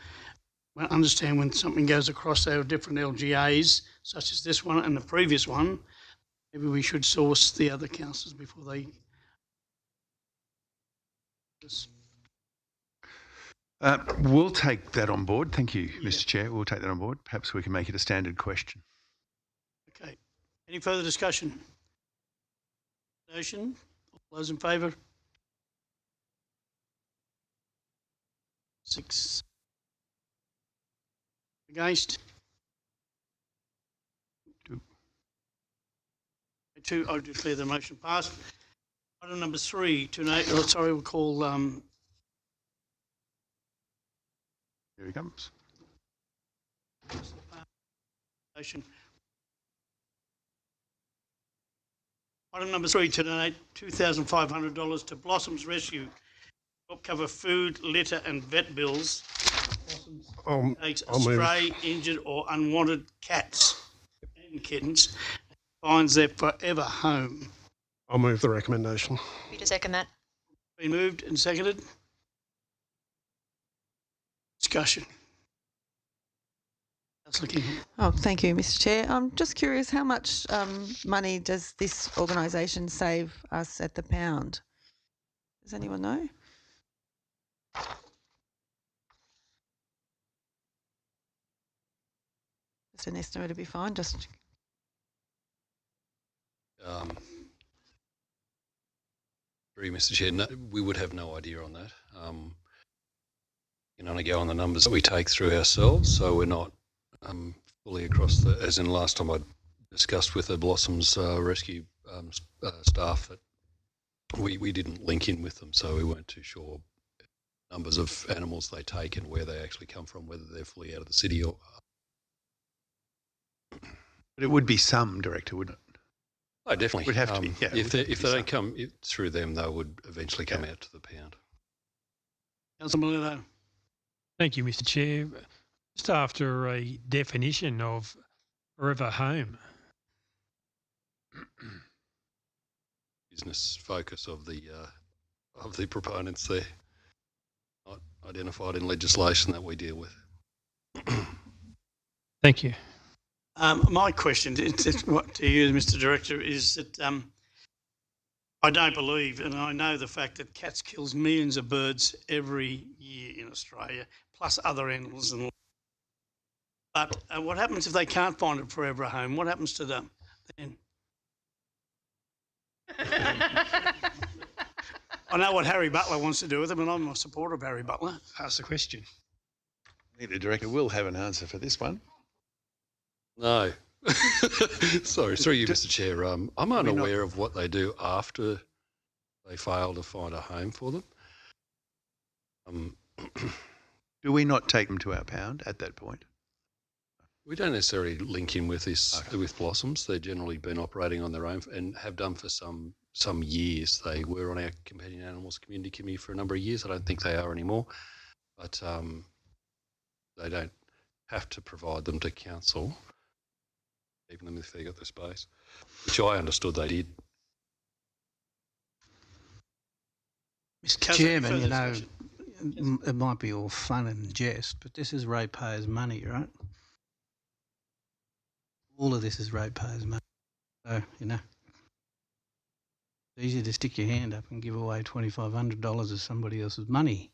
I understand when something goes across our different LGAs, such as this one and the previous one, maybe we should source the other councils before they. We'll take that on board. Thank you, Mr. Chair. We'll take that on board. Perhaps we can make it a standard question. Okay. Any further discussion? Motion? All those in favour? 6. Against? 2. I declare the motion passed. Item number 3, we'll call. Here he comes. Motion. Item number 3, to donate $2,500 to Blossoms Rescue. Help cover food, litter and vet bills. Takes stray, injured or unwanted cats and kittens and finds their forever home. I'll move the recommendation. Happy to second that. Been moved and seconded. Discussion. Oh, thank you, Mr. Chair. I'm just curious, how much money does this organisation save us at the pound? Does anyone know? Just an estimate would be fine. Just. Mr. Chair, no, we would have no idea on that. We can only go on the numbers that we take through ourselves, so we're not fully across the, as in last time I discussed with the Blossoms rescue staff, that we didn't link in with them, so we weren't too sure numbers of animals they take and where they actually come from, whether they're fully out of the city or. But it would be some, Director, wouldn't it? Oh, definitely. It would have to be. Yeah, if they don't come through them, they would eventually come out to the pound. Councillor Miletto. Thank you, Mr. Chair. Just after a definition of forever home. business focus of the proponents there, not identified in legislation that we deal with. Thank you. My question to you, Mr. Director, is that I don't believe, and I know the fact that cats kills millions of birds every year in Australia, plus other animals. But what happens if they can't find a forever home? What happens to them then? I know what Harry Butler wants to do with them, and I'm a supporter of Harry Butler. Ask the question. I think the Director will have an answer for this one. No. Sorry, through you, Mr. Chair. I'm unaware of what they do after they fail to find a home for them. Do we not take them to our pound at that point? We don't necessarily link in with this with Blossoms. They've generally been operating on their own and have done for some years. They were on our Companion Animals Community Committee for a number of years. I don't think they are anymore, but they don't have to provide them to council, keeping them if they got the space, which I understood they did. Mr. Chairman, you know, it might be all fun and jest, but this is ratepayers' money, right? All of this is ratepayers' money. So, you know, it's easy to stick your hand up and give away $2,500 of somebody else's money,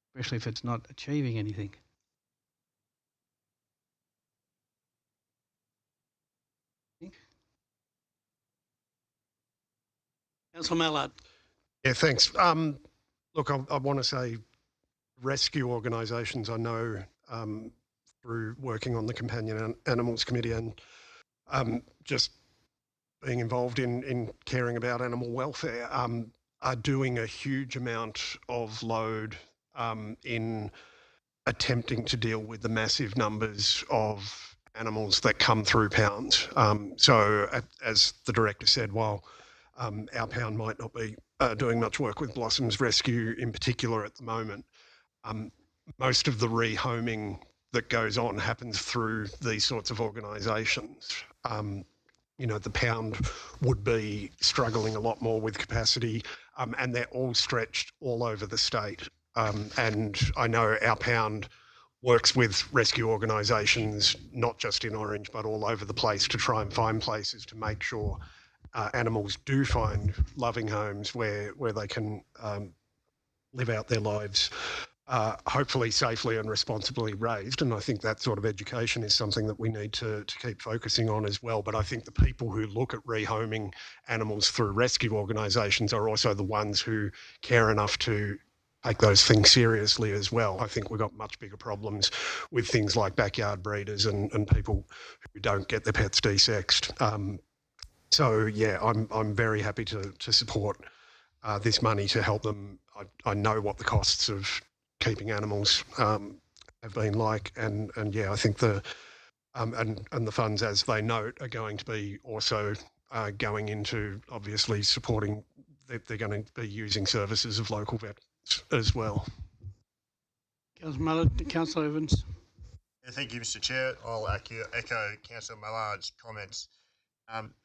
especially if it's not achieving anything. Councillor Mallard. Yeah, thanks. Look, I want to say rescue organisations I know through working on the Companion Animals Committee and just being involved in caring about animal welfare are doing a huge amount of load in attempting to deal with the massive numbers of animals that come through pounds. So as the Director said, while our pound might not be doing much work with Blossoms Rescue in particular at the moment, most of the rehoming that goes on happens through these sorts of organisations. You know, the pound would be struggling a lot more with capacity, and they're all stretched all over the state. And I know our pound works with rescue organisations, not just in Orange, but all over the place to try and find places to make sure animals do find loving homes where they can live out their lives, hopefully safely and responsibly raised. And I think that sort of education is something that we need to keep focusing on as well. But I think the people who look at rehoming animals through rescue organisations are also the ones who care enough to take those things seriously as well. I think we've got much bigger problems with things like backyard breeders and people who don't get their pets desexed. So yeah, I'm very happy to support this money to help them. I know what the costs of keeping animals have been like, and yeah, I think the funds, as they note, are going to be also going into obviously supporting. They're going to be using services of local vets as well. Councillor Mallard, Councillor Evans. Yeah, thank you, Mr. Chair. I'll echo Councillor Mallard's comments.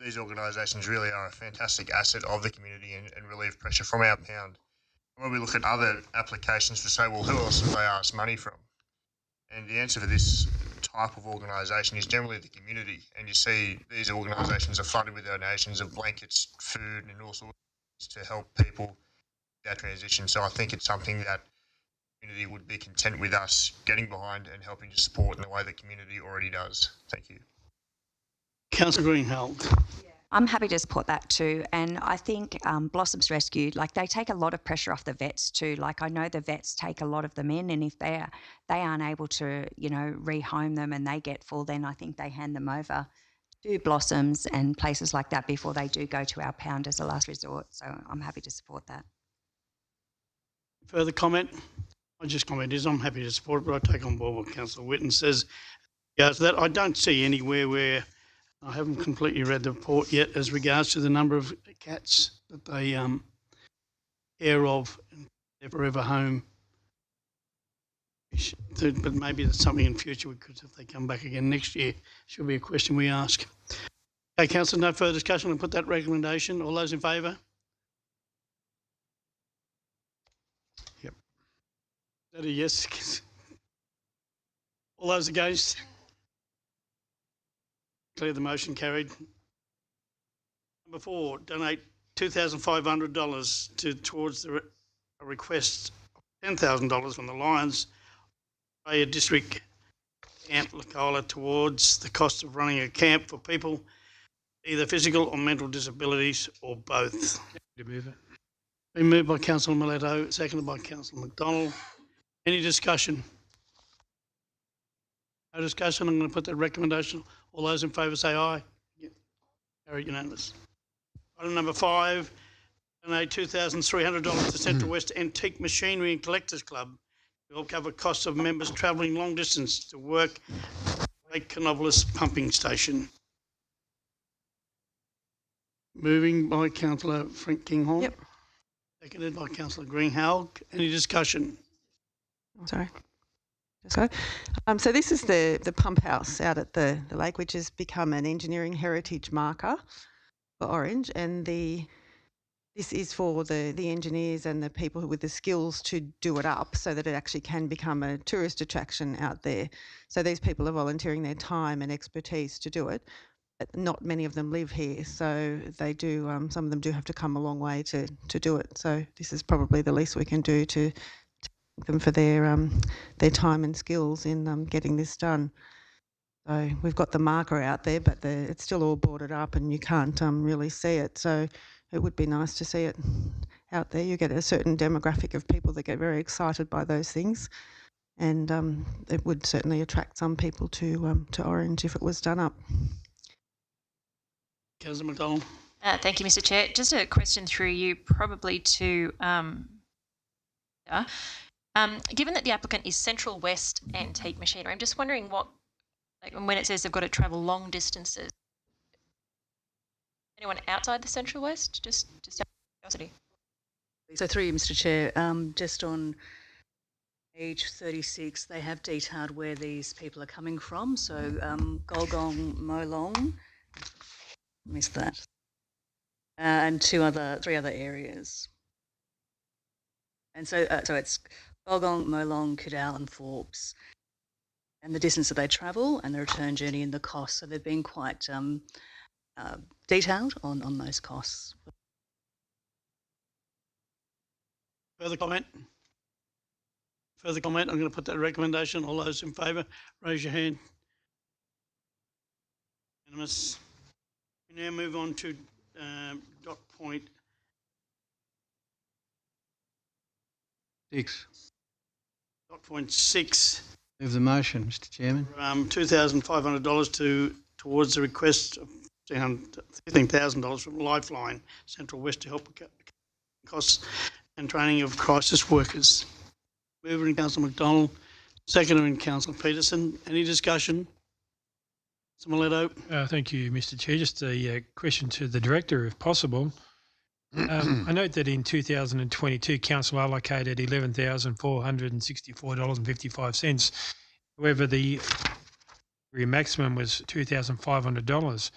These organisations really are a fantastic asset of the community and relieve pressure from our pound. When we look at other applications to say, well, who else have they asked money from? And the answer for this type of organisation is generally the community. And you see these organisations are flooded with donations of blankets, food and all sorts of things to help people with that transition. So I think it's something that the community would be content with us getting behind and helping to support in the way the community already does. Thank you. Councillor Greenhalgh. I'm happy to support that too. And I think Blossoms Rescue, like they take a lot of pressure off the vets too. Like I know the vets take a lot of them in, and if they aren't able to, you know, rehome them and they get full, then I think they hand them over to Blossoms and places like that before they do go to our pound as a last resort. So I'm happy to support that. Further comment? My just comment is I'm happy to support it, but I take on board what Councillor Whitten says. Regards to that, I don't see anywhere where I haven't completely read the report yet as regards to the number of cats that they care of in their forever home. But maybe that's something in future we could, if they come back again next year, should be a question we ask. Okay, councillor, no further discussion. I'll put that recommendation. All those in favour? Yep. Is that a yes? All those against? Declare the motion carried. Number 4, donate $2,500 towards a request of $10,000 from the Lions Australia District Camp Lacola towards the cost of running a camp for people either physical or mental disabilities or both. To move it. Been moved by Councillor Miletto, seconded by Councillor McDonald. Any discussion? No discussion. I'm going to put that recommendation. All those in favour say aye. Carried unanimous. Item number 5, donate $2,300 to Central West Antique Machinery and Collectors Club to help cover costs of members travelling long distance to work at Lake Canobolas Pumping Station. Moving by Councillor Frank Kinghorn. Yep. Seconded by Councillor Greenhalgh. Any discussion? Sorry. So this is the pump house out at the lake, which has become an engineering heritage marker for Orange, and this is for the engineers and the people with the skills to do it up so that it actually can become a tourist attraction out there. So these people are volunteering their time and expertise to do it. But not many of them live here, so they do. Some of them do have to come a long way to do it. So this is probably the least we can do to thank them for their time and skills in getting this done. So we've got the marker out there, but it's still all boarded up and you can't really see it. So it would be nice to see it out there. You get a certain demographic of people that get very excited by those things, and it would certainly attract some people to Orange if it was done up. Councillor McDonald. Thank you, Mr. Chair. Just a question through you, probably to given that the applicant is Central West Antique Machinery, I'm just wondering what, like when it says they've got to travel long distances, anyone outside the Central West? Just out of curiosity. So through you, Mr. Chair, just on page 36, they have detailed where these people are coming from. So Golgong Molong, missed that, and three other areas. And so it's Golgong, Molong, Kidal and Forbes, and the distance that they travel and the return journey and the cost. So they've been quite detailed on those costs. Further comment? Further comment? I'm going to put that recommendation. All those in favour, raise your hand. Unanimous. We now move on to dot point 6. Dot point 6. Move the motion, Mr. Chairman. $2,500 towards the request of $15,000 from Lifeline Central West to help with costs and training of crisis workers. Mover in Councillor McDonald, seconder in Councillor Peterson. Any discussion? Mr. Miletto. Thank you, Mr. Chair. Just a question to the Director, if possible. I note that in 2022, Council allocated $11,464.55. However, the maximum was $2,500.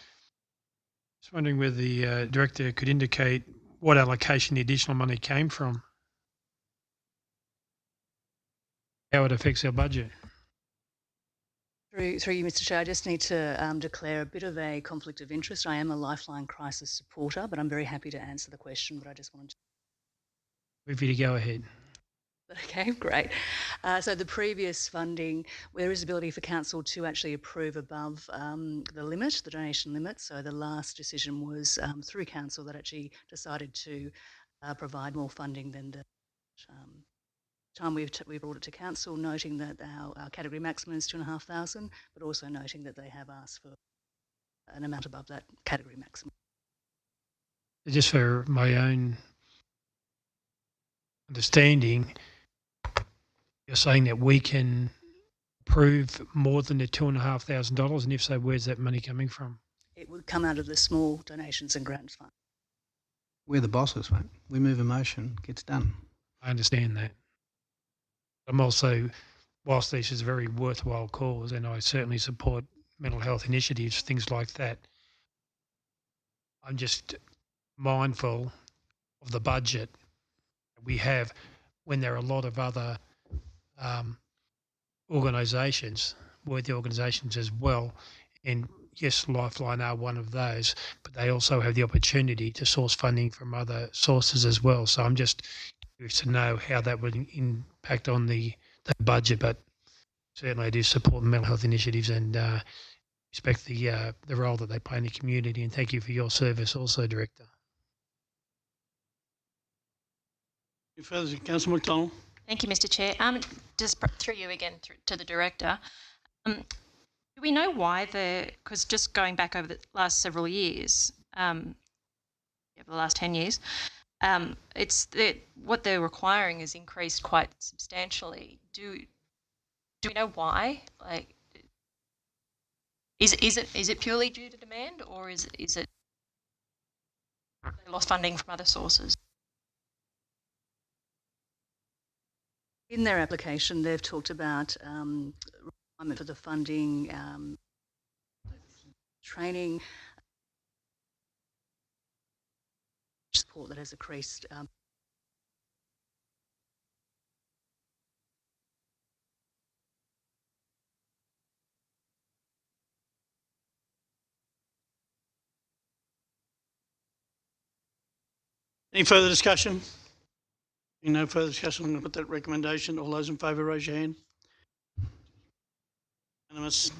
Just wondering whether the Director could indicate what allocation the additional money came from, how it affects our budget. Through you, Mr. Chair, I just need to declare a bit of a conflict of interest. I am a Lifeline crisis supporter, but I'm very happy to answer the question, but I just wanted to... If you to go ahead. Okay, great. So the previous funding, there is ability for council to actually approve above the limit, the donation limit. So the last decision was through council that actually decided to provide more funding than the time we've brought it to council, noting that our category maximum is $2,500, but also noting that they have asked for an amount above that category maximum. Just for my own understanding, you're saying that we can approve more than the $2,500, and if so, where's that money coming from? It would come out of the small donations and grants fund. We're the bosses, mate. We move a motion, gets done. I understand that. I'm also, whilst this is a very worthwhile cause, and I certainly support mental health initiatives, things like that, I'm just mindful of the budget we have when there are a lot of other organisations, worthy organisations as well. And yes, Lifeline are one of those, but they also have the opportunity to source funding from other sources as well. So I'm just curious to know how that would impact on the budget, but certainly I do support mental health initiatives and respect the role that they play in the community. And thank you for your service also, Director. Any further, Councillor McDonald? Thank you, Mr. Chair. Just through you again to the Director. Do we know why because just going back over the last several years, the last 10 years, what they're requiring is increased quite substantially. Do we know why? Like, is it purely due to demand, or is it they lost funding from other sources? In their application, they've talked about requirement for the funding, training, support that has increased. Any further discussion? No further discussion. I'm going to put that recommendation. All those in favour, raise your hand. Unanimous.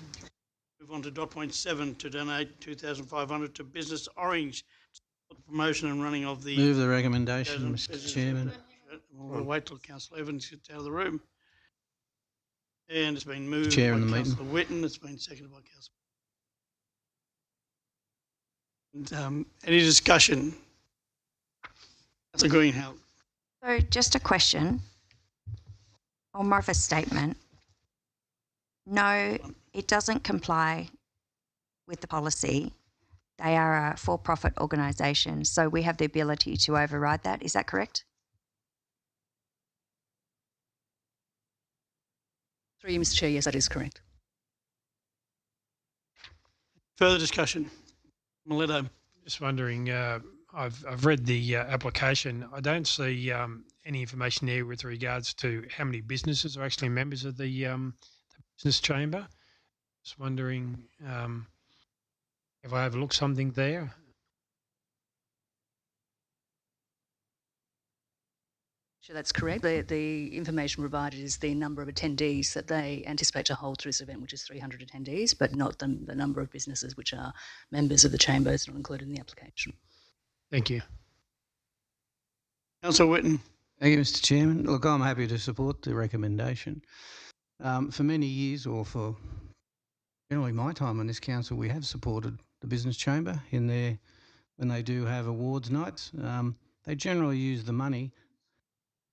Move on to dot point 7 to donate 2,500 to Business Orange for the promotion and running of the. Move the recommendation, Mr. Chairman. We'll wait till Councillor Evans gets out of the room. And it's been moved Chair by in the Councillor Whitten. It's been seconded by Councillor. And, any discussion? Councillor Greenhalgh. So just a question, or more of a statement. No, it doesn't comply with the policy. They are a for-profit organisation, so we have the ability to override that. Is that correct? Through you, Mr. Chair, yes, that is correct. Further discussion? Mileto. Just wondering, I've read the application. I don't see any information there with regards to how many businesses are actually members of the business chamber. Just wondering if I overlooked something there. Sure, that's correct. The information provided is the number of attendees that they anticipate to hold through this event, which is 300 attendees, but not the number of businesses which are members of the chamber is not included in the application. Thank you. Councillor Whitten. Thank you, Mr. Chairman. Look, I'm happy to support the recommendation. For many years, or for generally my time on this council, we have supported the business chamber in their when they do have awards nights. They generally use the money.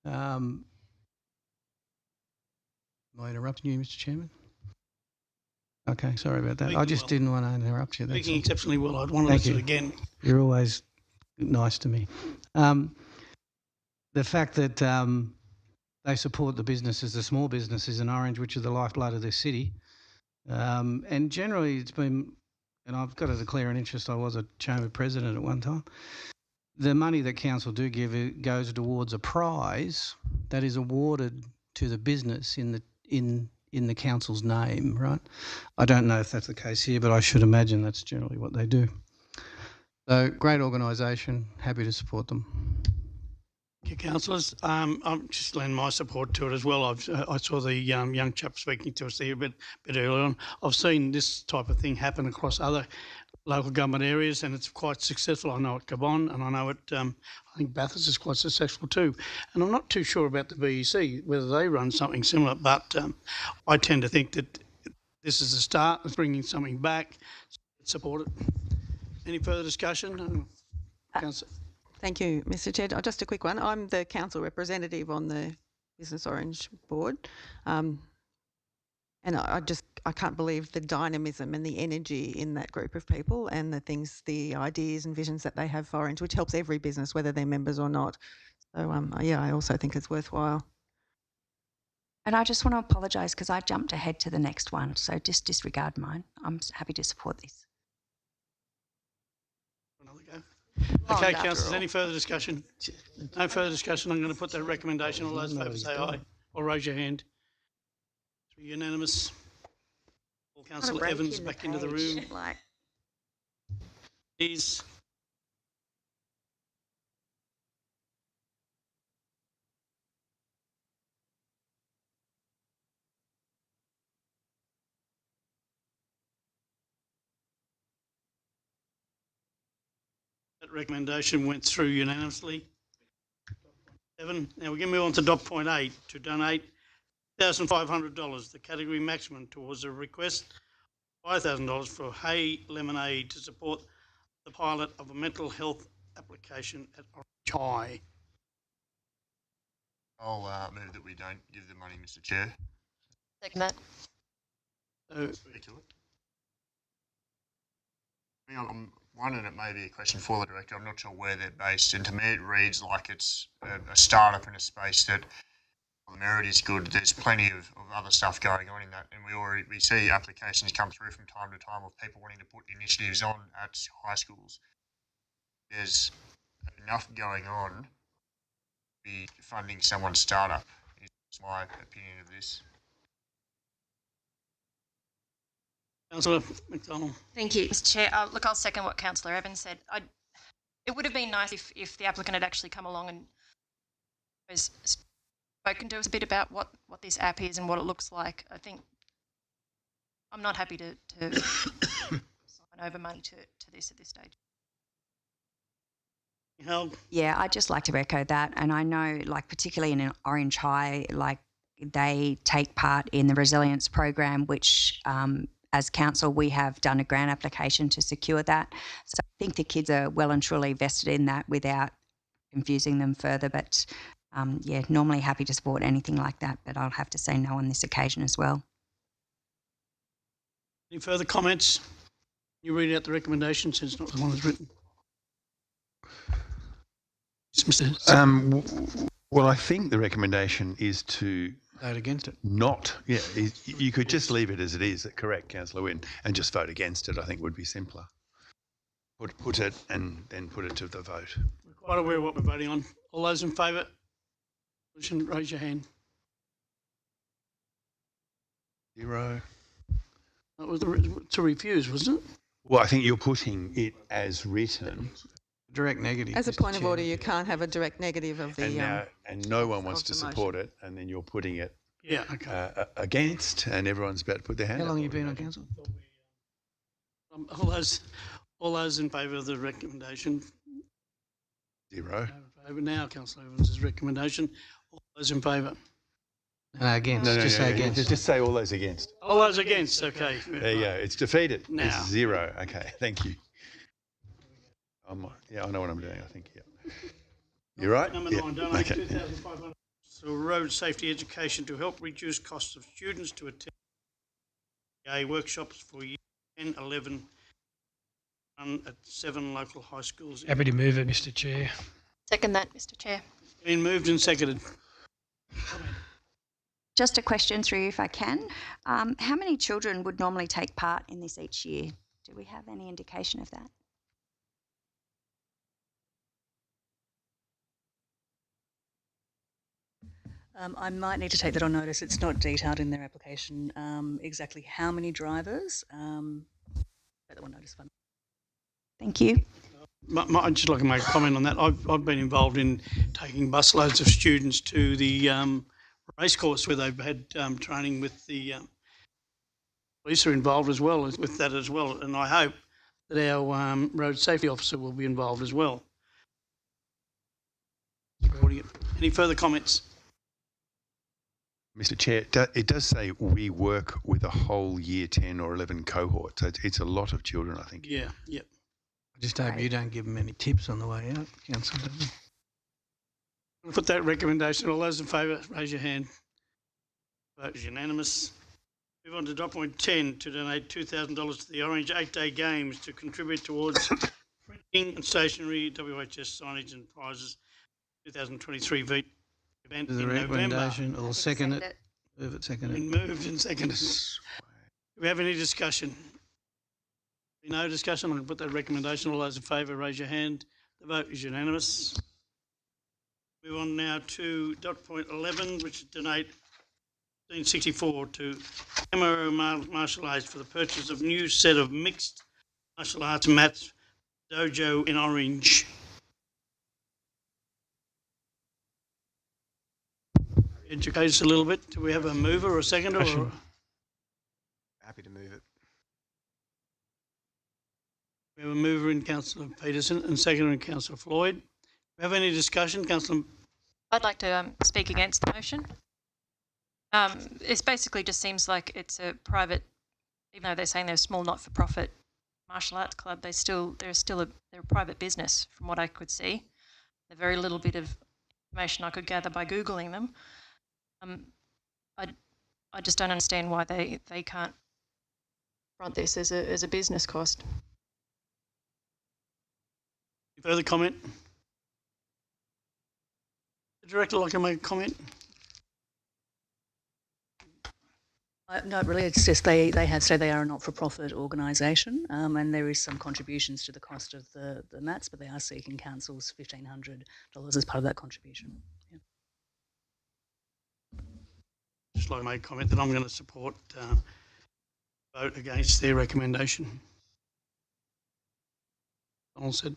Am I interrupting you, Mr. Chairman? Okay, sorry about that. I just didn't want to interrupt you. Speaking exceptionally well. I'd want to listen again. You're always nice to me. The fact that they support the businesses, the small businesses in Orange, which are the lifeblood of this city, and generally it's been, and I've got to declare an interest, I was a chamber president at one time. The money that council do give goes towards a prize that is awarded to the business in the council's name, right? I don't know if that's the case here, but I should imagine that's generally what they do. So, great organisation, happy to support them. Thank you, councillors. I'm just lending my support to it as well. I saw the young chap speaking to us there a bit earlier on. I've seen this type of thing happen across other local government areas, and it's quite successful. I know at Gabon, and I know at I think Bathurst is quite successful too. And I'm not too sure about the BEC whether they run something similar, but I tend to think that this is a start of bringing something back. Support it. Any further discussion? Thank you, Mr. Chair. Just a quick one. I'm the council representative on the Business Orange board, and I can't believe the dynamism and the energy in that group of people, and the ideas and visions that they have for Orange, which helps every business, whether they're members or not. So yeah, I also think it's worthwhile. And I just want to apologise because I jumped ahead to the next one, so just disregard mine. I'm happy to support this. Another go. Okay, councillors, any further discussion? No further discussion. I'm going to put that recommendation. All those in favour say aye or raise your hand. Unanimous. Councillor Evans back into the room. Please. That recommendation went through unanimously. 7. Now we're going to move on to dot point 8 to donate $1,500, the category maximum, towards a request of $5,000 for Hay Lemonade to support the pilot of a mental health application at Orange High. I'll move that we don't give the money, Mr. Chair. Second that. I'm wondering, it may be a question for the director. I'm not sure where they're based, and to me it reads like it's a start-up in a space that the merit is good. There's plenty of other stuff going on in that, and we see applications come through from time to time of people wanting to put initiatives on at high schools. There's enough going on to be funding someone's startup, is my opinion of this. Councillor McDonald. Thank you, Mr. Chair. Look, I'll second what Councillor Evans said. It would have been nice if the applicant had actually come along and was spoken to us a bit about what this app is and what it looks like. I think I'm not happy to sign over money to this at this stage. Yeah, I'd just like to echo that. And I know, like, particularly in Orange High, like, they take part in the resilience program, which as council we have done a grant application to secure that. So I think the kids are well and truly vested in that without confusing them further. But yeah, normally happy to support anything like that, but I'll have to say no on this occasion as well. Any further comments? You read out the recommendation since it's not the one that's written. Well, I think the recommendation is to vote against it. You could just leave it as it is, correct, Councillor Wynne, and just vote against it. I think would be simpler. Put it and then put it to the vote. We're quite aware of what we're voting on. All those in favour, raise your hand. 0. That was to refuse, wasn't it? Well, I think you're putting it as written. Direct negative. As a point of order, you can't have a direct negative of the. And no one wants to support it, and then you're putting it against, and everyone's about to put their hand up. How long have you been on council? All those in favour of the recommendation. 0. Now, Councillor Evans' recommendation. All those in favour. Against. Just say against. Just say all those against. All those against. Okay. There you go. It's defeated. Now. It's 0. Okay. Thank you. I know what I'm doing. I think. Yeah. You're right. Number 9. Donate $2,500 to road safety education to help reduce costs of students to attend workshops for year 10, 11, run at 7 local high schools. Happy to move it, Mr. Chair. Second that, Mr. Chair. Been moved and seconded. Just a question through you, if I can. How many children would normally take part in this each year? Do we have any indication of that? I might need to take that on notice. It's not detailed in their application exactly how many drivers. Take that on notice. Thank you. I'd just like to make a comment on that. I've been involved in taking busloads of students to the racecourse where they've had training with the police are involved as well with that as well, and I hope that our road safety officer will be involved as well. Any further comments? Mr. Chair, it does say we work with a whole year 10 or 11 cohort, so it's a lot of children, I think. Yeah. I just hope you don't give them any tips on the way out, Councillor. I'll put that recommendation. All those in favour, raise your hand. Vote is unanimous. Move on to dot point 10 to donate $2,000 to the Orange 8-Day Games to contribute towards printing and stationery, WHS signage and prizes 2023 event in the recommendation, November. or second it. Move it, second it. Moved and seconded. Do we have any discussion? No discussion. I'm going to put that recommendation. All those in favour, raise your hand. The vote is unanimous. Move on now to dot point 11, which is donate 1564 to MRO Martial Arts for the purchase of new set of mixed martial arts mats, dojo in orange. Educate us a little bit. Do we have a mover or a seconder? Or? Happy to move it. We have a mover in Councillor Peterson and seconder in Councillor Floyd. Do we have any discussion, Councillor? I'd like to speak against the motion. It basically just seems like it's a private, even though they're saying they're a small not-for-profit martial arts club, they're a private business from what I could see. The very little bit of information I could gather by Googling them. I just don't understand why they can't front this as a business cost. Further comment? The director like to make a comment? Not really. It's just they have said they are a not-for-profit organisation, and there is some contributions to the cost of the mats, but they are seeking council's $1,500 as part of that contribution. Yeah. Just like to make a comment that I'm going to support vote against their recommendation. All said.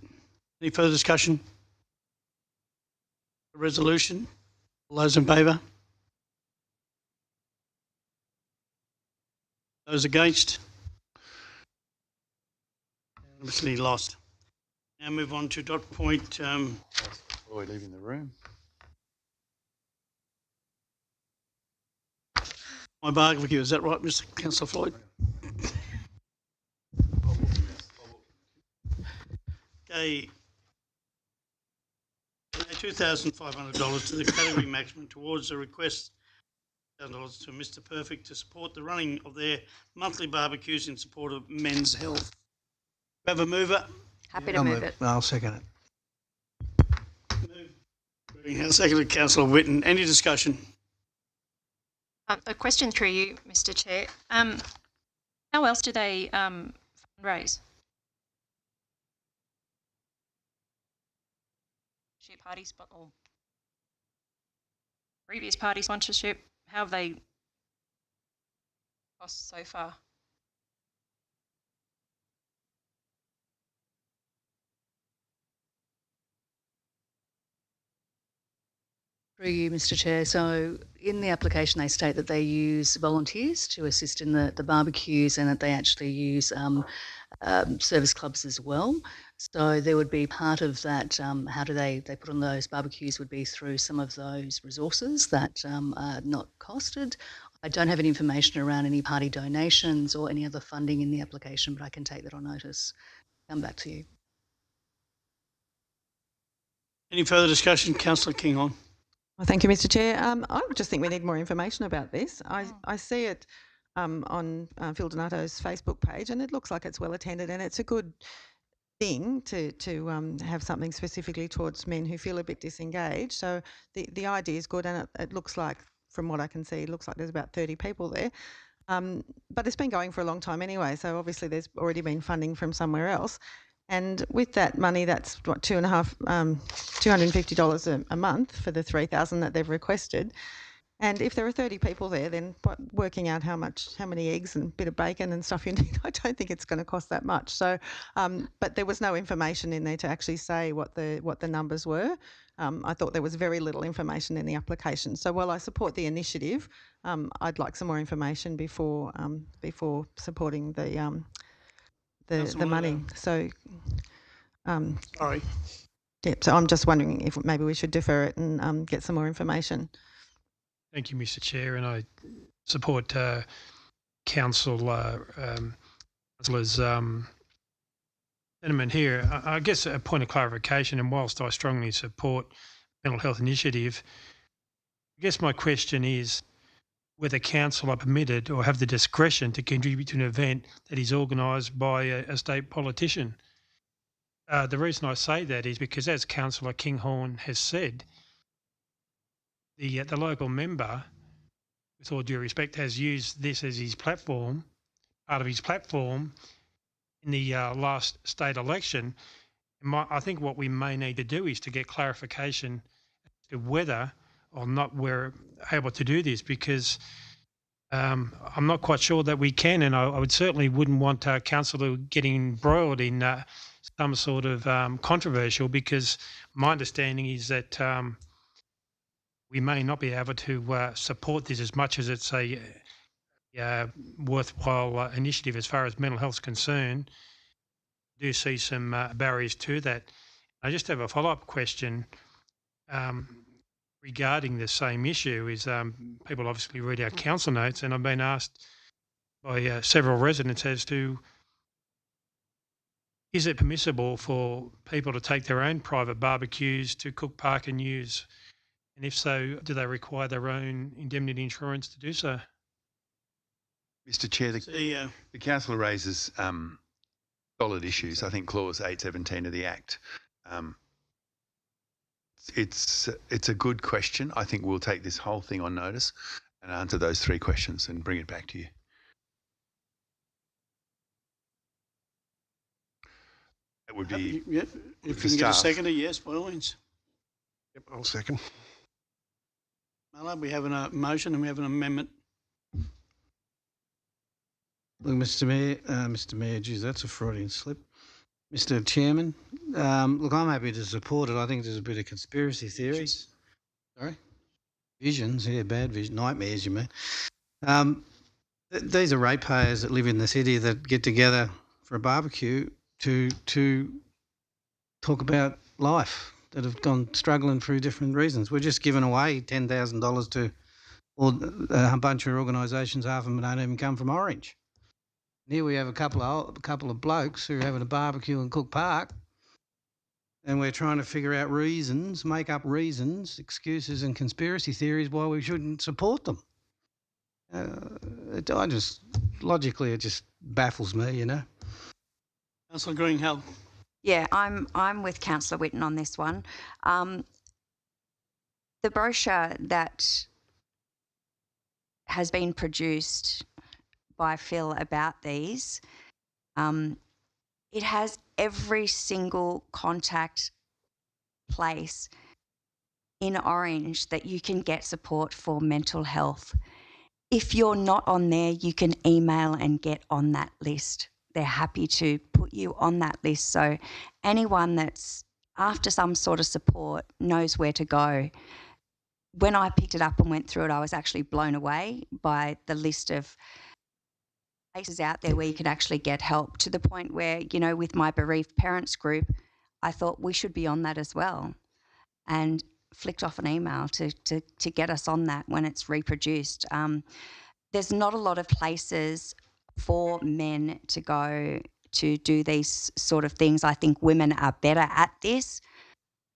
Any further discussion? The resolution. All those in favour? Those against? Unanimously lost. Now move on to dot point. Floyd leaving the room. My barbecue, is that right, Mr. Councillor Floyd? Okay. $2,500 to the category maximum towards the request $1,000 to Mr. Perfect to support the running of their monthly barbecues in support of men's health. We have a mover? Happy to move it. I'll second it. Seconded Councillor Whitten. Any discussion? A question through you, Mr. Chair. How else do they fundraise? Party or previous party sponsorship? How have they cost so far? Through you, Mr. Chair. So in the application, they state that they use volunteers to assist in the barbecues, and that they actually use service clubs as well. So there would be part of that, how do they put on those barbecues would be through some of those resources that are not costed. I don't have any information around any party donations or any other funding in the application, but I can take that on notice. Come back to you. Any further discussion? Councillor Kinghorn. Well, thank you, Mr. Chair. I just think we need more information about this. I see it on Phil Donato's Facebook page, and it looks like it's well attended, and it's a good thing to have something specifically towards men who feel a bit disengaged. So the idea is good, and it looks like, from what I can see, it looks like there's about 30 people there. But it's been going for a long time anyway, so obviously there's already been funding from somewhere else. And with that money, that's what, $250 a month for the 3,000 that they've requested. And if there are 30 people there, then working out how many eggs and a bit of bacon and stuff you need, I don't think it's going to cost that much. So, but there was no information in there to actually say what the numbers were. I thought there was very little information in the application. So while I support the initiative, I'd like some more information before supporting the money. So, sorry. Yeah, so I'm just wondering if maybe we should defer it and get some more information. Thank you, Mr. Chair, and I support Councillor's sentiment here. I guess a point of clarification, and whilst I strongly support mental health initiative, I guess my question is whether council are permitted or have the discretion to contribute to an event that is organised by a state politician. The reason I say that is because, as Councillor Kinghorn has said, the local member, with all due respect, has used this as his platform, part of his platform in the last state election, I think what we may need to do is to get clarification as to whether or not we're able to do this, because I'm not quite sure that we can, and I would certainly wouldn't want council to get embroiled in some sort of controversial, because my understanding is that we may not be able to support this as much as it's a worthwhile initiative as far as mental health is concerned. I do see some barriers to that. I just have a follow-up question regarding the same issue. Is people obviously read our council notes, and I've been asked by several residents as to, is it permissible for people to take their own private barbecues to cook, park and use? And if so, do they require their own indemnity insurance to do so? Mr. Chair, the councillor raises solid issues. I think Clause 817 of the Act. It's a good question. I think we'll take this whole thing on notice and answer those 3 questions and bring it back to you. That would be if you can get a seconder, yes, by all means. Yep, I'll second. Mala, we have a motion and we have an amendment. Look, Mr. Mayor, geez, that's a Freudian slip. Mr. Chairman, look, I'm happy to support it. I think there's a bit of conspiracy theories. Sorry? Visions, yeah, bad vision, nightmares, you mean. These are ratepayers that live in the city that get together for a barbecue to talk about life, that have gone struggling through different reasons. We're just giving away $10,000 to a bunch of organisations, half of them don't even come from Orange. And here we have a couple of blokes who are having a barbecue in Cook Park, and we're trying to figure out reasons, make up reasons, excuses and conspiracy theories why we shouldn't support them. Logically, it just baffles me, you know. Councillor Greenhill. Yeah, I'm with Councillor Whitten on this one. The brochure that has been produced by Phil about these, it has every single contact place in Orange that you can get support for mental health. If you're not on there, you can email and get on that list. They're happy to put you on that list. So anyone that's after some sort of support knows where to go. When I picked it up and went through it, I was actually blown away by the list of places out there where you can actually get help, to the point where, you know, with my bereaved parents group, I thought we should be on that as well, and flicked off an email to get us on that when it's reproduced. There's not a lot of places for men to go to do these sort of things. I think women are better at this.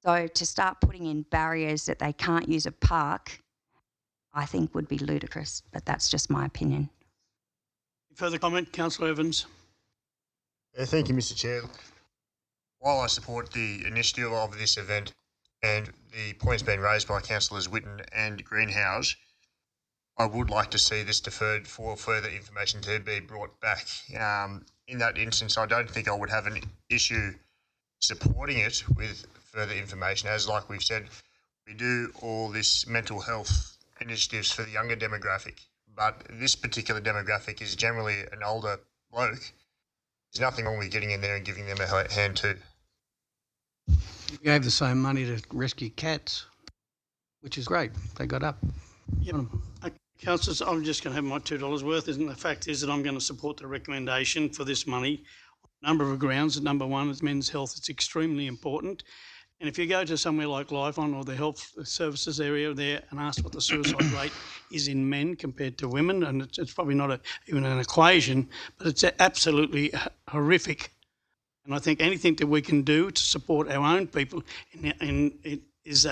So to start putting in barriers that they can't use a park, I think would be ludicrous, but that's just my opinion. Further comment, Councillor Evans? Thank you, Mr. Chair. While I support the initiative of this event and the points being raised by Councillors Whitten and Greenhouse, I would like to see this deferred for further information to be brought back. In that instance, I don't think I would have an issue supporting it with further information, as like we've said, we do all this mental health initiatives for the younger demographic, but this particular demographic is generally an older bloke. There's nothing wrong with getting in there and giving them a hand too. You gave the same money to rescue cats, which is great. They got up. Yep. Councillors, I'm just going to have my $2 worth. The fact is that I'm going to support the recommendation for this money on a number of grounds. Number one is men's health. It's extremely important. And if you go to somewhere like Lifon or the health services area there and ask what the suicide rate is in men compared to women, and it's probably not even an equation, but it's absolutely horrific. And I think anything that we can do to support our own people is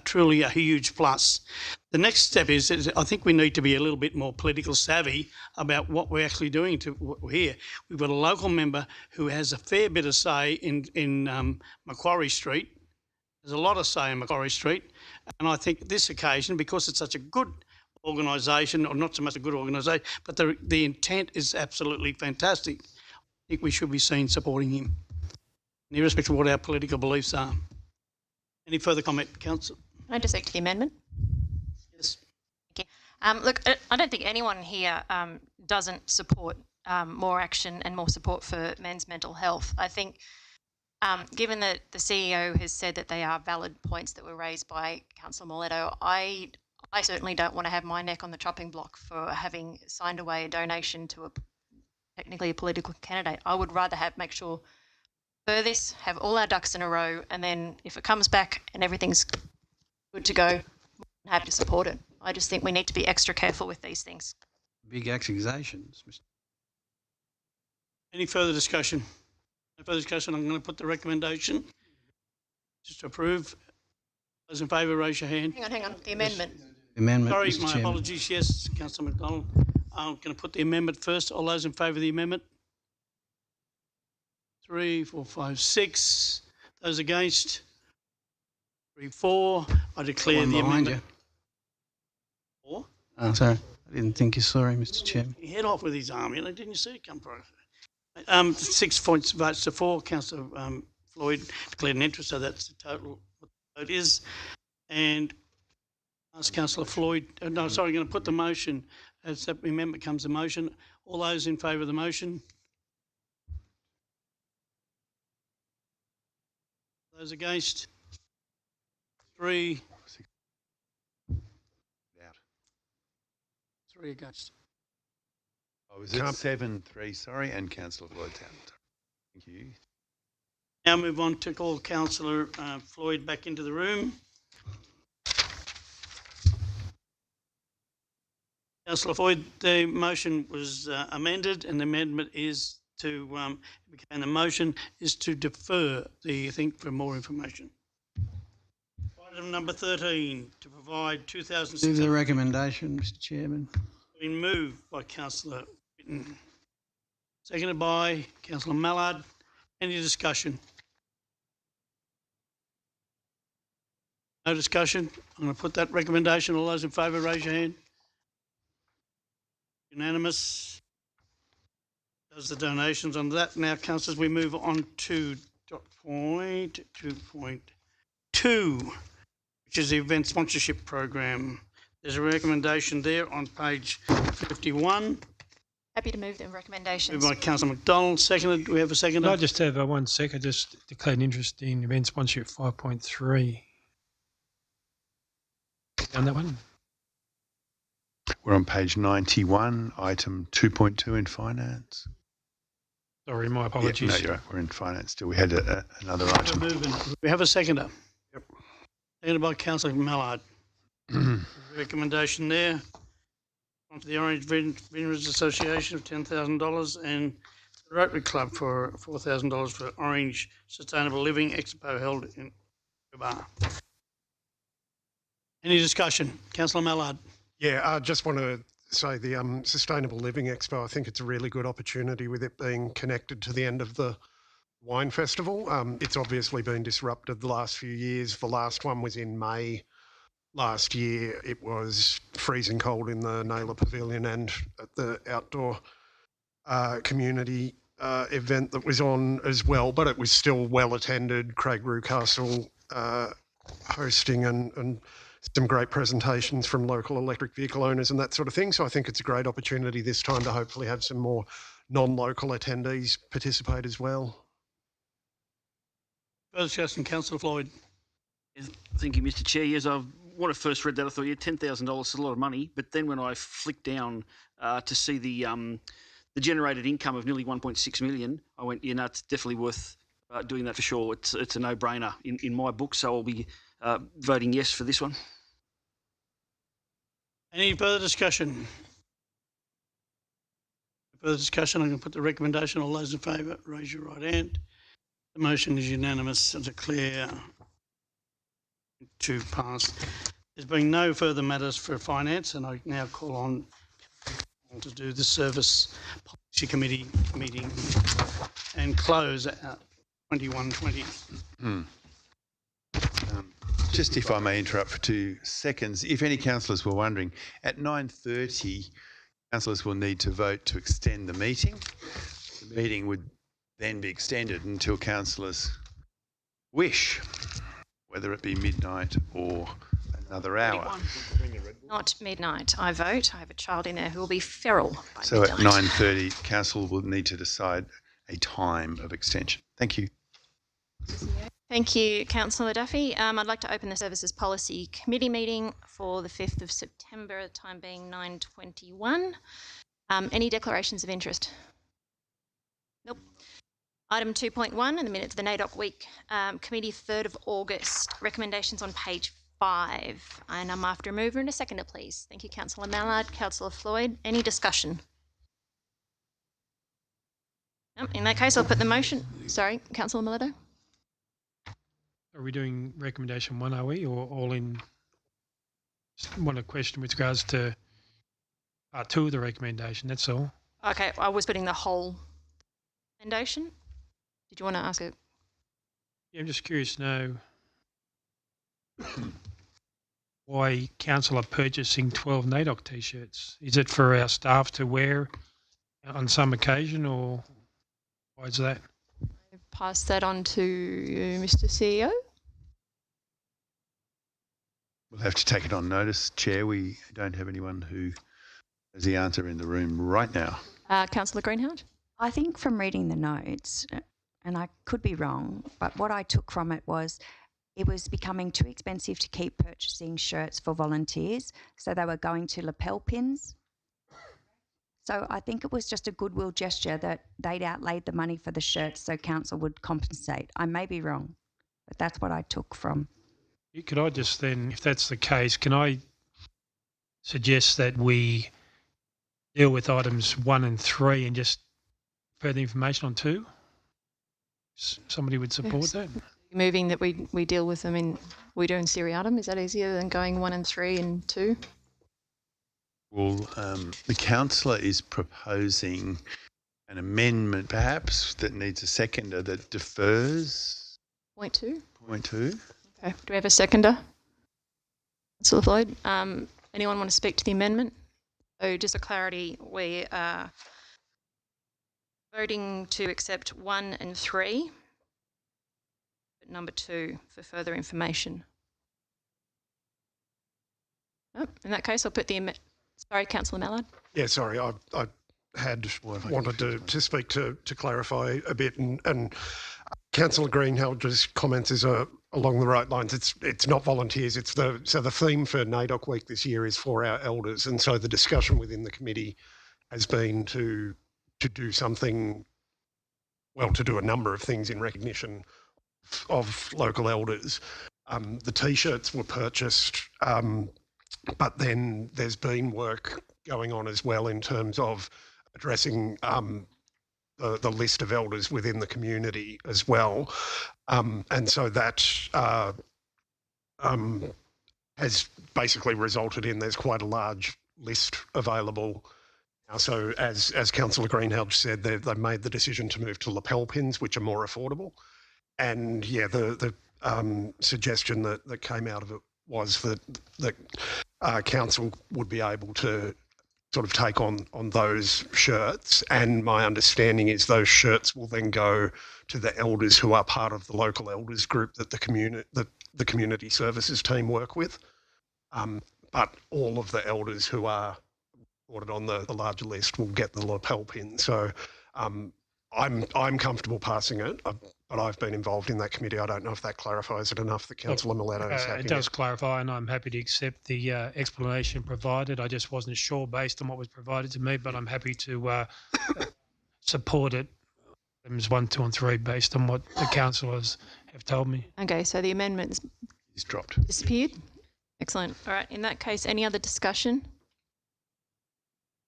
truly a huge plus. The next step is I think we need to be a little bit more political savvy about what we're actually doing here. We've got a local member who has a fair bit of say in Macquarie Street. There's a lot of say in Macquarie Street. And I think this occasion, because it's such a good organisation, or not so much a good organisation, but the intent is absolutely fantastic, I think we should be seen supporting him. irrespective of what our political beliefs are. Any further comment, Council? Can I just speak to the amendment? Yes. Thank you. Look, I don't think anyone here doesn't support more action and more support for men's mental health. I think given that the CEO has said that they are valid points that were raised by Councillor Miletto, I certainly don't want to have my neck on the chopping block for having signed away a donation to technically a political candidate. I would rather make sure for this, have all our ducks in a row, and then if it comes back and everything's good to go, I'm happy to support it. I just think we need to be extra careful with these things. Big accusations. Any further discussion? No further discussion. I'm going to put the recommendation just to approve. Those in favour, raise your hand. Hang on. The amendment. Amendment, Sorry, Mr. my Chairman. apologies. Yes, Councillor McDonald. I'm going to put the amendment first. All those in favour of the amendment? 3, 4, 5, 6. Those against? 3, 4. I declare One the behind amendment. 4. Oh, sorry. I didn't think you saw him, Mr. Chairman. He head off with his arm, didn't you see it come from? 6 points votes to 4. Councillor Floyd declared an interest, so that's the total what the vote is. And ask Councillor Floyd, I'm going to put the motion as that amendment becomes a motion. All those in favour of the motion? Those against? 3. 3 against. Oh, was it 7-3? Sorry, and Councillor Floyd. Thank you. Now move on to call Councillor Floyd back into the room. Councillor Floyd, the motion was amended, and the amendment is to, and the motion is to defer the thing for more information. Item number 13, to provide 2,000. Move the recommendation, Mr. Chairman. Been moved by Councillor Whitten, seconded by Councillor Mallard. Any discussion? No discussion. I'm going to put that recommendation. All those in favour, raise your hand. Unanimous. Does the donations on that. Now, councillors, we move on to point 2.2, which is the event sponsorship program. There's a recommendation there on page 51. Happy to move the recommendations. Moved by Councillor McDonald. Seconded. Do we have a seconder? Can I just have 1 second? Just declare an interest in event sponsorship 5.3. Done that one? We're on page 91, item 2.2 in finance. Sorry, my apologies. Yeah, no, you're right. We're in finance still. We had another item. We have a seconder. Yep. Seconded by Councillor Mallard. Recommendation there. On to the Orange Vineyards Association of $10,000 and the Rotary Club for $4,000 for Orange Sustainable Living Expo held in Bar. Any discussion? Councillor Mallard. Yeah, I just want to say the Sustainable Living Expo, I think it's a really good opportunity with it being connected to the end of the wine festival. It's obviously been disrupted the last few years. The last one was in May last year. It was freezing cold in the Naylor Pavilion and at the outdoor community event that was on as well, but it was still well attended. Craig Rucastle hosting and some great presentations from local electric vehicle owners and that sort of thing. So I think it's a great opportunity this time to hopefully have some more non-local attendees participate as well. Further discussion, Councillor Floyd. Yes, thank you, Mr. Chair. Yes, when I first read that, I thought, yeah, $10,000 is a lot of money. But then when I flicked down to see the generated income of nearly 1.6 million, I went, yeah, no, it's definitely worth doing that for sure. It's a no-brainer in my book, so I'll be voting yes for this one. Any further discussion? Further discussion, I'm going to put the recommendation. All those in favour, raise your right hand. The motion is unanimous to declare to pass. There's been no further matters for finance, and I now call on to do the Service Policy Committee meeting and close at 21:20. Just if I may interrupt for 2 seconds, if any councillors were wondering, at 9:30, councillors will need to vote to extend the meeting. The meeting would then be extended until councillors wish, whether it be midnight or another hour. Not midnight, I vote. I have a child in there who will be feral by So midnight. at 9:30, council will need to decide a time of extension. Thank you. Thank you, Councillor Duffy. I'd like to open the Services Policy Committee meeting for the 5th of September, time being 9:21. Any declarations of interest? Nope. Item 2.1 in the minutes of the NAIDOC week. Committee 3rd of August. Recommendations on page 5. And I'm after a mover and a seconder, please. Thank you, Councillor Mallard. Councillor Floyd. Any discussion? No, in that case, I'll put the motion. Sorry, Councillor Millardo. Are we doing recommendation 1, are we, or all in? Just want a question with regards to part 2 of the recommendation, that's all. Okay, I was putting the whole recommendation. Did you want to ask it? Yeah, I'm just curious to know why council are purchasing 12 NAIDOC t-shirts. Is it for our staff to wear on some occasion, or why is that? Pass that on to you, Mr. CEO. We'll have to take it on notice, Chair. We don't have anyone who has the answer in the room right now. Councillor Greenhalgh? I think from reading the notes, and I could be wrong, but what I took from it was becoming too expensive to keep purchasing shirts for volunteers, so they were going to lapel pins. So I think it was just a goodwill gesture that they'd outlaid the money for the shirts so council would compensate. I may be wrong, but that's what I took from. Could I just then, if that's the case, can I suggest that we deal with items 1 and 3 and just further information on 2? Somebody would support that? Moving that we deal with them in, we do in seriatim. Is that easier than going 1 and 3 and 2? Well, the councillor is proposing an amendment, perhaps, that needs a seconder that defers. Point 2. Point 2. Okay. Do we have a seconder? Councillor Floyd. Anyone want to speak to the amendment? So just for clarity, we are voting to accept 1 and 3, but number 2 for further information. Oh, in that case, I'll put the amendment. Sorry, Councillor Mallard. Yeah, sorry, I had wanted to speak to clarify a bit, and Councillor Greenhalgh's comments is along the right lines. It's not volunteers. So the theme for NAIDOC week this year is for our elders, and so the discussion within the committee has been to do something, well, to do a number of things in recognition of local elders. The t-shirts were purchased. But then there's been work going on as well in terms of addressing the list of elders within the community as well. And so that has basically resulted in there's quite a large list available. So as Councillor Greenhalgh said, they've made the decision to move to lapel pins, which are more affordable. And yeah, the suggestion that came out of it was that council would be able to sort of take on those shirts, and my understanding is those shirts will then go to the elders who are part of the local elders group that the community services team work with. But all of the elders who are ordered on the larger list will get the lapel pin. So I'm comfortable passing it, but I've been involved in that committee. I don't know if that clarifies it enough that Councillor Millardo is happy. It does clarify, and I'm happy to accept the explanation provided. I just wasn't sure based on what was provided to me, but I'm happy to support it. Items 1, 2 and 3 based on what the councillors have told me. Okay, so the amendment's dropped. Disappeared? Excellent. All right, in that case, any other discussion?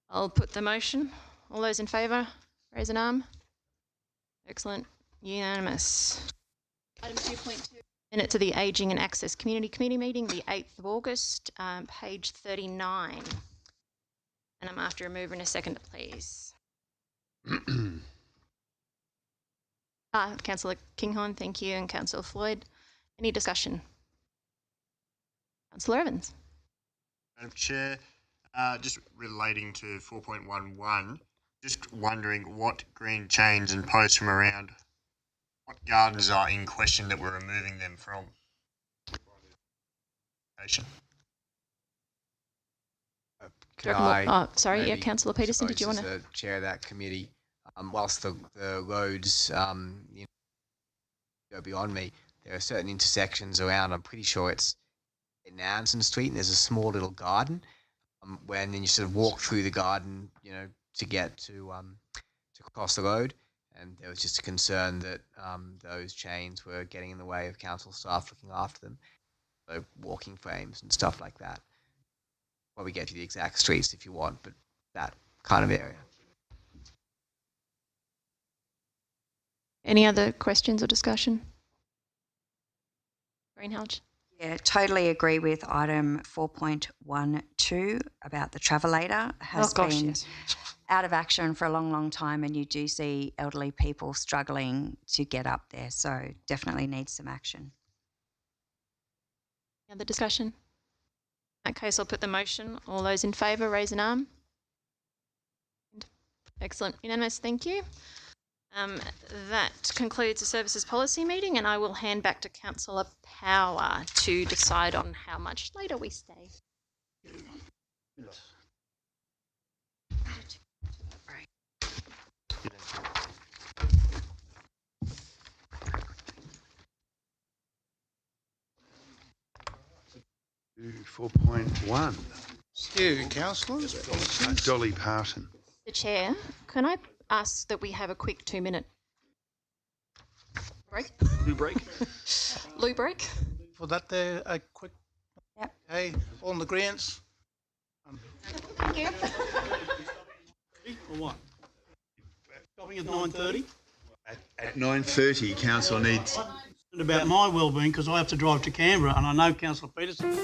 I'll put the motion. All those in favour, raise an arm. Excellent. Unanimous. Item 2.2. Minutes of the Ageing and Access Community Committee meeting, the 8th of August, page 39. And I'm after a mover and a seconder, please. Councillor Kinghorn, thank you, and Councillor Floyd. Any discussion? Councillor Evans. Madam Chair, just relating to 4.11, Just wondering what green chains and posts from around what gardens are in question that we're removing them from. Sorry, Councillor Peterson, did you want to? Chair of that committee, whilst the roads go beyond me, there are certain intersections around. I'm pretty sure it's in Nansen Street, and there's a small little garden. When then you sort of walk through the garden, to get to cross the road, and there was just a concern that those chains were getting in the way of council staff looking after them, so walking frames and stuff like that. Probably get you the exact streets if you want, but that kind of area. Any other questions or discussion? Greenhalgh? Yeah, totally agree with item 4.12 about the travelator. Has been yes. out of action for a long, long time, and you do see elderly people struggling to get up there. So definitely needs some action. Any other discussion? In that case, I'll put the motion. All those in favour, raise an arm. Excellent. Unanimous, thank you. That concludes the Services Policy meeting, and I will hand back to Councillor Power to decide on how much later we stay. To 4.1. You, Councillor. Dolly Parton. The Chair, can I ask that we have a quick 2-minute break? Loo break. Loo break. For that there, a quick... Yep. Hey, all in the grants. Thank you. Or what? Stopping at 9:30? At 9:30, Council needs... About my well-being, because I have to drive to Canberra, and I know Councillor Peterson.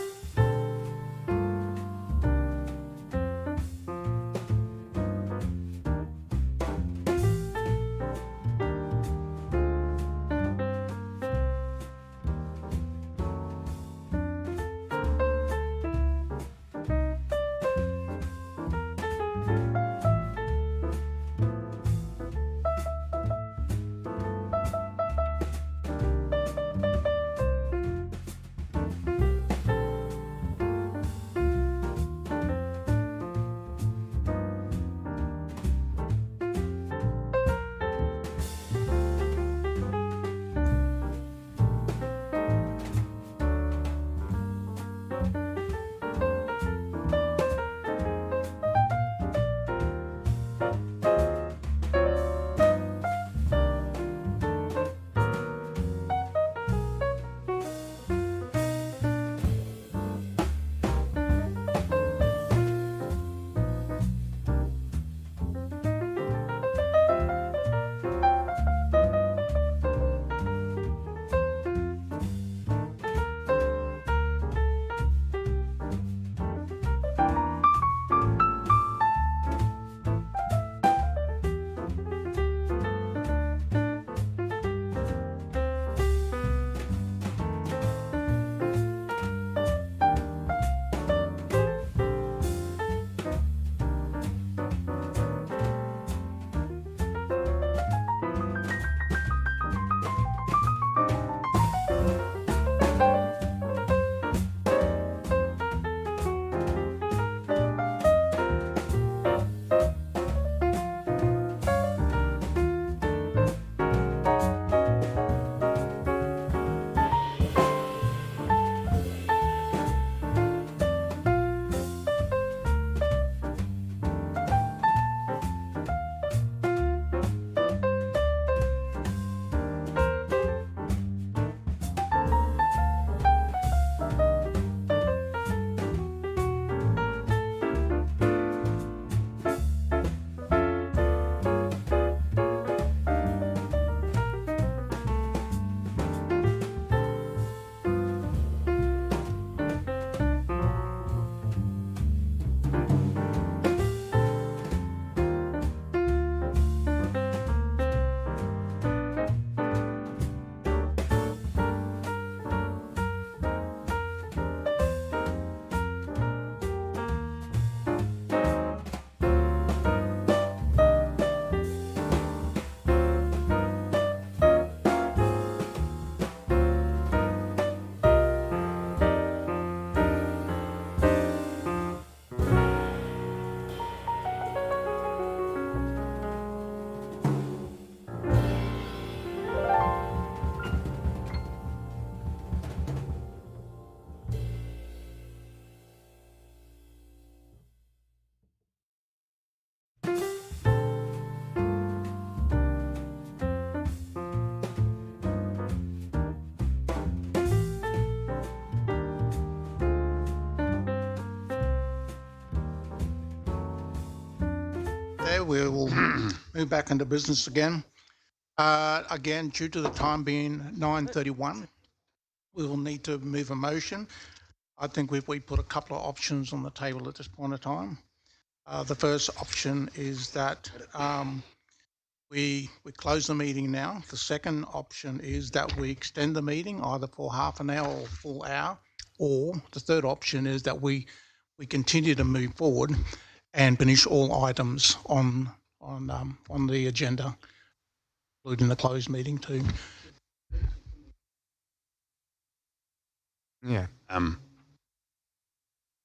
we will move back into business again. Again, due to the time being 9:31, we will need to move a motion. I think we put a couple of options on the table at this point in time. The first option is that we close the meeting now. The second option is that we extend the meeting either for half an hour or full hour, or the third option is that we continue to move forward and finish all items on the agenda, including the closed meeting too. Yeah.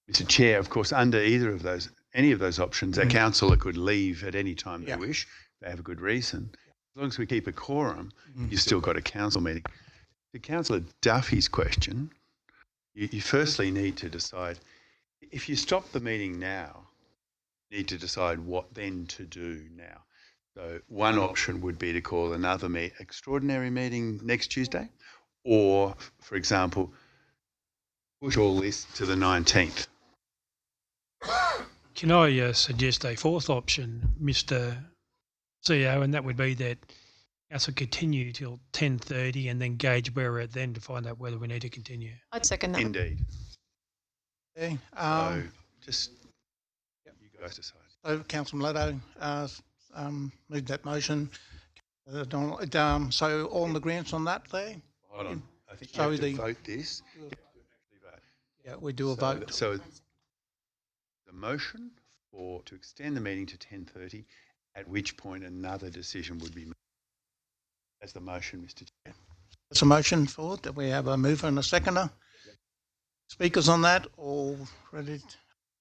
Mr. Chair, of course, under any of those options, a councillor could leave at any time they wish. They have a good reason. As long as we keep a quorum, you've still got a council meeting. To Councillor Duffy's question, you firstly need to decide, if you stop the meeting now, you need to decide what then to do now. So one option would be to call another extraordinary meeting next Tuesday, or, for example, push all this to the 19th. Can I suggest a fourth option, Mr. CEO, and that would be that council continue till 10:30 and then gauge where we're at then to find out whether we need to continue. I'd second that. Indeed. Okay. So just you guys decide. So Councillor Mileto moved that motion. Donald, so all in agreement on that there? Hold on. I think you So have to vote this. Yeah, we do a vote. So the motion to extend the meeting to 10:30, at which point another decision would be made. That's the motion, Mr. Chair. It's a motion for it. We have a mover and a seconder. Speakers on that? All ready?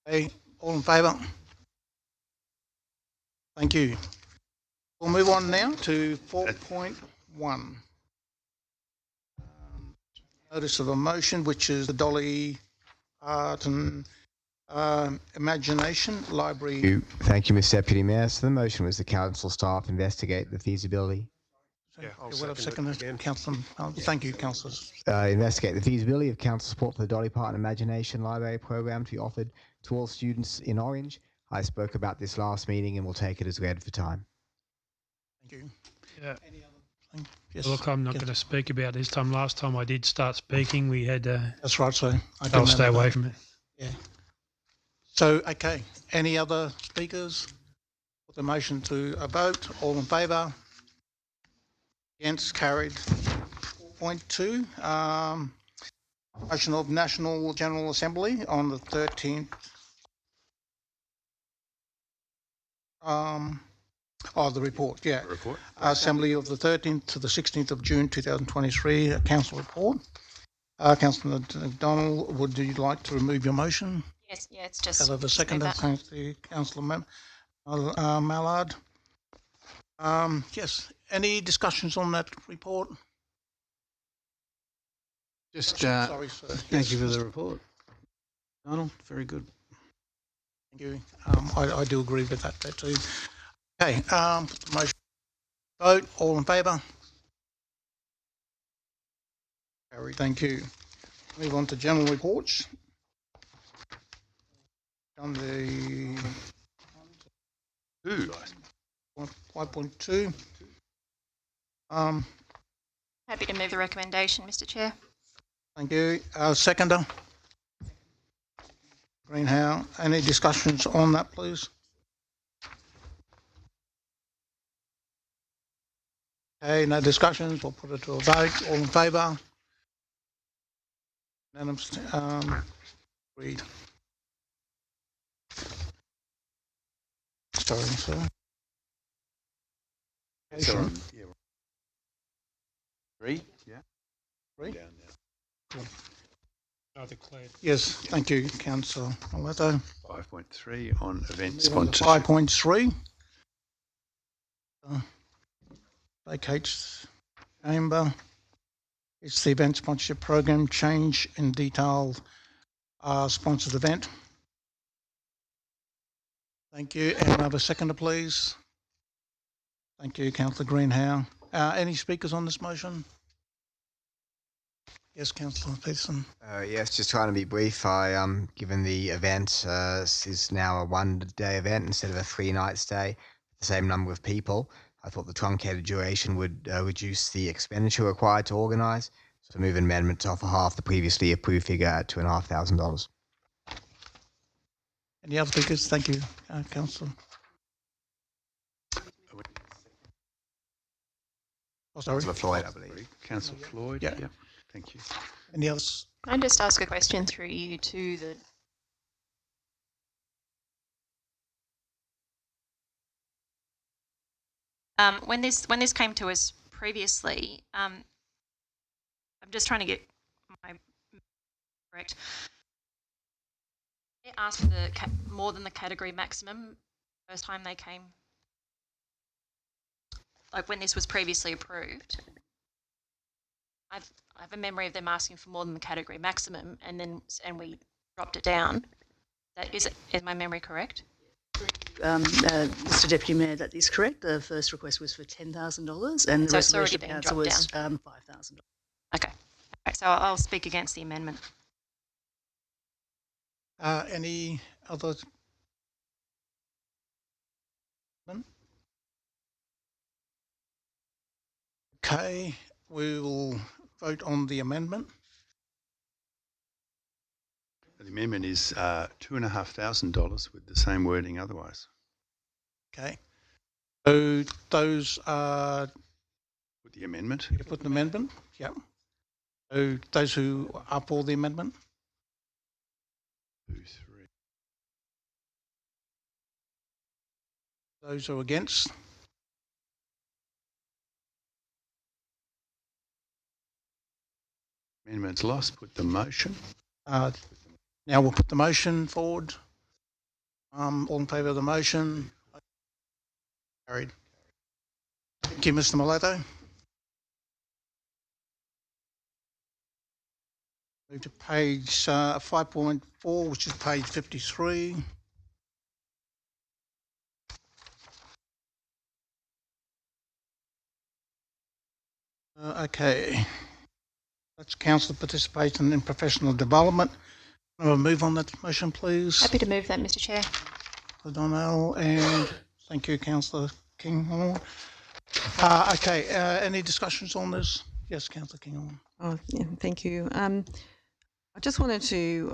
Okay. All in favour? Thank you. We'll move on now to 4.1. Notice of a motion, which is the Dolly Art and Imagination Library. Thank you, Mr. Deputy Mayor. So the motion was the council staff investigate the feasibility. Yeah, I'll second it. Councillor. Thank you, councillors. Investigate the feasibility of council support for the Dolly Parton Imagination Library program to be offered to all students in Orange. I spoke about this last meeting and we'll take it as read for time. Thank you. Yeah. Any other thing? Yes. Look, I'm not going to speak about this time. Last time I did start speaking, we had. That's right. So I'll stay away from it. Yeah. So okay. Any other speakers? Put the motion to a vote. All in favour? Against? Carried. 4.2. Motion of National General Assembly on the 13th. The report, yeah. Report. Assembly of the 13th to the 16th of June 2023, council report. Councillor McDonald, would you like to remove your motion? Yes, yeah, it's just. Have a second. Thanks to Councillor Mallard. Yes. Any discussions on that report? Just sorry, sir. Thank you for the report, Donald. Very good. Thank you. I do agree with that too. Okay. Motion. Vote. All in favour? Carried. Thank you. Move on to general reports. On the 5.2. Happy to move the recommendation, Mr. Chair. Thank you. Seconder. Greenhow. Any discussions on that, please? Okay, no discussions. We'll put it to a vote. All in favour? Unanimous. Agreed. Sorry, sir. So, yeah. 3? Yeah. 3? Down now. I declare. Yes, thank you, Councillor Mileto. 5.3 on event sponsorship. 5.3. Vacates chamber. It's the event sponsorship program change in detail sponsored event. Thank you. And another seconder, please. Thank you, Councillor Greenhow. Any speakers on this motion? Yes, Councillor Peterson. Yes, just trying to be brief. Given the event is now a one-day event instead of a 3-night stay, the same number of people. I thought the truncated duration would reduce the expenditure required to organise. So move an amendment to offer half the previously approved figure at $2,500. Any other speakers? Thank you, Councillor. Oh, sorry. Councillor Floyd, I believe. Councillor Floyd. Yeah. Thank you. Any others? Can I just ask a question through you to the when this came to us previously, I'm just trying to get my correct. They asked for the more than the category maximum first time they came, like when this was previously approved. I have a memory of them asking for more than the category maximum, and we dropped it down. Is my memory correct? Mr Deputy Mayor, that is correct. The first request was for $10,000 and the resolution council was $5,000. Okay. So I'll speak against the amendment. Any other? Okay, we will vote on the amendment. The amendment is $2,500 with the same wording otherwise. Okay. So those are... Put the amendment. You put the amendment? Yeah. So those who are for the amendment? 2, 3. Those who are against? Amendment's lost. Put the motion. Now we'll put the motion forward. All in favour of the motion? Carried. Thank you, Mr. Mileto. Move to page 5.4, which is page 53. Okay. That's council participation in professional development. I'll move on that motion, please. Happy to move that, Mr Chair. Donnell, and thank you, Councillor Kinghorn. Okay, any discussions on this? Yes, Councillor Kinghorn. Oh, yeah, thank you. I just wanted to,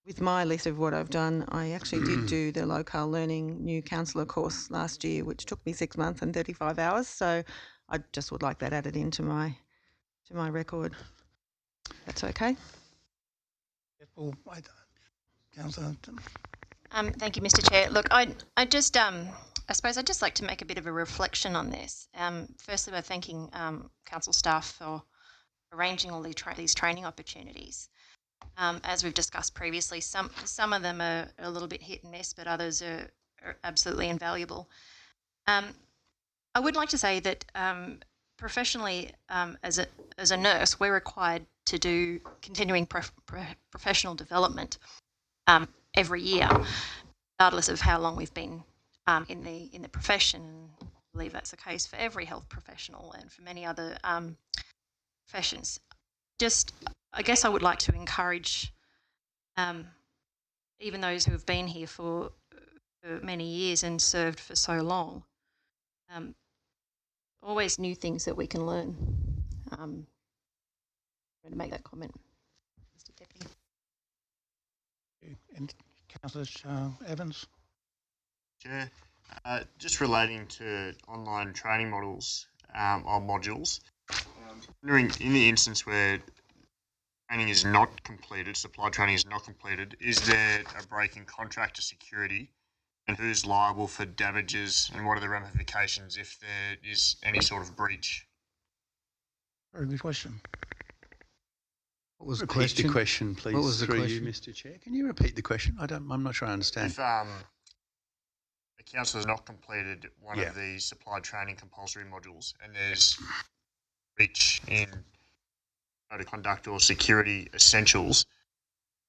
with my list of what I've done, I actually did do the Locale Learning New Councillor course last year, which took me 6 months and 35 hours. So I just would like that added into my record. That's okay. Councillor. Thank you, Mr Chair. Look, I suppose I'd just like to make a bit of a reflection on this. Firstly, by thanking council staff for arranging all these training opportunities. As we've discussed previously, some of them are a little bit hit and miss, but others are absolutely invaluable. I would like to say that professionally, as a nurse, we're required to do continuing professional development every year, regardless of how long we've been in the profession. And I believe that's the case for every health professional and for many other professions. I guess I would like to encourage even those who have been here for many years and served for so long, always new things that we can learn. I'm going to make that comment, Mr Deputy. And Councillor Evans. Chair, just relating to online training models or modules, wondering in the instance where training is not completed, supply training is not completed, is there a break in contractor security, and who's liable for damages, and what are the ramifications if there is any sort of breach? Very good question. What was the question, please? What was the question? You, Mr Chair? Can you repeat the question? I'm not sure I understand. If the council has not completed one of the supplied training compulsory modules and there's breach in code of conduct or security essentials,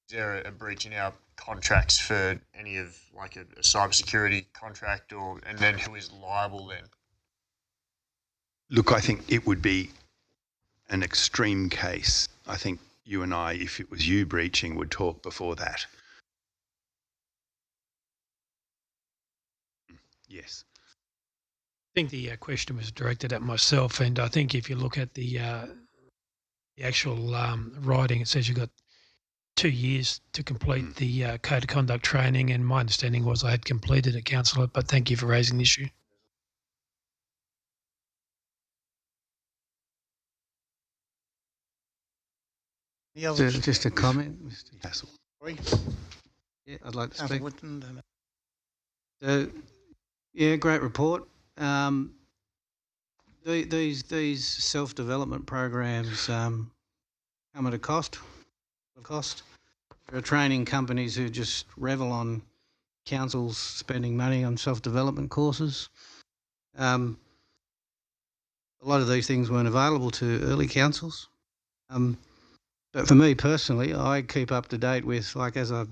is there a breach in our contracts for any of like a cybersecurity contract, and then who is liable then? Look, I think it would be an extreme case. I think you and I, if it was you breaching, would talk before that. Yes. I think the question was directed at myself, and I think if you look at the actual writing, it says you've got 2 years to complete the code of conduct training, and my understanding was I had completed it, Councillor, but thank you for raising the issue. Just a comment, Mr. Castle. Yeah, I'd like to Councillor speak. Whitton, So, yeah, great report. These self-development programs come at a cost. There are training companies who just revel on councils spending money on self-development courses. A lot of these things weren't available to early councils. But for me personally, I keep up to date with, like as I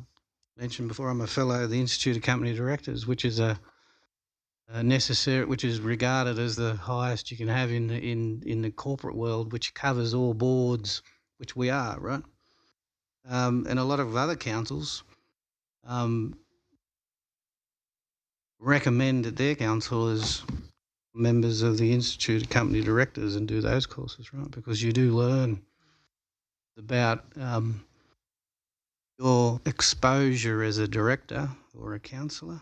mentioned before, I'm a fellow of the Institute of Company Directors, which is which is regarded as the highest you can have in the corporate world, which covers all boards, which we are, right? And a lot of other councils recommend that their councillors members of the Institute of Company Directors and do those courses, right? Because you do learn about your exposure as a director or a councillor.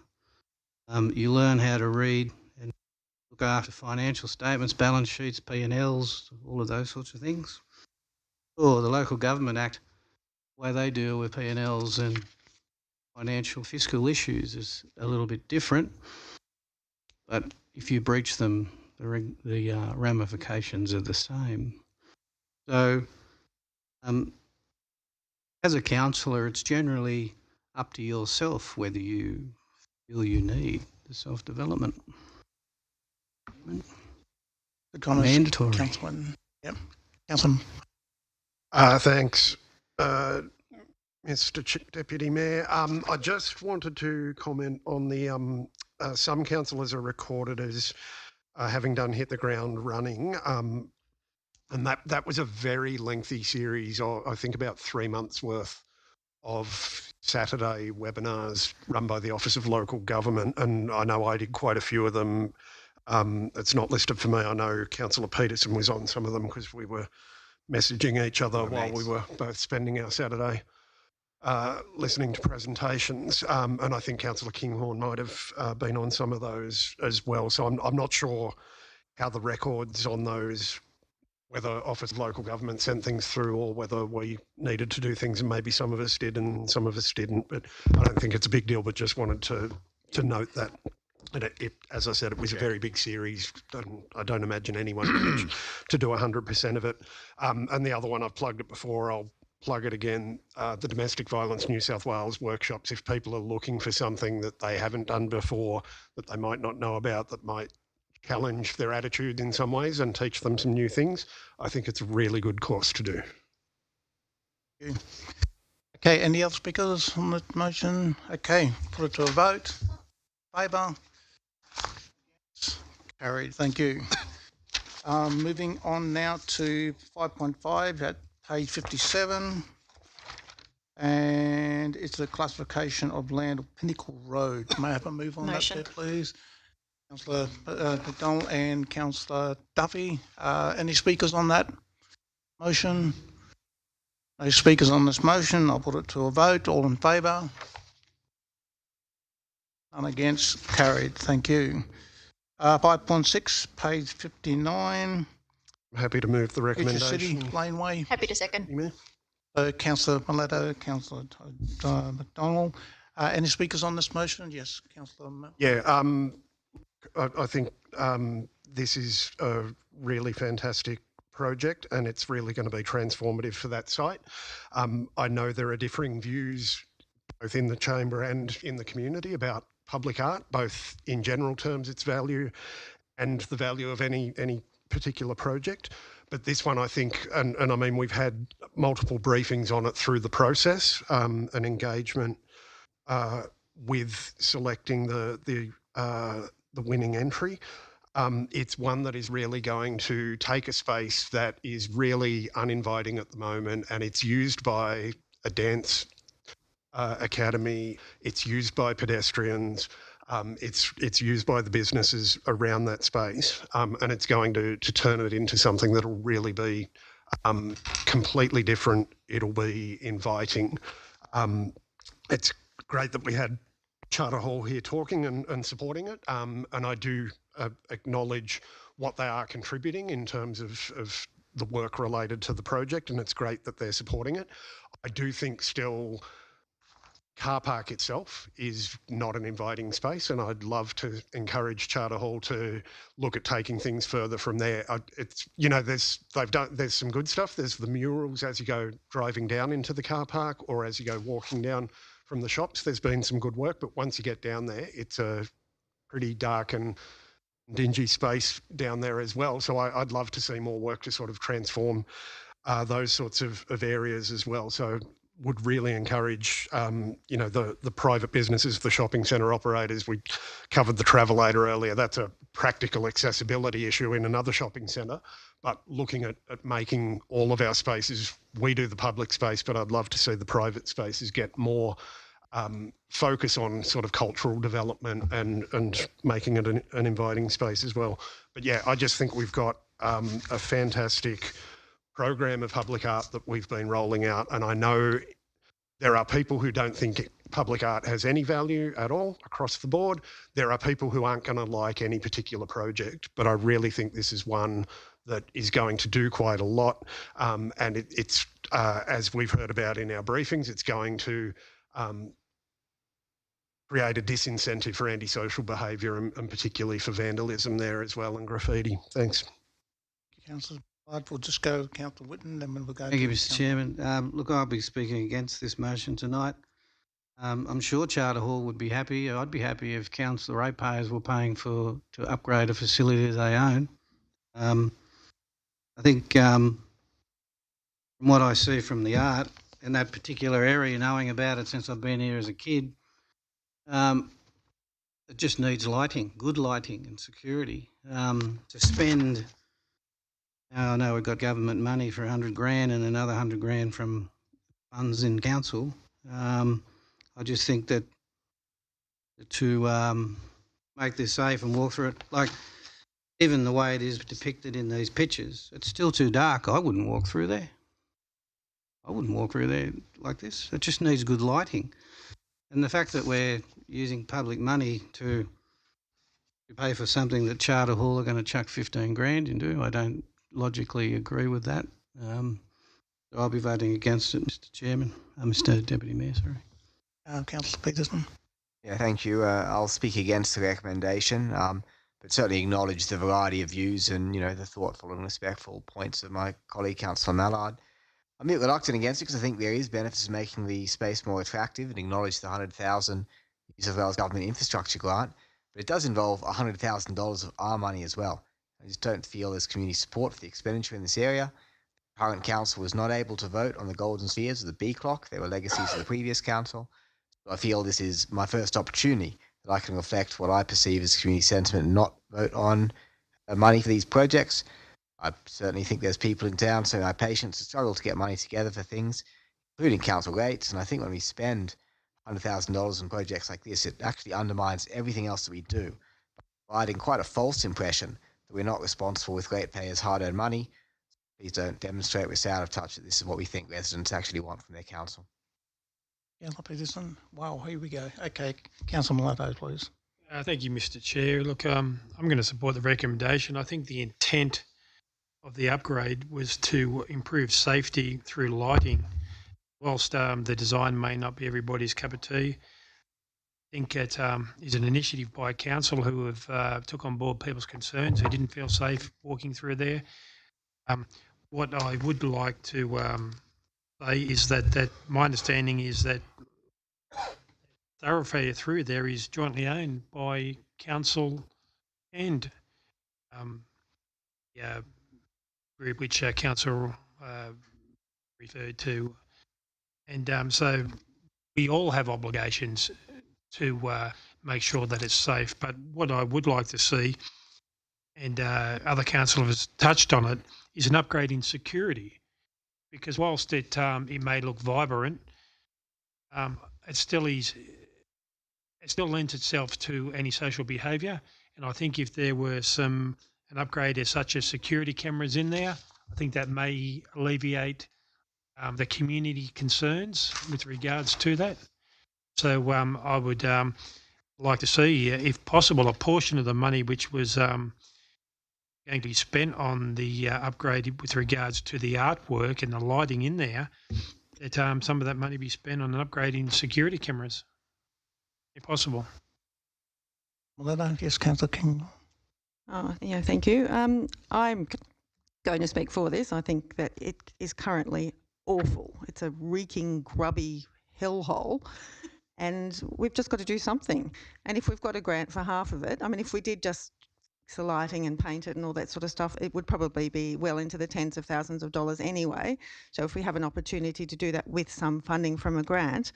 You learn how to read and look after financial statements, balance sheets, P&Ls, all of those sorts of things. Or the Local Government Act, the way they deal with P&Ls and financial fiscal issues is a little bit different. But if you breach them, the ramifications are the same. So as a councillor, it's generally up to yourself whether you feel you need the self-development. Mandatory. Councillor. Yep. Councillor. Thanks, Mr. Deputy Mayor. I just wanted to comment on the some councillors are recorded as having done hit the ground running. And that was a very lengthy series, I think about 3 months worth of Saturday webinars run by the Office of Local Government. And I know I did quite a few of them. It's not listed for me. I know Councillor Peterson was on some of them because we were messaging each other while we were both spending our Saturday listening to presentations. And I think Councillor Kinghorn might have been on some of those as well. So I'm not sure how the records on those, whether Office of Local Government sent things through or whether we needed to do things and maybe some of us did and some of us didn't. But I don't think it's a big deal, but just wanted to note that. And as I said, it was a very big series. I don't imagine anyone managed to do 100% of it. And the other one, I've plugged it before, I'll plug it again, the Domestic Violence New South Wales workshops. If people are looking for something that they haven't done before, that they might not know about, that might challenge their attitude in some ways and teach them some new things, I think it's a really good course to do. Okay, any other speakers on the motion? Okay, put it to a vote. Favour? Carried, thank you. Moving on now to 5.5 at page 57. And it's the classification of land of Pinnacle Road. May I have a move on Motion. that there, please? Councillor McDonald and Councillor Duffy. Any speakers on that motion? No speakers on this motion. I'll put it to a vote. All in favour? None against. Carried. Thank you. 5.6, page 59. I'm happy to move the Future recommendation. City Laneway. Happy to second. Councillor Miletto, Councillor McDonald. Any speakers on this motion? Yes, Councillor. Yeah, I think this is a really fantastic project and it's really going to be transformative for that site. I know there are differing views both in the chamber and in the community about public art, both in general terms, its value and the value of any particular project. But this one, I think, and I mean, we've had multiple briefings on it through the process, and engagement with selecting the winning entry. It's one that is really going to take a space that is really uninviting at the moment, and it's used by a dance academy, it's used by pedestrians. It's used by the businesses around that space, and it's going to turn it into something that'll really be completely different. It'll be inviting. It's great that we had Charter Hall here talking and supporting it, and I do acknowledge what they are contributing in terms of the work related to the project, and it's great that they're supporting it. I do think still car park itself is not an inviting space, and I'd love to encourage Charter Hall to look at taking things further from there. It's, you know, there's some good stuff. There's the murals as you go driving down into the car park or as you go walking down from the shops. There's been some good work, but once you get down there, it's a pretty dark and dingy space down there as well. So I'd love to see more work to sort of transform those sorts of areas as well. So would really encourage, you know, the private businesses, the shopping centre operators. We covered the Travelator earlier. That's a practical accessibility issue in another shopping centre. But looking at making all of our spaces, we do the public space, but I'd love to see the private spaces get more focus on sort of cultural development and making it an inviting space as well. But yeah, I just think we've got a fantastic program of public art that we've been rolling out, and I know there are people who don't think public art has any value at all across the board. There are people who aren't going to like any particular project, but I really think this is one that is going to do quite a lot, and it's as we've heard about in our briefings, it's going to create a disincentive for antisocial behaviour and particularly for vandalism there as well and graffiti. Thanks. Councillor, we'll just go Councillor Whitten, then we'll go. Thank you, Mr. Chairman. Look, I'll be speaking against this motion tonight. I'm sure Charter Hall would be happy. I'd be happy if council ratepayers were paying to upgrade a facility they own. I think from what I see from the art in that particular area, knowing about it since I've been here as a kid, it just needs lighting, good lighting and security. To spend, I know we've got government money for 100 grand and another 100 grand from funds in council. I just think that to make this safe and walk through it, like even the way it is depicted in these pictures, it's still too dark. I wouldn't walk through there. I wouldn't walk through there like this. It just needs good lighting. And the fact that we're using public money to pay for something that Charter Hall are going to chuck 15 grand into, I don't logically agree with that. So I'll be voting against it, Mr. Chairman. Mr. Deputy Mayor, sorry. Councillor Peterson. Yeah, thank you. I'll speak against the recommendation, but certainly acknowledge the variety of views and, you know, the thoughtful and respectful points of my colleague, Councillor Mallard. I'm a bit reluctant against it because I think there is benefits of making the space more attractive and acknowledge the $100,000 New South Wales Government infrastructure grant, but it does involve $100,000 of our money as well. I just don't feel there's community support for the expenditure in this area. The current council was not able to vote on the golden spheres of the B clock. They were legacies of the previous council. So I feel this is my first opportunity that I can reflect what I perceive as community sentiment and not vote on money for these projects. I certainly think there's people in town, so my patients struggle to get money together for things, including council rates. And I think when we spend $100,000 on projects like this, it actually undermines everything else that we do, providing quite a false impression that we're not responsible with ratepayers' hard-earned money. Please don't demonstrate we're so out of touch that this is what we think residents actually want from their council. Councillor Peterson. Wow, here we go. Okay, Councillor Malato, please. Thank you, Mr. Chair. Look, I'm going to support the recommendation. I think the intent of the upgrade was to improve safety through lighting. Whilst the design may not be everybody's cup of tea, I think it is an initiative by council who have took on board people's concerns, who didn't feel safe walking through there. What I would like to say is that my understanding is that thoroughfare through there is jointly owned by council and the group which council referred to. And so we all have obligations to make sure that it's safe. But what I would like to see, and other councillors touched on it, is an upgrade in security. Because whilst it may look vibrant, it still is it still lends itself to antisocial behaviour. And I think if there were an upgrade as such as security cameras in there, I think that may alleviate the community concerns with regards to that. So I would like to see, if possible, a portion of the money which was going to be spent on the upgrade with regards to the artwork and the lighting in there, that some of that money be spent on an upgrade in security cameras, if possible. Well, then, yes, Councillor King. Oh, yeah, thank you. I'm going to speak for this. I think that it is currently awful. It's a reeking, grubby hellhole, and we've just got to do something. And if we've got a grant for half of it, I mean, if we did just fix the lighting and paint it and all that sort of stuff, it would probably be well into the tens of thousands of dollars anyway. So if we have an opportunity to do that with some funding from a grant,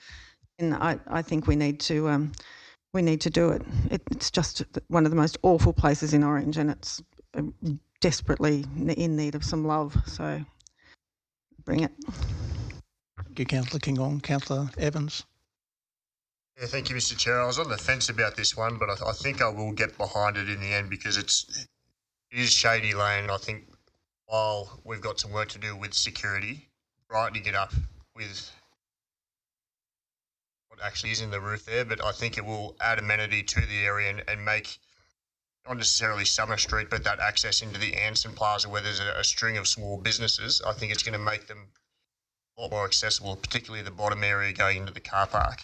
then I think we need to do it. It's just one of the most awful places in Orange, and it's desperately in need of some love. So bring it. Thank you, Councillor King. Councillor Evans. Yeah, thank you, Mr. Chair. I was on the fence about this one, but I think I will get behind it in the end because it is shady lane. I think while we've got some work to do with security, brightening it up with what actually is in the roof there, but I think it will add amenity to the area and make not necessarily Summer Street, but that access into the Anson Plaza where there's a string of small businesses. I think it's going to make them a lot more accessible, particularly the bottom area going into the car park.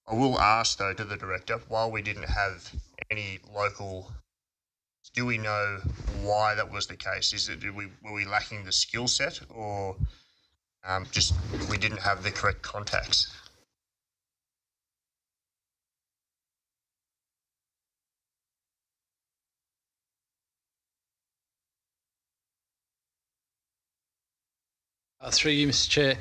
I will ask though to the director, while we didn't have any local, do we know why that was the case? Is it were we lacking the skill set, or just we didn't have the correct contacts? Through you, Mr. Chair.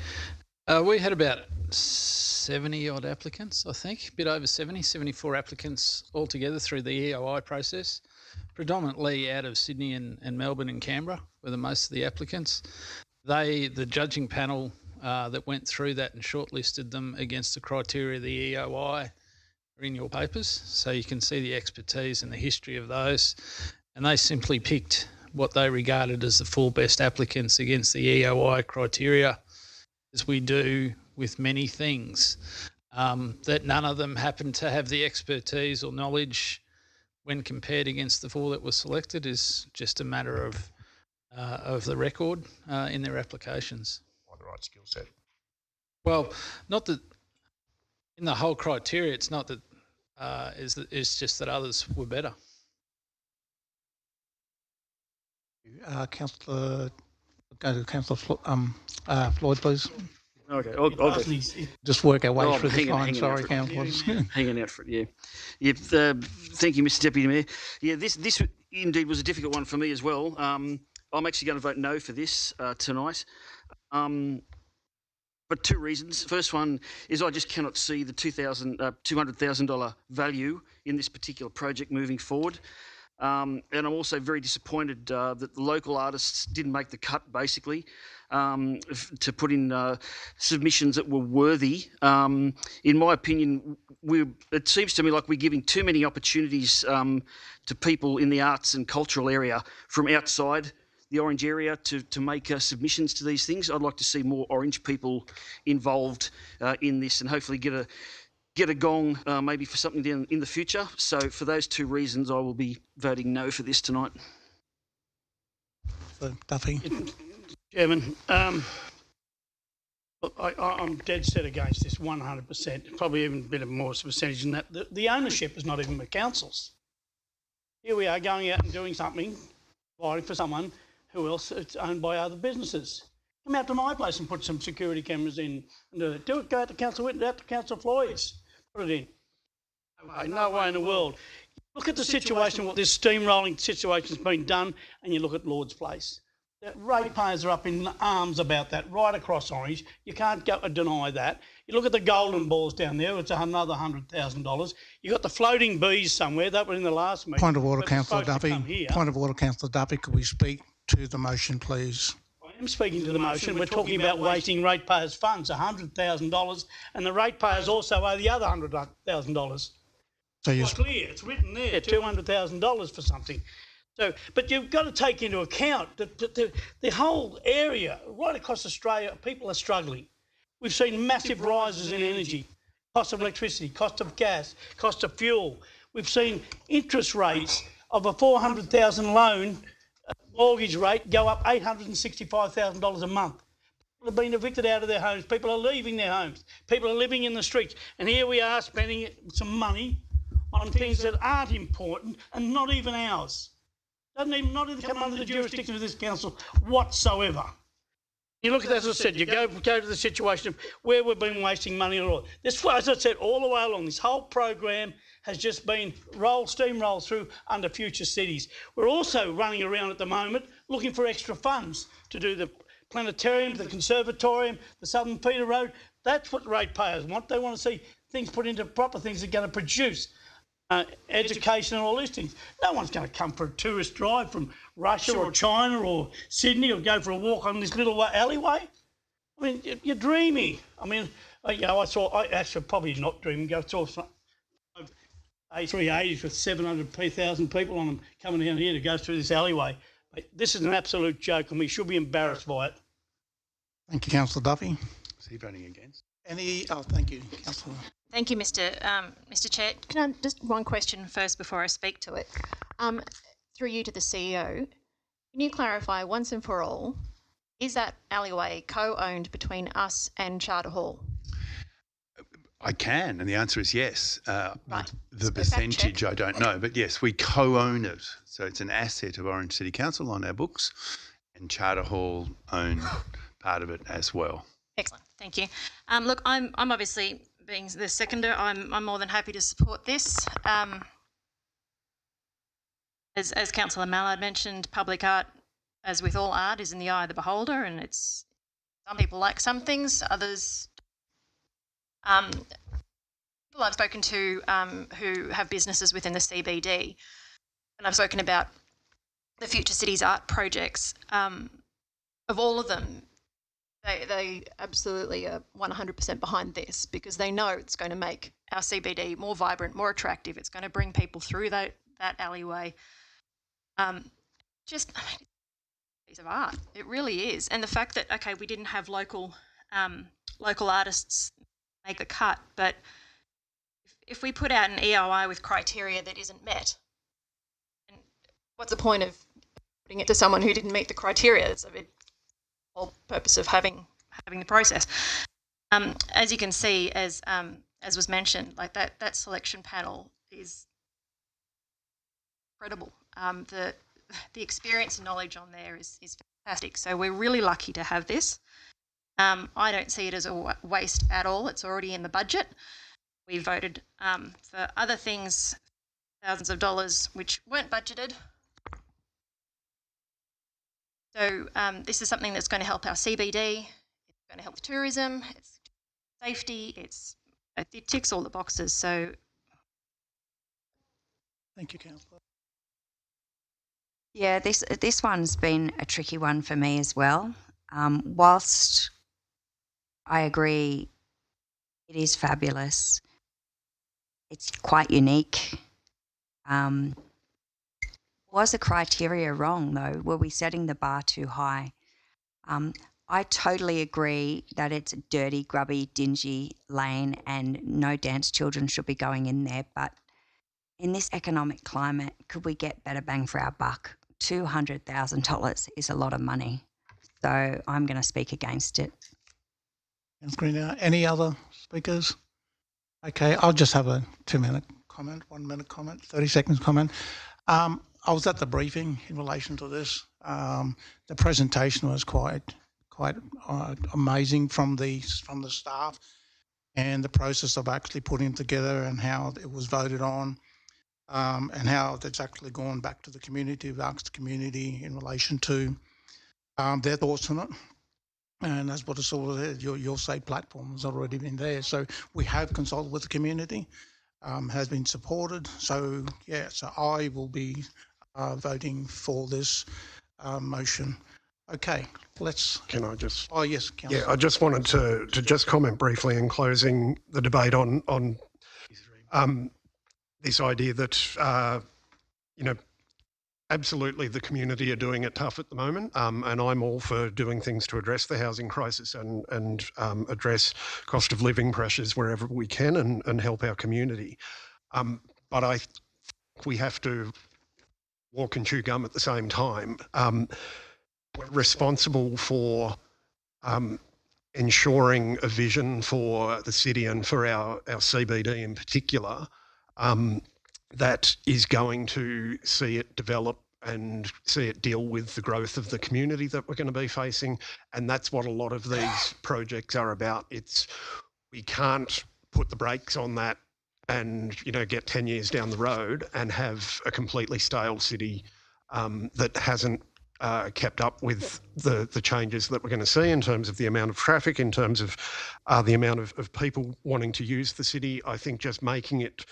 We had about 70 odd applicants, I think, a bit over 70, 74 applicants altogether through the EOI process, predominantly out of Sydney and Melbourne and Canberra were the most of the applicants. The judging panel that went through that and shortlisted them against the criteria of the EOI are in your papers, so you can see the expertise and the history of those. And they simply picked what they regarded as the four best applicants against the EOI criteria, as we do with many things. That none of them happened to have the expertise or knowledge when compared against the four that were selected is just a matter of the record in their applications. The right skill set. Well, not that in the whole criteria, it's not that it's just that others were better. Councillor, go to Councillor Floyd, please. Okay, I'll just work our way through the line. Sorry, councillors. Hanging out for it, yeah. Thank you, Mr. Deputy Mayor. Yeah, this indeed was a difficult one for me as well. I'm actually going to vote no for this tonight. For two reasons. First one is I just cannot see the $200,000 value in this particular project moving forward. And I'm also very disappointed that the local artists didn't make the cut, basically, to put in submissions that were worthy. In my opinion, it seems to me like we're giving too many opportunities to people in the arts and cultural area from outside the Orange area to make submissions to these things. I'd like to see more Orange people involved in this and hopefully get a gong maybe for something down in the future. So for those two reasons, I will be voting no for this tonight. Duffy. Chairman, I'm dead set against this 100%, probably even a bit of more percentage than that. The ownership is not even the council's. Here we are going out and doing something, providing for someone who else it's owned by other businesses. Come out to my place and put some security cameras in and do it. Do it, go out to Council Whitten, out to Council Floyd's. Put it in. No way in the world. Look at the situation, what this steamrolling situation's been done, and you look at Lord's Place. The ratepayers are up in arms about that right across Orange. You can't go deny that. You look at the golden balls down there, it's another $100,000. You got the floating bees somewhere, that was in the last meeting. Point of order, Councillor Duffy. Point of order, Councillor Duffy. Could we speak to the motion, please? I'm speaking to the motion. We're talking about wasting ratepayers' funds, $100,000, and the ratepayers also owe the other $100,000. So It's clear. It's written there, $200,000 for something. So, but you've got to take into account that the whole area, right across Australia, people are struggling. We've seen massive rises in energy, cost of electricity, cost of gas, cost of fuel. We've seen interest rates of a $400,000 loan mortgage rate go up $865,000 a month. People have been evicted out of their homes. People are leaving their homes. People are living in the streets. And here we are spending some money on things that aren't important and not even ours. Not even come under the jurisdiction of this council whatsoever. You look at, as I said, you go to the situation of where we've been wasting money and all. This, as I said, all the way along, this whole program has just been steamrolled through under future cities. We're also running around at the moment looking for extra funds to do the planetarium, the conservatorium, the Southern Feeder Road. That's what ratepayers want. They want to see things put into proper things that are going to produce education and all these things. No one's going to come for a tourist drive from Russia or China or Sydney or go for a walk on this little alleyway. I mean, you're dreaming. I mean, I actually probably not dreaming. I saw A380s with 700,000 people on them coming down here to go through this alleyway. This is an absolute joke and we should be embarrassed by it. Thank you, Councillor Duffy. Is he voting against? Thank you, Councillor. Thank you, Mr. Chair. Can I just one question first before I speak to it? Through you to the CEO, can you clarify once and for all, is that alleyway co-owned between us and Charter Hall? I can, and the answer is yes. Right. The percentage I don't know, but yes, we co-own it. So it's an asset of Orange City Council on our books, and Charter Hall own part of it as well. Excellent, thank you. Look, I'm obviously, being the seconder, I'm more than happy to support this. As Councillor Mallard mentioned, public art, as with all art, is in the eye of the beholder, and it's some people like some things, others. People I've spoken to who have businesses within the CBD, and I've spoken about the Future Cities art projects. Of all of them, they absolutely are 100% behind this because they know it's going to make our CBD more vibrant, more attractive. It's going to bring people through that alleyway. Just a piece of art. It really is. And the fact that, okay, we didn't have local artists make the cut, but if we put out an EOI with criteria that isn't met, and what's the point of putting it to someone who didn't meet the criteria? It's the whole purpose of having the process. As you can see, as was mentioned, like that selection panel is incredible. The experience and knowledge on there is fantastic. So we're really lucky to have this. I don't see it as a waste at all. It's already in the budget. We voted for other things, thousands of dollars, which weren't budgeted. So this is something that's going to help our CBD. It's going to help tourism. It's safety. It ticks all the boxes. So, thank you, Councillor. Yeah, this one's been a tricky one for me as well. Whilst I agree it is fabulous, it's quite unique. Was the criteria wrong though? Were we setting the bar too high? I totally agree that it's a dirty, grubby, dingy lane and no dance children should be going in there, but in this economic climate, could we get better bang for our buck? $200,000 is a lot of money. So I'm going to speak against it. Any other speakers? Okay, I'll just have a 2-minute comment, 1 minute comment, 30 seconds comment. I was at the briefing in relation to this. The presentation was quite amazing from the staff, and the process of actually putting it together and how it was voted on, and how it's actually gone back to the community, we've asked the community in relation to their thoughts on it. And that's what it's all there. Your Say platform has already been there. So we have consulted with the community, has been supported. So, yeah, so I will be voting for this motion. Okay, let's... Can I just... Oh, yes, Councillor. Yeah, I just wanted to just comment briefly in closing the debate on this idea that, absolutely the community are doing it tough at the moment, and I'm all for doing things to address the housing crisis and address cost of living pressures wherever we can and help our community. But I think we have to walk and chew gum at the same time. We're responsible for ensuring a vision for the city and for our CBD in particular that is going to see it develop and see it deal with the growth of the community that we're going to be facing. And that's what a lot of these projects are about. We can't put the brakes on that and, get 10 years down the road and have a completely stale city that hasn't kept up with the changes that we're going to see in terms of the amount of traffic, in terms of the amount of people wanting to use the city. I think just making it,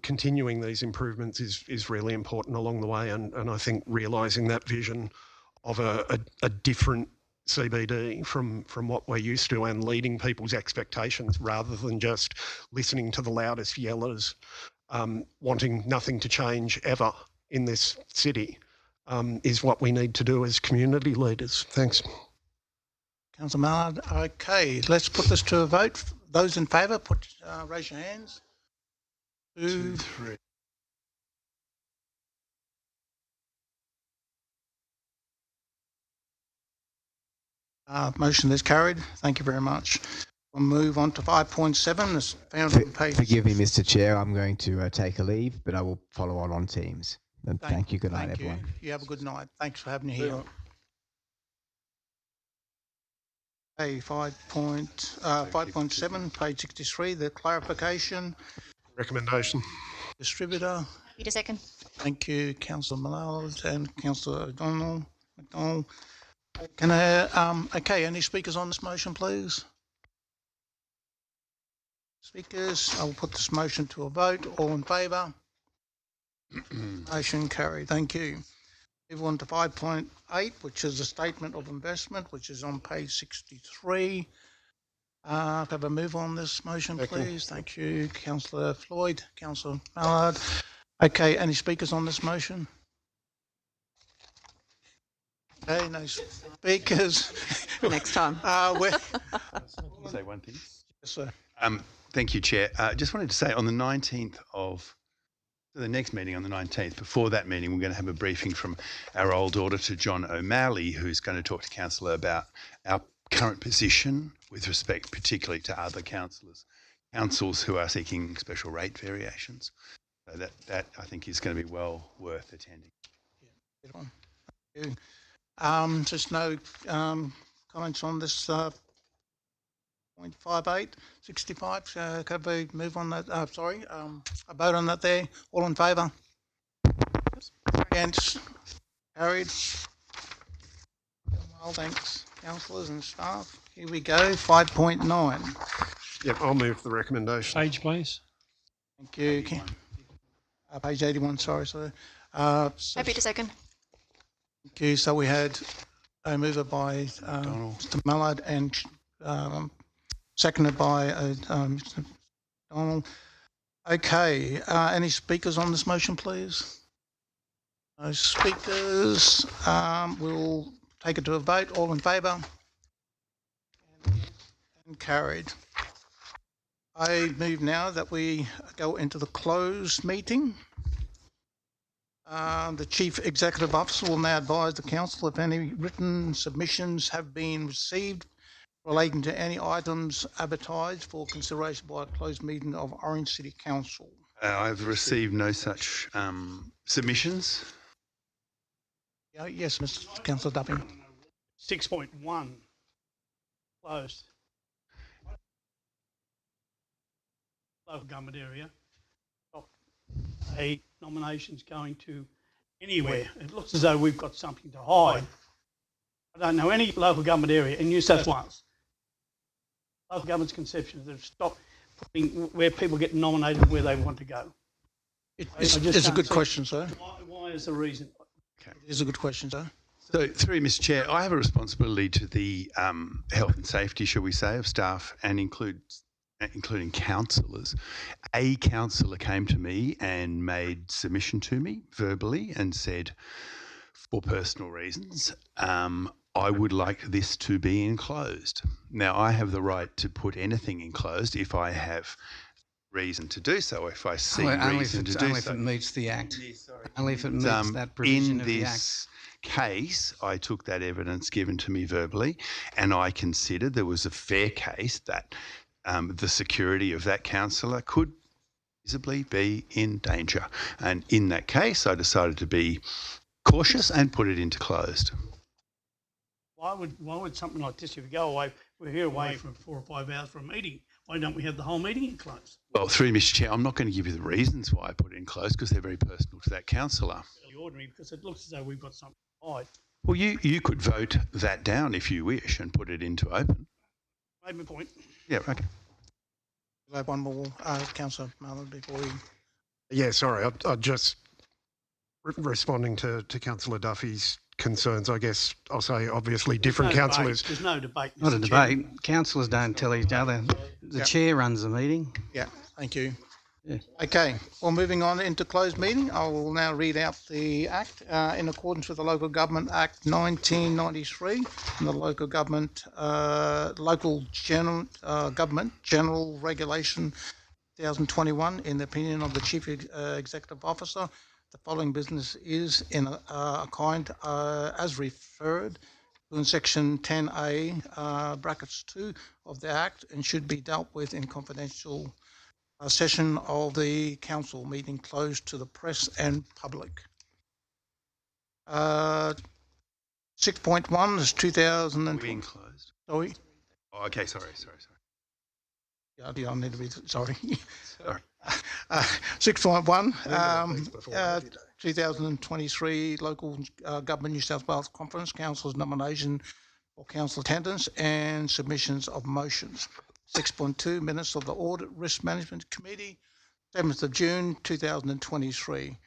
continuing these improvements is really important along the way. And I think realising that vision of a different CBD from what we're used to and leading people's expectations rather than just listening to the loudest yellers, wanting nothing to change ever in this city. Is what we need to do as community leaders. Thanks. Councillor Mallard. Okay, let's put this to a vote. Those in favour, raise your hands. 2, 3. Motion is carried. Thank you very much. We'll move on to 5.7. It's found on page. Forgive me, Mr. Chair. I'm going to take a leave, but I will follow on Teams. And thank you. Good night, everyone. You have a good night. Thanks for having me here. Okay, 5.7, page 63, the clarification. Recommendation. Distributor. Peter, second. Thank you, Councillor Mallard and Councillor McDonald. Can okay, any speakers on this motion, please? Speakers, I will put this motion to a vote. All in favour? Motion carried. Thank you. Move on to 5.8, which is a statement of investment, which is on page 63. Have a move on this motion, please. Thank you, Councillor Floyd, Councillor Mallard. Okay, any speakers on this motion? Okay, no speakers. Next time. Say one thing. Yes, sir. Thank you, Chair. Just wanted to say on the 19th of the next meeting on the 19th, before that meeting, we're going to have a briefing from our old auditor, John O'Malley, who's going to talk to Councillor about our current position with respect particularly to other councils who are seeking special rate variations. So that I think is going to be well worth attending. Yeah, good one. Thank you. Just no comments on this 0.58, 65. Could we move on that? A vote on that there. All in favour? Against? Carried. Well, thanks, councillors and staff. Here we go. 5.9. Yep, I'll move the recommendation. Page, please. Thank you. Page 81. Sorry, sir. Happy to second. Thank you. So we had a mover by Mr. Mallard and seconded by Mr. McDonald. Okay. Any speakers on this motion, please? No speakers. We'll take it to a vote. All in favour? And carried. I move now that we go into the closed meeting. The Chief Executive Officer will now advise the Council if any written submissions have been received relating to any items advertised for consideration by a closed meeting of Orange City Council. I've received no such submissions. Yes, Mr. Councillor Duffy. 6.1 closed. Local government area. A nominations going to anywhere. It looks as though we've got something to hide. I don't know any local government area in New South Wales. Local government's conception that have stopped putting where people get nominated where they want to go. It's a good question, sir. Why is the reason? Okay. It is a good question, sir. So, through you, Mr. Chair, I have a responsibility to the health and safety, shall we say, of staff and includes including councillors. A councillor came to me and made submission to me verbally and said, for personal reasons, I would like this to be enclosed. Now, I have the right to put anything enclosed if I have reason to do so, if I see reason to do so. Only if it meets the Act. Only if it meets that provision of the Act. In this case, I took that evidence given to me verbally, and I considered there was a fair case that the security of that councillor could visibly be in danger. And in that case, I decided to be cautious and put it into closed. Why would something like this, if you go away, we're here away for 4 or 5 hours for a meeting, why don't we have the whole meeting enclosed? Well, through Mr Chair, I'm not going to give you the reasons why I put it in closed because they're very personal to that councillor. Really ordinary, because it looks as though we've got something to hide. Well, you could vote that down if you wish and put it into open. Made my point. Yeah, okay. We'll have one more, Councillor Marlon, before we... Yeah, sorry, I just responding to Councillor Duffy's concerns. I guess I'll say obviously different councillors. There's no debate. Not a debate. Councillors don't tell each other. The chair runs the meeting. Yeah, thank you. Yeah. Okay, well, moving on into closed meeting, I will now read out the Act in accordance with the Local Government Act 1993 and the Local Government Government General Regulation 2021. In the opinion of the Chief Executive Officer, the following business is in a kind as referred to in Section 10A brackets 2 of the Act and should be dealt with in confidential session of the council meeting closed to the press and public. 6.1 is 2020. We enclosed. Sorry? Oh, okay, sorry. Yeah, I need to be, sorry. Sorry. 6.1, 2023 Local Government New South Wales Conference, Council's nomination for council attendance and submissions of motions. 6.2, minutes of the Audit Risk Management Committee, 7th of June 2023,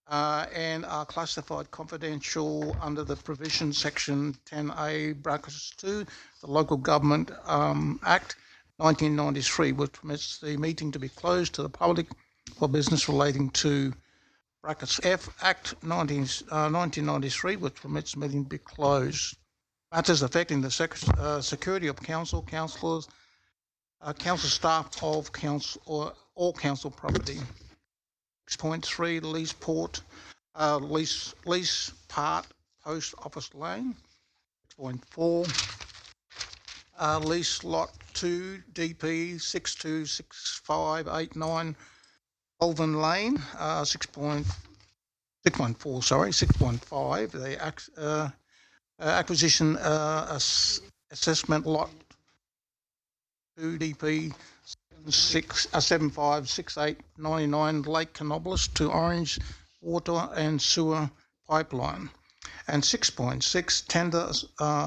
and are classified confidential under the provision section 10A brackets 2, the Local Government Act 1993, which permits the meeting to be closed to the public for business relating to brackets F Act 1993, which permits the meeting to be closed. Matters affecting the security of council, councillors, council staff of council or all council property. 6.3, lease part post office lane. 6.4, lease lot 2 DP 626589 Alvin Lane. 6.5, the acquisition assessment lot 2 DP 756899 Lake Canobolis to Orange Water and Sewer Pipeline. And 6.6, tender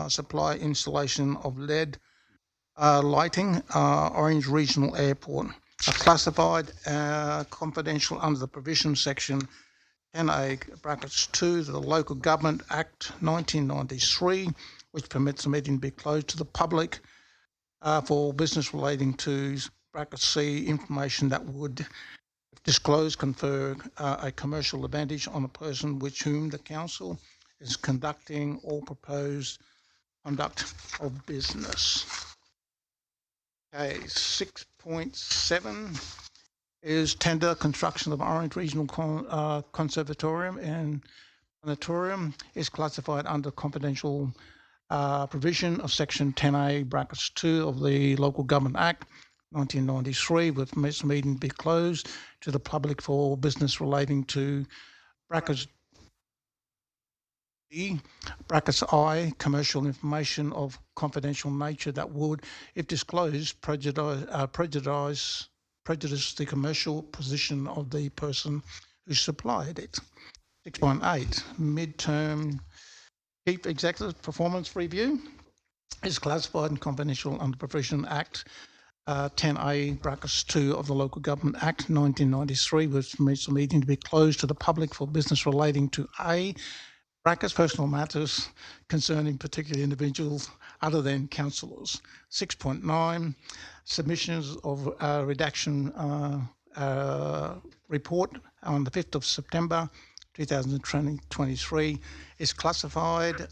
supply installation of LED lighting, Orange Regional Airport. Are classified confidential under the provision section 10A brackets 2 the Local Government Act 1993, which permits the meeting to be closed to the public for business relating to bracket C information that would, if disclosed, confer a commercial advantage on a person with whom the council is conducting or proposed conduct of business. Okay, 6.7 is tender construction of Orange Regional Conservatorium and Planetarium is classified under confidential provision of section 10A brackets 2 of the Local Government Act 1993, with this meeting be closed to the public for business relating to brackets D, brackets I, commercial information of confidential nature that would, if disclosed, prejudice the commercial position of the person who supplied it. 6.8, midterm Chief Executive Performance Review is classified and confidential under Provision Act 10A brackets 2 of the Local Government Act 1993, which permits the meeting to be closed to the public for business relating to A, Brackets personal matters concerning particular individuals other than councillors. 6.9 submissions of redaction report on the 5th of September 2023 is classified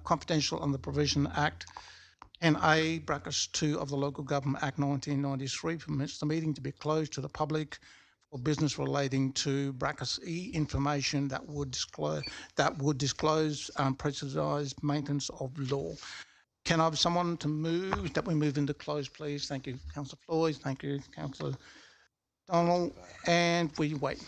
confidential on the Provision Act NA brackets 2 of the Local Government Act 1993 permits the meeting to be closed to the public for business relating to brackets E information that would disclose precise maintenance of law. Can I have someone to move that we move into close, please? Thank you, Councillor Floyd. Thank you, Councillor Donald. And we wait.